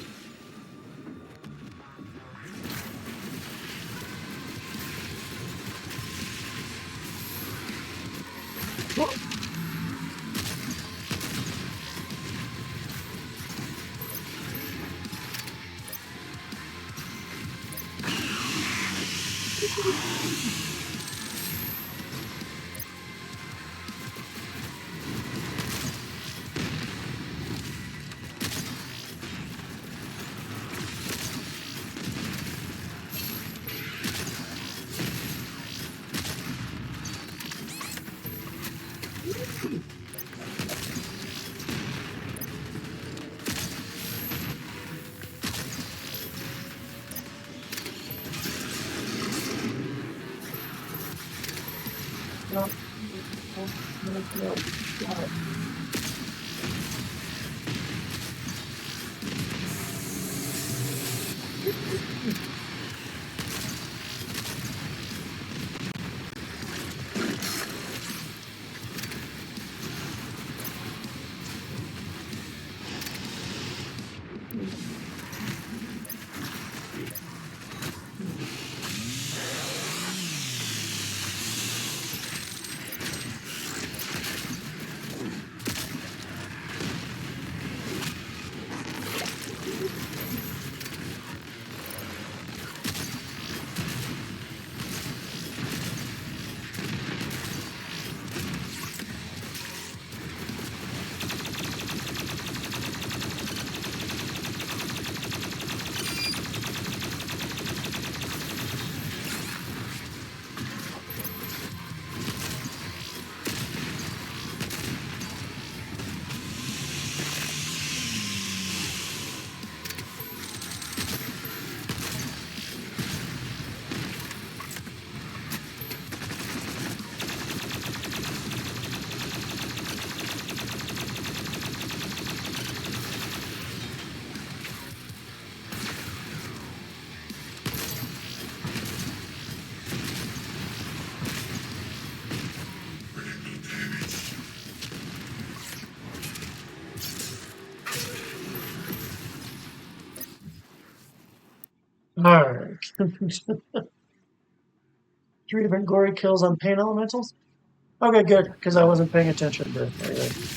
Alright. 3 different glory kills on pain elementals? Okay, good, because I wasn't paying attention to anything.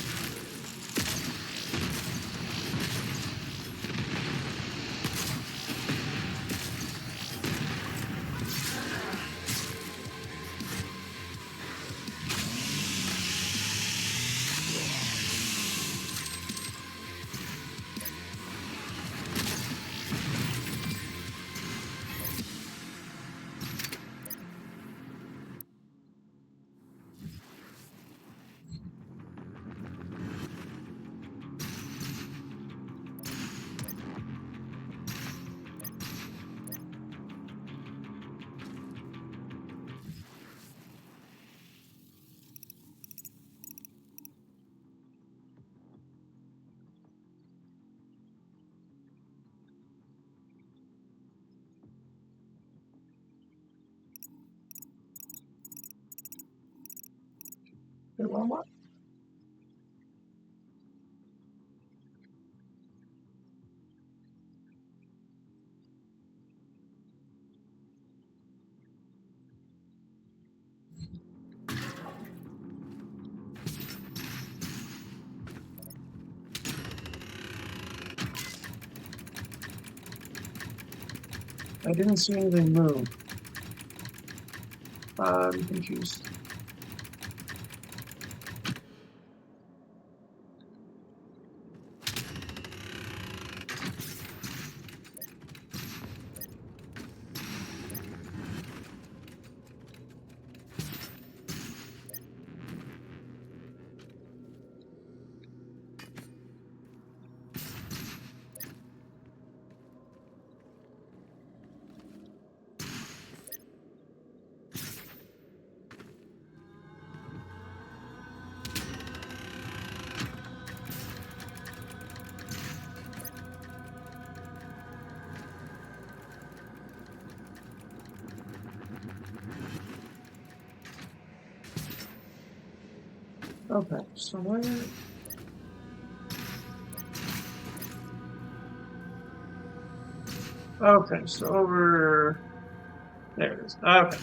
Wait, what? I didn't see anything move. I'm confused. Okay, so where... Okay, so over... There it is. Okay.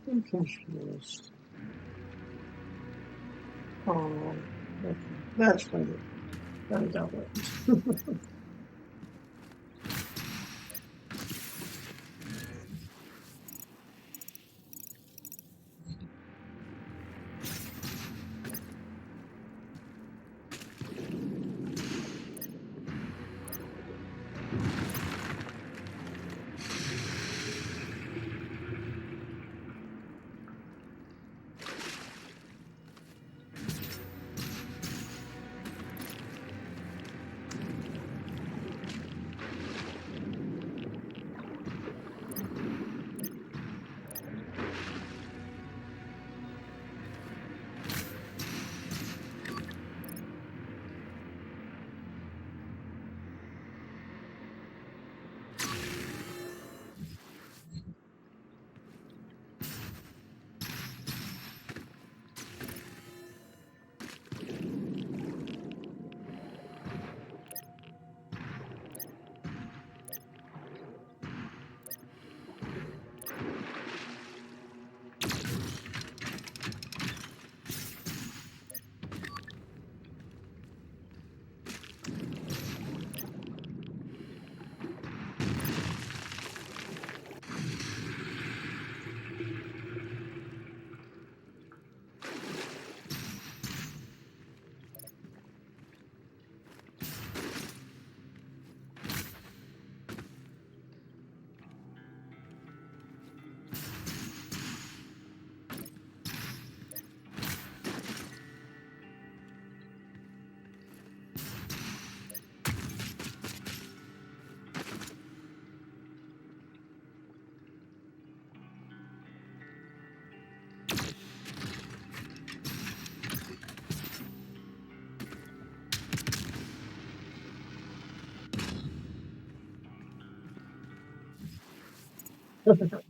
I'm confused. Oh, okay. That's funny. That is outrageous. No.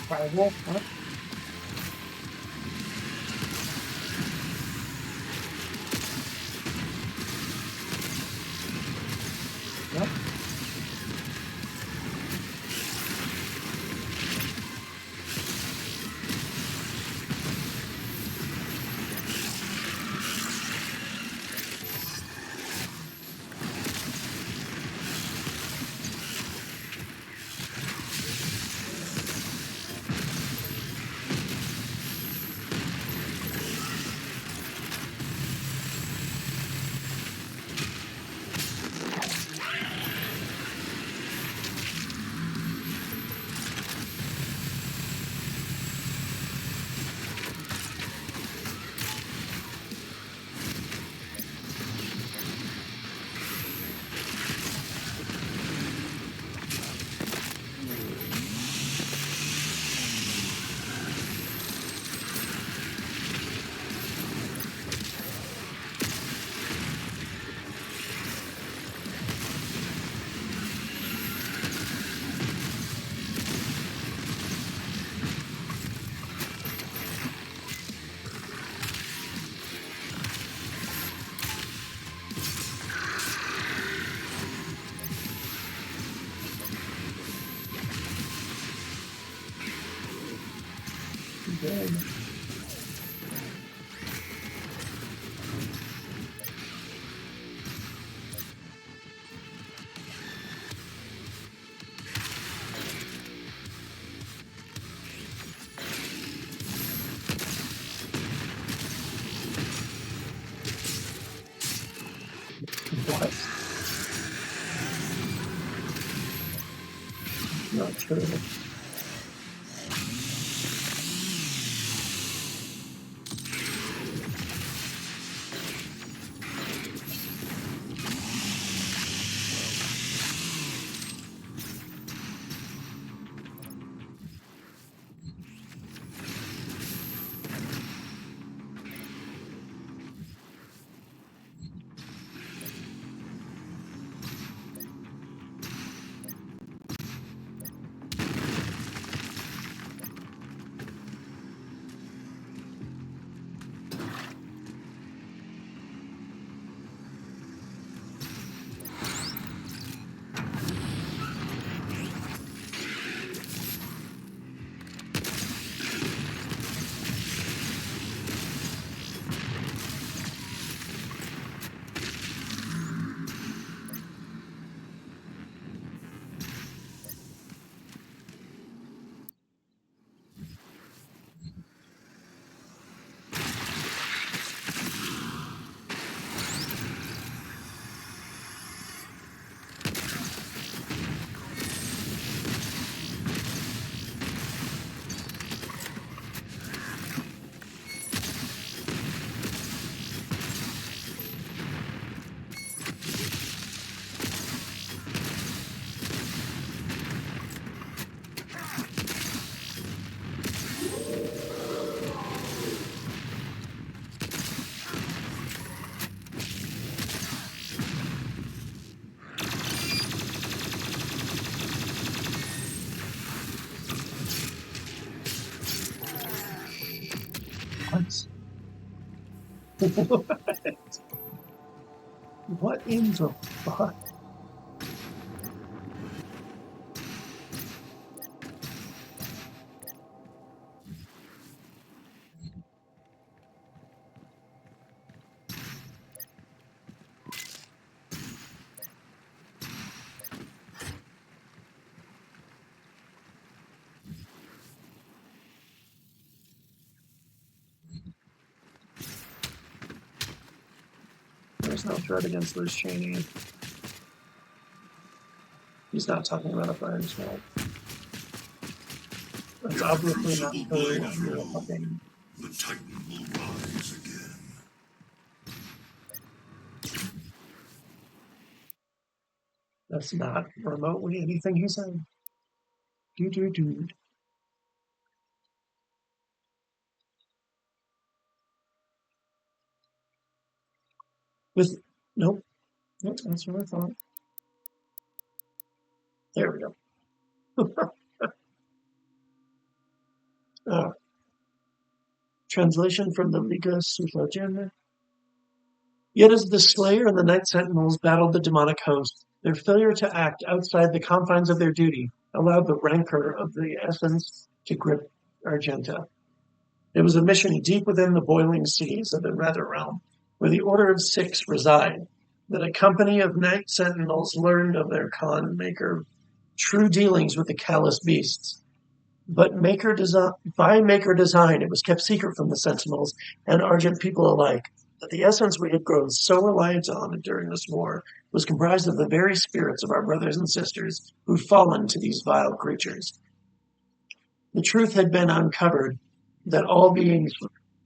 Firewall? What? Yep. Good. What? Not true. What? What? What in the fuck? There's no threat against Liz Cheney. He's not talking about a fire smoke. That's obviously not true. Fucking... The Titan will rise again. That's not remotely anything he said. Dude. With nope. Nope, that's what I thought. There we go. Translation from the Liga Suffragana. Yet as the Slayer and the Night Sentinels battled the demonic host, their failure to act outside the confines of their duty allowed the rancor of the essence to grip Argenta. It was a mission deep within the boiling seas of the Nether Realm, where the Order of Six reside, that a company of Night Sentinels learned of their Khan Maker true dealings with the callous beasts. But by Maker design, it was kept secret from the Sentinels and Argent people alike that the essence we had grown so reliant on during this war was comprised of the very spirits of our brothers and sisters who'd fallen to these vile creatures. The truth had been uncovered that all beings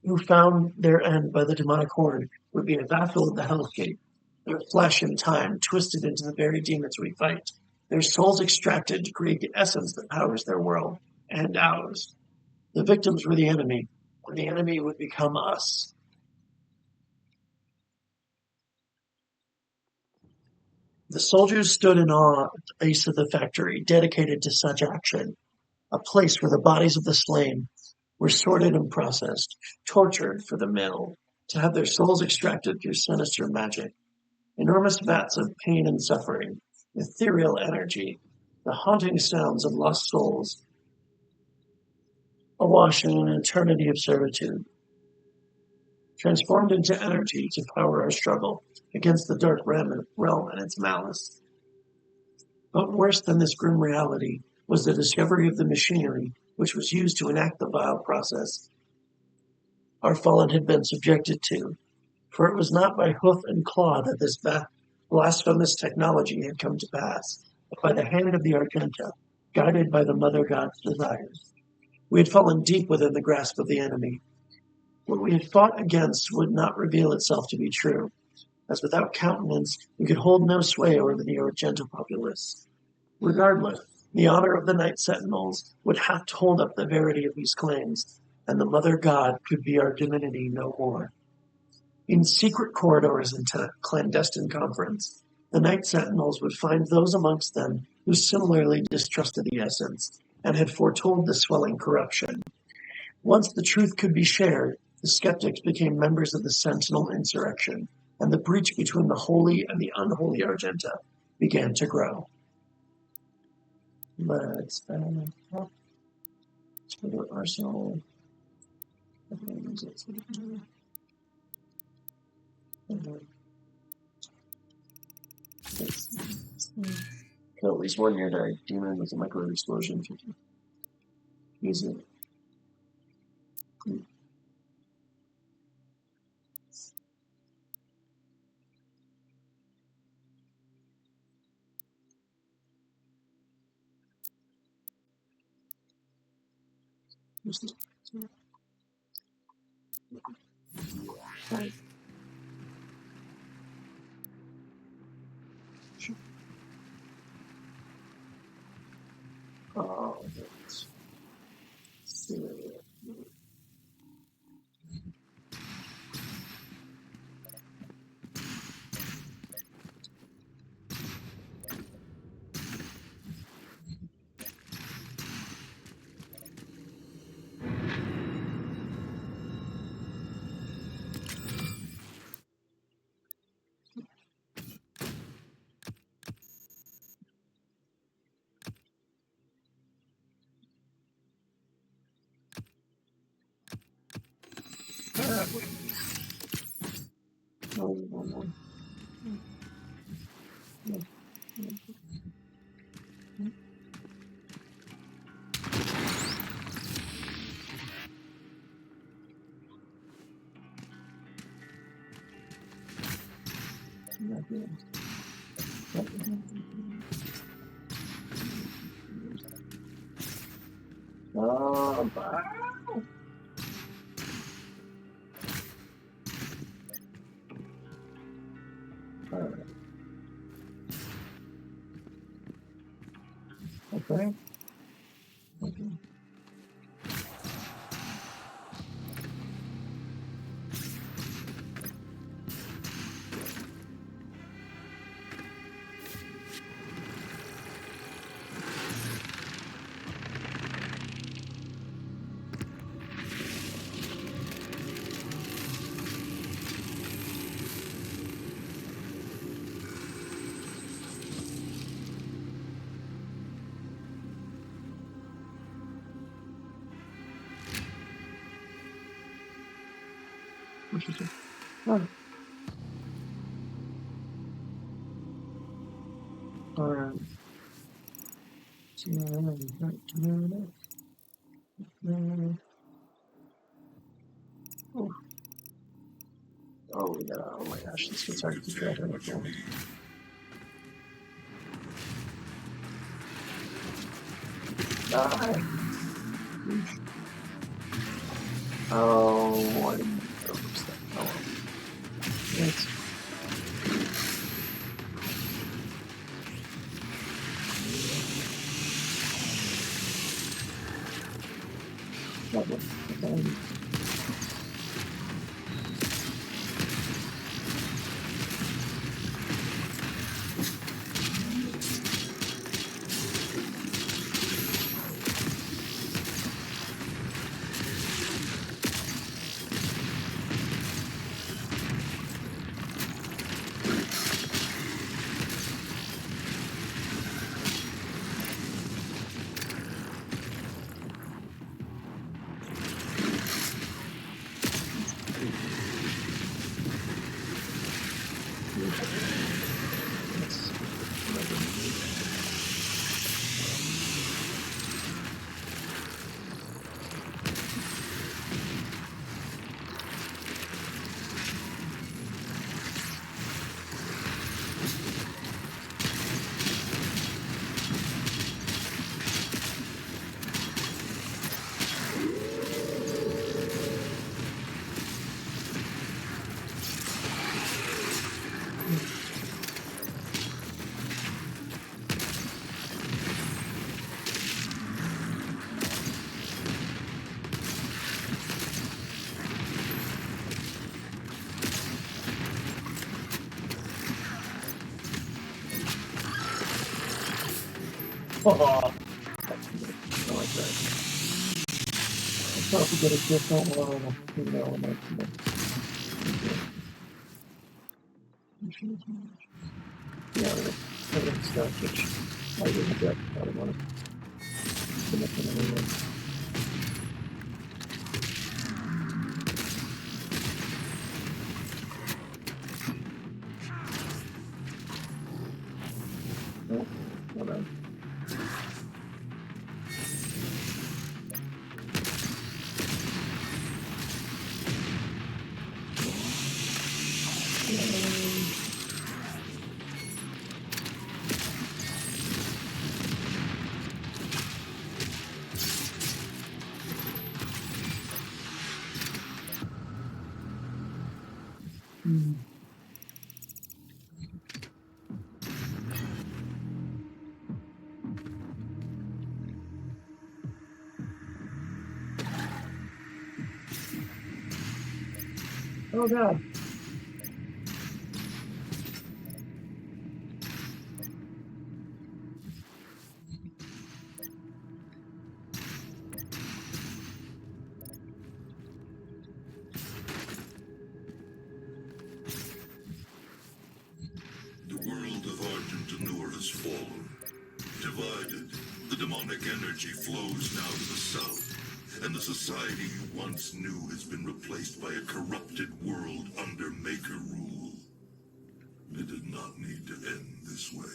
who found their end by the demonic horde would be a vassal of the Hellscape, their flesh and time twisted into the very demons we fight, their souls extracted to create the essence that powers their world and ours. The victims were the enemy, and the enemy would become us. The soldiers stood in awe at the base of the factory dedicated to such action, a place where the bodies of the slain were sorted and processed, tortured for the mill, to have their souls extracted through sinister magic. Enormous vats of pain and suffering, ethereal energy, the haunting sounds of lost souls, awash in an eternity of servitude, transformed into energy to power our struggle against the dark realm and its malice. But worse than this grim reality was the discovery of the machinery which was used to enact the vile process our fallen had been subjected to, for it was not by hoof and claw that this blasphemous technology had come to pass, but by the hand of the Argenta, guided by the Mother God's desires. We had fallen deep within the grasp of the enemy. What we had fought against would not reveal itself to be true, as without countenance we could hold no sway over the Argenta populace. Regardless, the honor of the Night Sentinels would have to hold up the verity of these claims, and the Mother God could be our divinity no more. In secret corridors and clandestine conference, the Night Sentinels would find those amongst them who similarly distrusted the essence and had foretold the swelling corruption. Once the truth could be shared, the skeptics became members of the Sentinel insurrection, and the breach between the holy and the unholy Argenta began to grow. Let's up to the arsenal. Kill at least one near-die demon with a microwave explosion. Use it. Right. Oh, let's see. Oh, wow. Okay. Okay. Interesting. Huh. Alright. Oh, yeah. Oh my gosh, this gets hard to keep track of. Die. Oh, I didn't know this thing. Oh, well. It's lovely. Oh, I like that. I thought we get a different one. You know, and yeah, everything's stuff, which I didn't get. I don't want to commit to anyway. Oh, hold on. Oh god. The world of Argent Anur has fallen. Divided, the demonic energy flows now to the south, and the society you once knew has been replaced by a corrupted world under Maker rule. It did not need to end this way.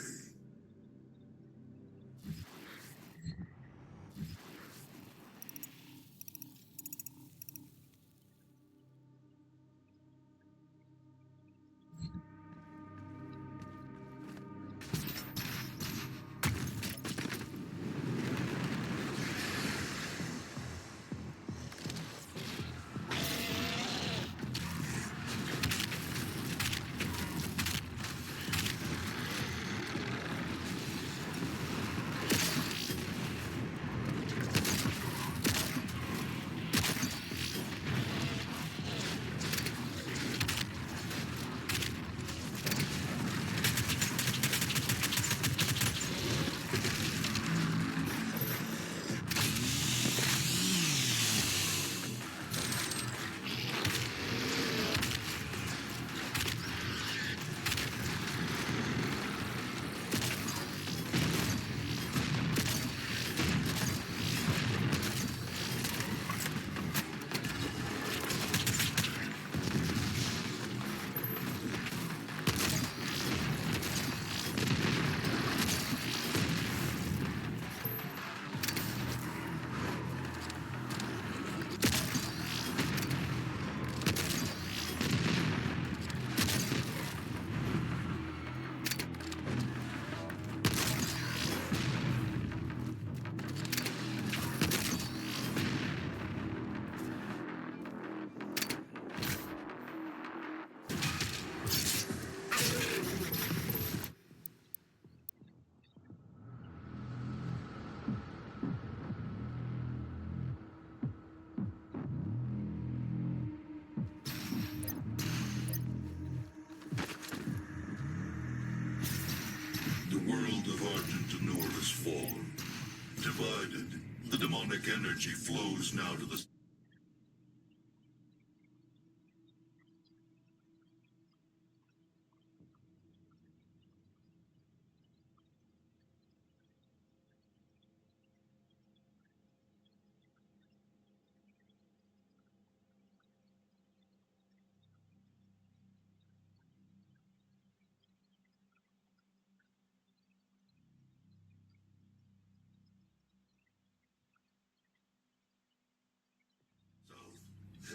Divided, the demonic energy flows now to the...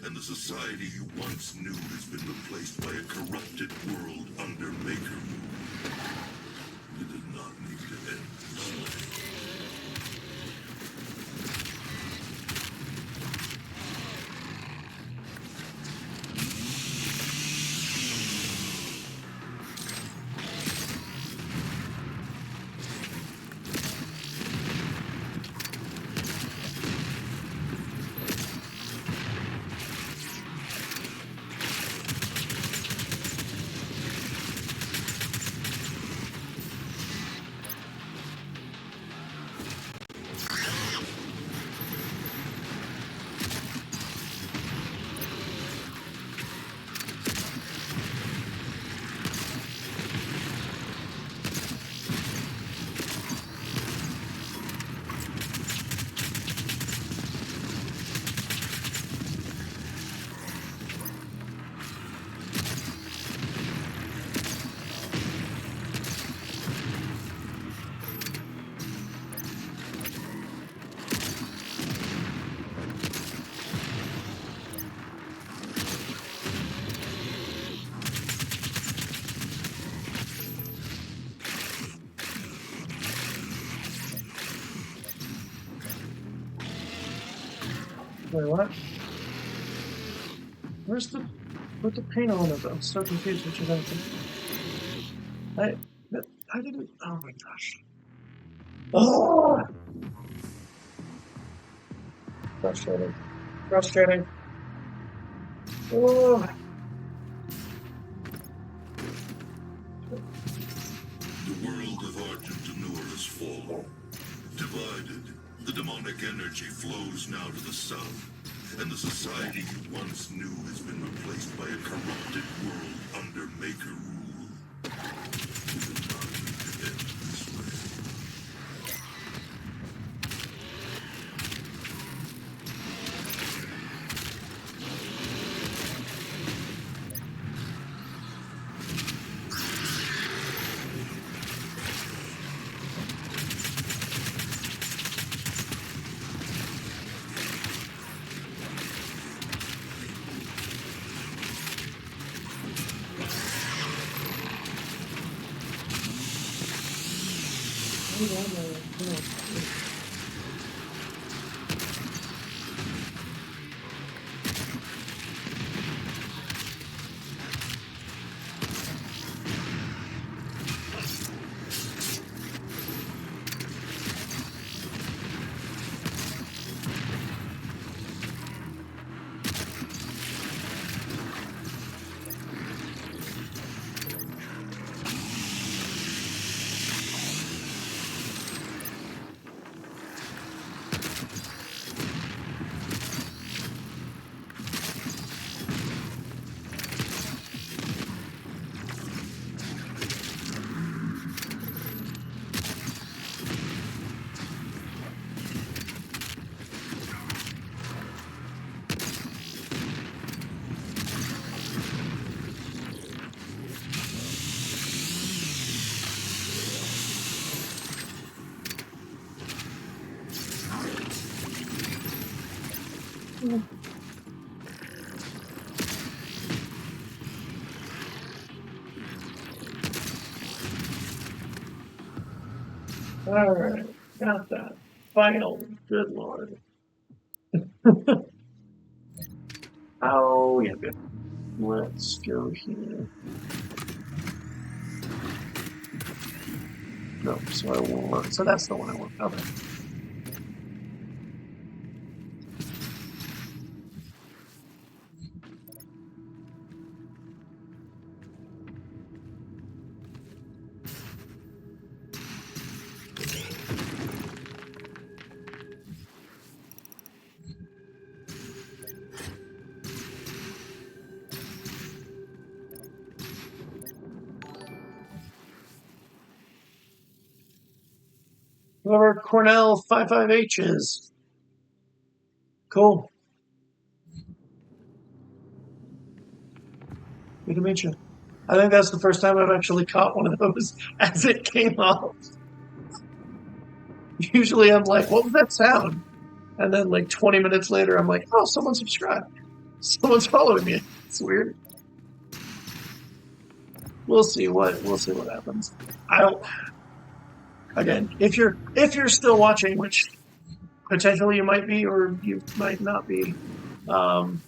And the society you once knew has been replaced by a corrupted world under Maker rule. You did not need to end this way. Wait, what? Where's the paint on it? I'm so confused what you're doing. I didn't. Oh my gosh. Oh! Frustrating. Frustrating. Oh! The world of Argent Anur has fallen. Divided, the demonic energy flows now to the south, and the society you once knew has been replaced by a corrupted world under Maker rule. You did not need to end this way. Alright, got that. Finally, good lord. Oh, yeah, good. Let's go here. No, so I want. So that's the one I want. Okay. Whoever Cornell 55H is. Cool. Good to meet you. I think that's the first time I've actually caught one of those as it came up. Usually I'm like, what was that sound? And then like 20 minutes later, I'm like, oh, someone subscribed. Someone's following me. It's weird. We'll see what happens. I don't. Again, if you're still watching, which potentially you might be or you might not be, um,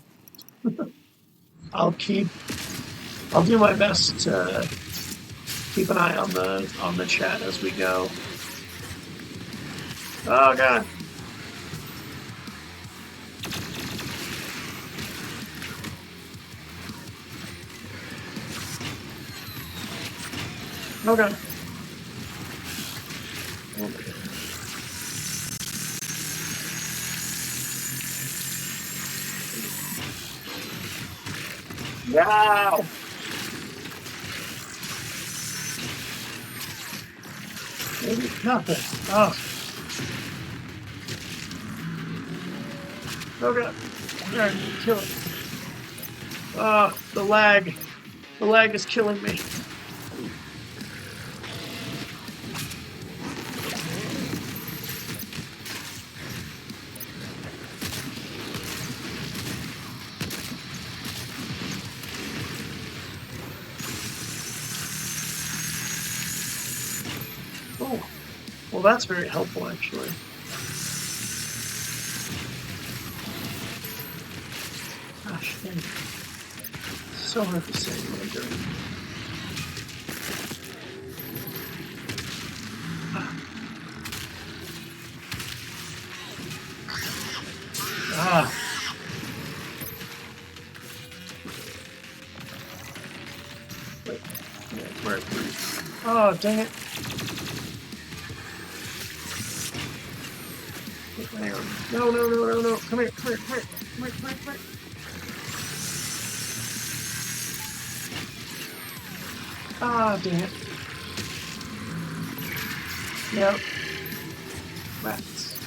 I'll do my best to keep an eye on the chat as we go. Oh god. Okay. Wow. Maybe nothing. Oh. Okay. Alright, kill it. Ah, the lag. The lag is killing me. Oh, well, that's very helpful, actually. Gosh, dang. So hard to say what I'm doing. Ah. Wait, where? Oh, dang it. Hang on. No. Come here. Ah, dang it. Yep. Rats.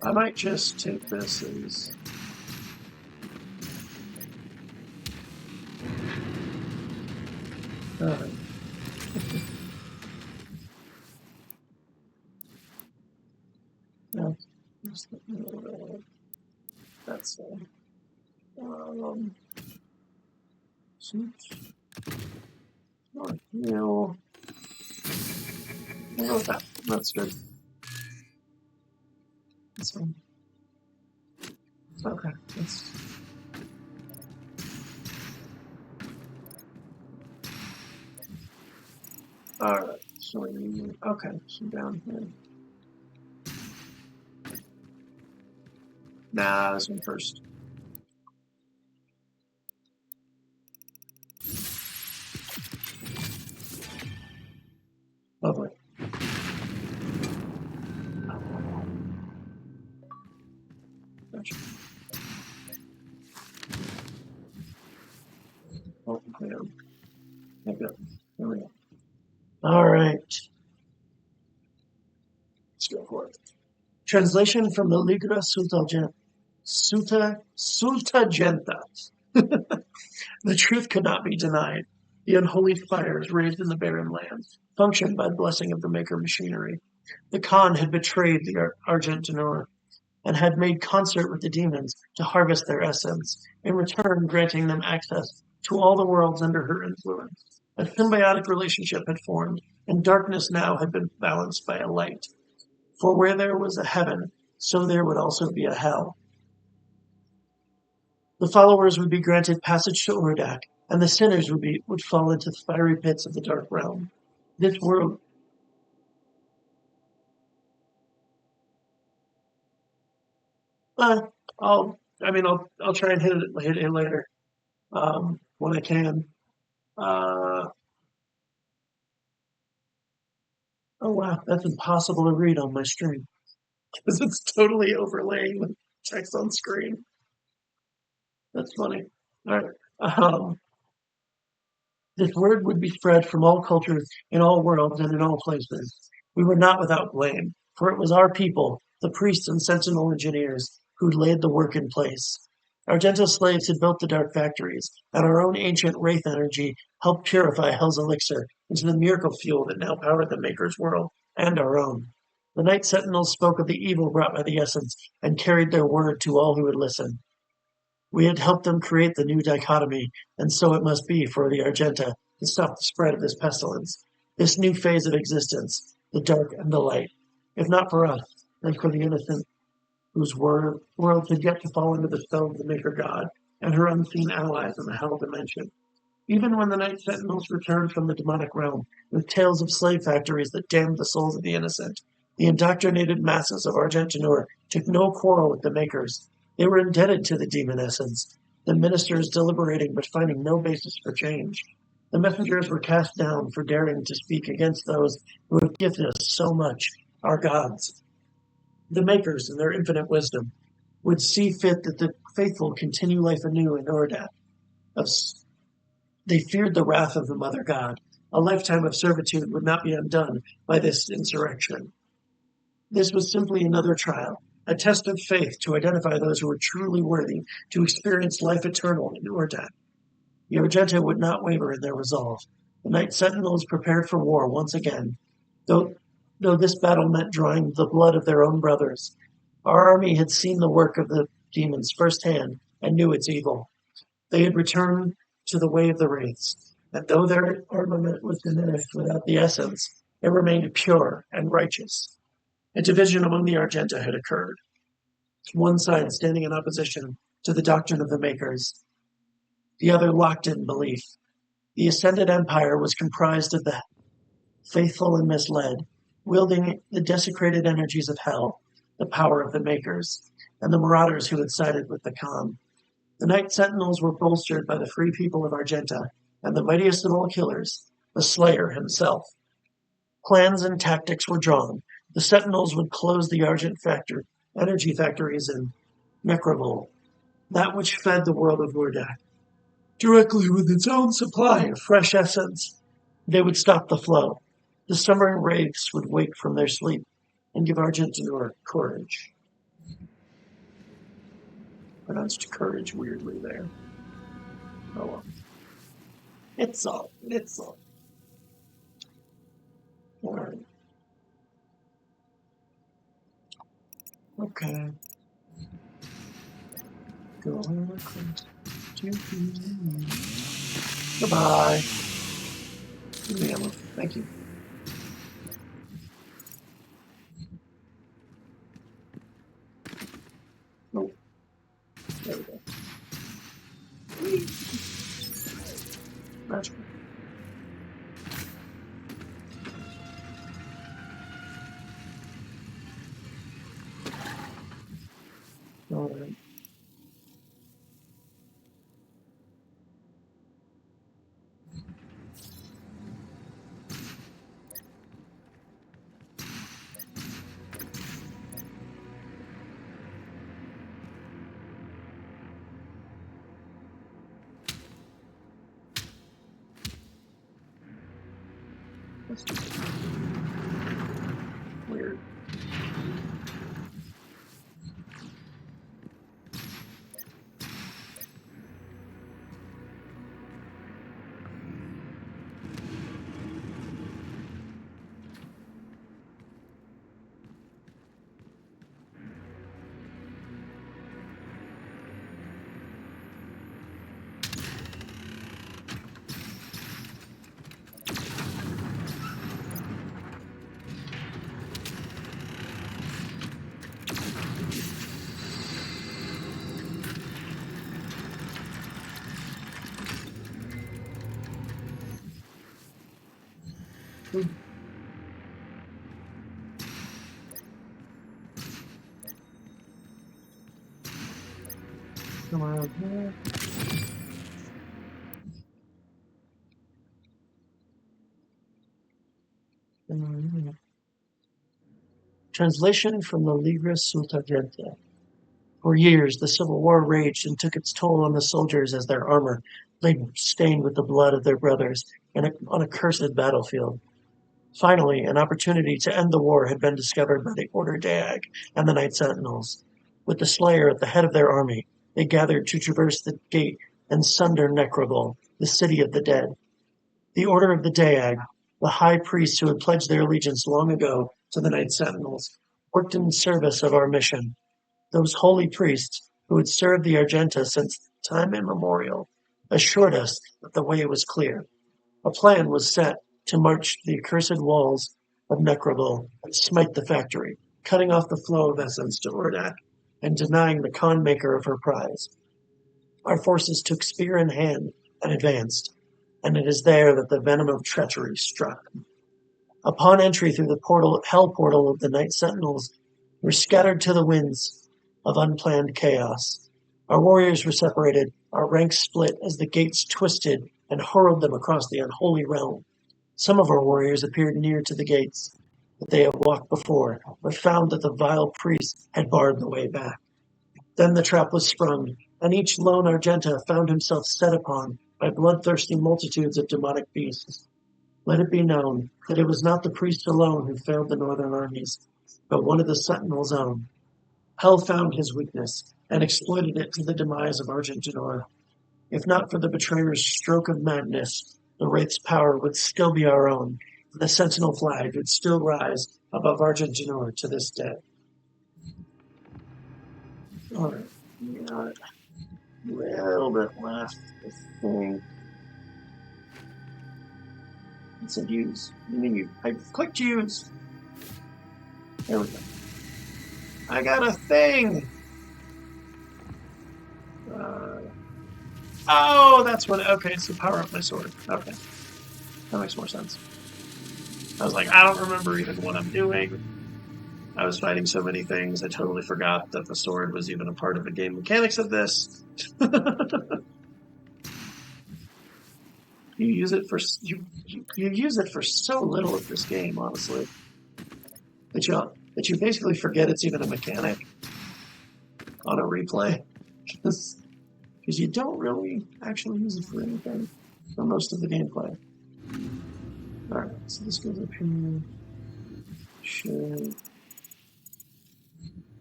I might just take this as... no. That's suit. Or heal. We'll go with that. That's good. That's fine. Okay. That's... Alright. So okay. So down here. Nah, this one first. Lovely. Gotcha. Oh, clear. Okay. There we go. All right. Let's go for it. Translation from the Ligra Sultagenta. The truth could not be denied. The unholy fires raised in the barren land functioned by the blessing of the maker machinery. The Khan had betrayed the Argent Tenor and had made concert with the demons to harvest their essence, in return granting them access to all the worlds under her influence. A symbiotic relationship had formed, and darkness now had been balanced by a light. For where there was a heaven, so there would also be a hell. The followers would be granted passage to Urdak, and the sinners would fall into the fiery pits of the dark realm. This world... I'll try and hit it later, when I can. Oh wow, that's impossible to read on my stream because it's totally overlaying the text on screen. That's funny. All right. This word would be spread from all cultures, in all worlds, and in all places. We were not without blame, for it was our people, the priests and sentinel engineers, who laid the work in place. Argento slaves had built the dark factories, and our own ancient wraith energy helped purify Hell's elixir into the miracle fuel that now powered the Maker's world and our own. The Night Sentinels spoke of the evil brought by the essence and carried their word to all who would listen. We had helped them create the new dichotomy, and so it must be for the Argenta to stop the spread of this pestilence, this new phase of existence, the dark and the light. If not for us, then for the innocent whose world had yet to fall into the spell of the Maker God and her unseen allies in the Hell dimension. Even when the Night Sentinels returned from the demonic realm with tales of slave factories that damned the souls of the innocent, the indoctrinated masses of Argentinur took no quarrel with the Makers. They were indebted to the demon essence, the ministers deliberating but finding no basis for change. The messengers were cast down for daring to speak against those who have gifted us so much, our gods. The Makers, in their infinite wisdom, would see fit that the faithful continue life anew in Urdak. They feared the wrath of the Mother God. A lifetime of servitude would not be undone by this insurrection. This was simply another trial, a test of faith to identify those who were truly worthy to experience life eternal in Urdak. The Argenta would not waver in their resolve. The Night Sentinels prepared for war once again, though this battle meant drawing the blood of their own brothers. Our army had seen the work of the demons firsthand and knew its evil. They had returned to the way of the wraiths, and though their armament was diminished without the essence, it remained pure and righteous. A division among the Argenta had occurred, one side standing in opposition to the doctrine of the Makers, the other locked in belief. The Ascended Empire was comprised of the faithful and misled, wielding the desecrated energies of Hell, the power of the Makers, and the marauders who had sided with the Khan. The Night Sentinels were bolstered by the free people of Argenta and the mightiest of all killers, the Slayer himself. Plans and tactics were drawn. The Sentinels would close the Argent energy factories in Necrovol, that which fed the world of Urdak, directly with its own supply of fresh essence. They would stop the flow. The slumbering wraiths would wake from their sleep and give Argentinur courage. Pronounced courage weirdly there. Oh well. It's all. Alright. Okay. Go across to you. Goodbye. Give me ammo. Thank you. Oh. There we go. Whee! Magical. All right. That's just weird. Come around here. Translation from the Ligra Sultagenta. For years, the Civil War raged and took its toll on the soldiers as their armor, lay stained with the blood of their brothers on a cursed battlefield. Finally, an opportunity to end the war had been discovered by the Order Daag and the Night Sentinels. With the Slayer at the head of their army, they gathered to traverse the gate and sunder Necrobol, the city of the dead. The Order of the Daag, the high priests who had pledged their allegiance long ago to the Night Sentinels, worked in service of our mission. Those holy priests, who had served the Argenta since time immemorial, assured us that the way was clear. A plan was set to march the accursed walls of Necrobol and smite the factory, cutting off the flow of essence to Urdak and denying the con maker of her prize. Our forces took spear in hand and advanced, and it is there that the venom of treachery struck. Upon entry through the hell portal of the Night Sentinels, we were scattered to the winds of unplanned chaos. Our warriors were separated, our ranks split as the gates twisted and hurled them across the unholy realm. Some of our warriors appeared near to the gates that they had walked before, but found that the vile priests had barred the way back. Then the trap was sprung, and each lone Argenta found himself set upon by bloodthirsty multitudes of demonic beasts. Let it be known that it was not the priests alone who failed the northern armies, but one of the Sentinels' own. Hell found his weakness and exploited it to the demise of Argentinoir. If not for the betrayer's stroke of madness, the Wraith's power would still be our own, and the Sentinel flag would still rise above Argentinoir to this day. Alright, we got a little bit left, I think. It said use. I clicked use. There we go. I got a thing! Oh, that's what. Okay, so power up my sword. Okay. That makes more sense. I was like, I don't remember even what I'm doing. I was fighting so many things, I totally forgot that the sword was even a part of the game mechanics of this. You use it for you use it for so little of this game, honestly, that you basically forget it's even a mechanic on a replay, because you don't really actually use it for anything for most of the gameplay. All right, so this goes up here. Shit.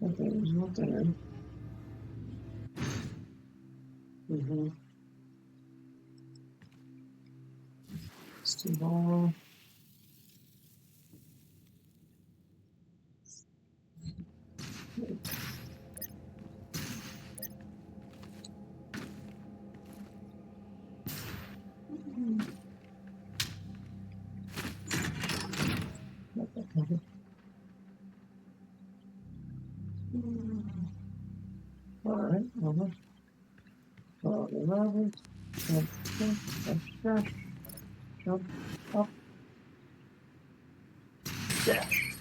Okay, there's not there. Mm-hmm. Steve ball. All right. Jump up. Dash.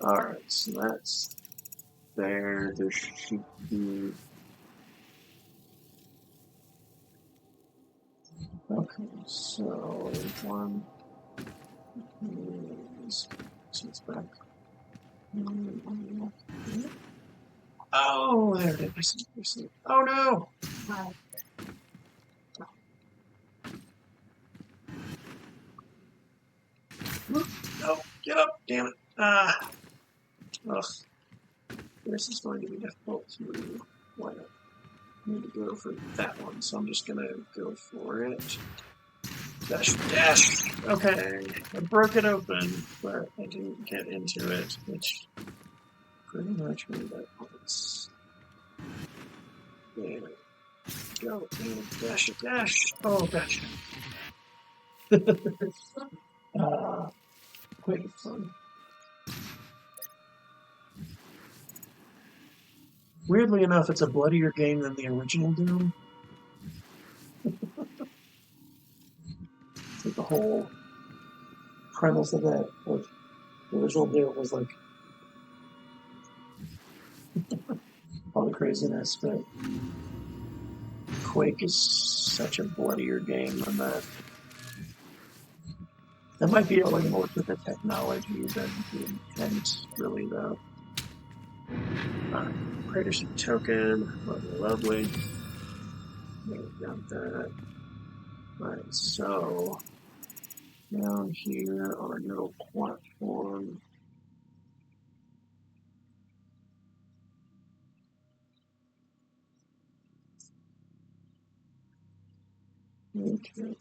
Alright, so that's there. There should be. Okay, so one. So it's back. Oh, there it is. Oh no! No, get up, damn it. Ugh. This is going to be difficult to why not? I need to go for that one, so I'm just gonna go for it. Dash! Okay, I broke it open, but I didn't get into it, which pretty much made that points. There. Go, and dash! Oh, dash! Quite fun. Weirdly enough, it's a bloodier game than the original Doom. It's like the whole premise of that, of the original Doom was like all the craziness, but Quake is such a bloodier game than that. That might be owing more to the technology than the intent, really, though. Alright, Crater's token. Lovely. Got that. Alright, so down here on our middle platform. Okay.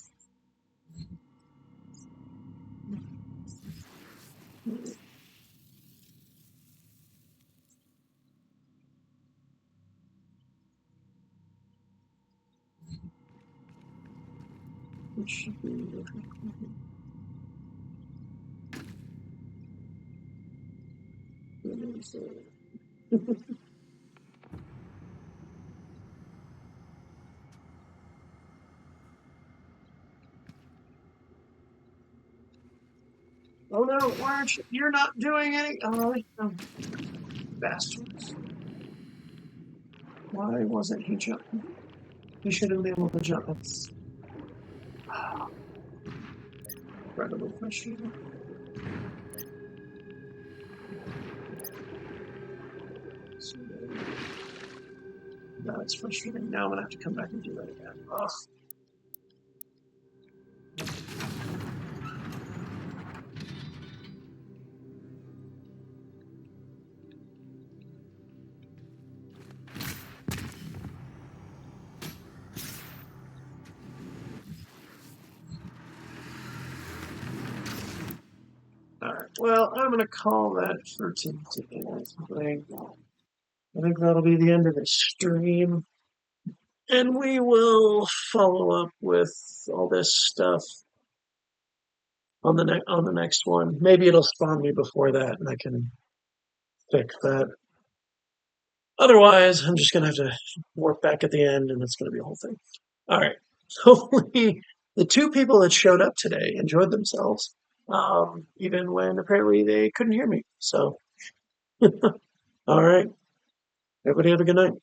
It should be Oh no, why aren't you? You're not doing any. Oh, bastards. Why wasn't he jumping? He should have been able to jump. It's incredibly frustrating. That's frustrating. Now I'm gonna have to come back and do that again. Ugh. Alright, well, I'm gonna call that for today. I think that'll be the end of the stream. And we will follow up with all this stuff on the next one. Maybe it'll spawn me before that and I can fix that. Otherwise, I'm just gonna have to work back at the end and it's gonna be a whole thing. Alright. Hopefully the two people that showed up today enjoyed themselves. Even when apparently they couldn't hear me. So all right. Everybody have a good night.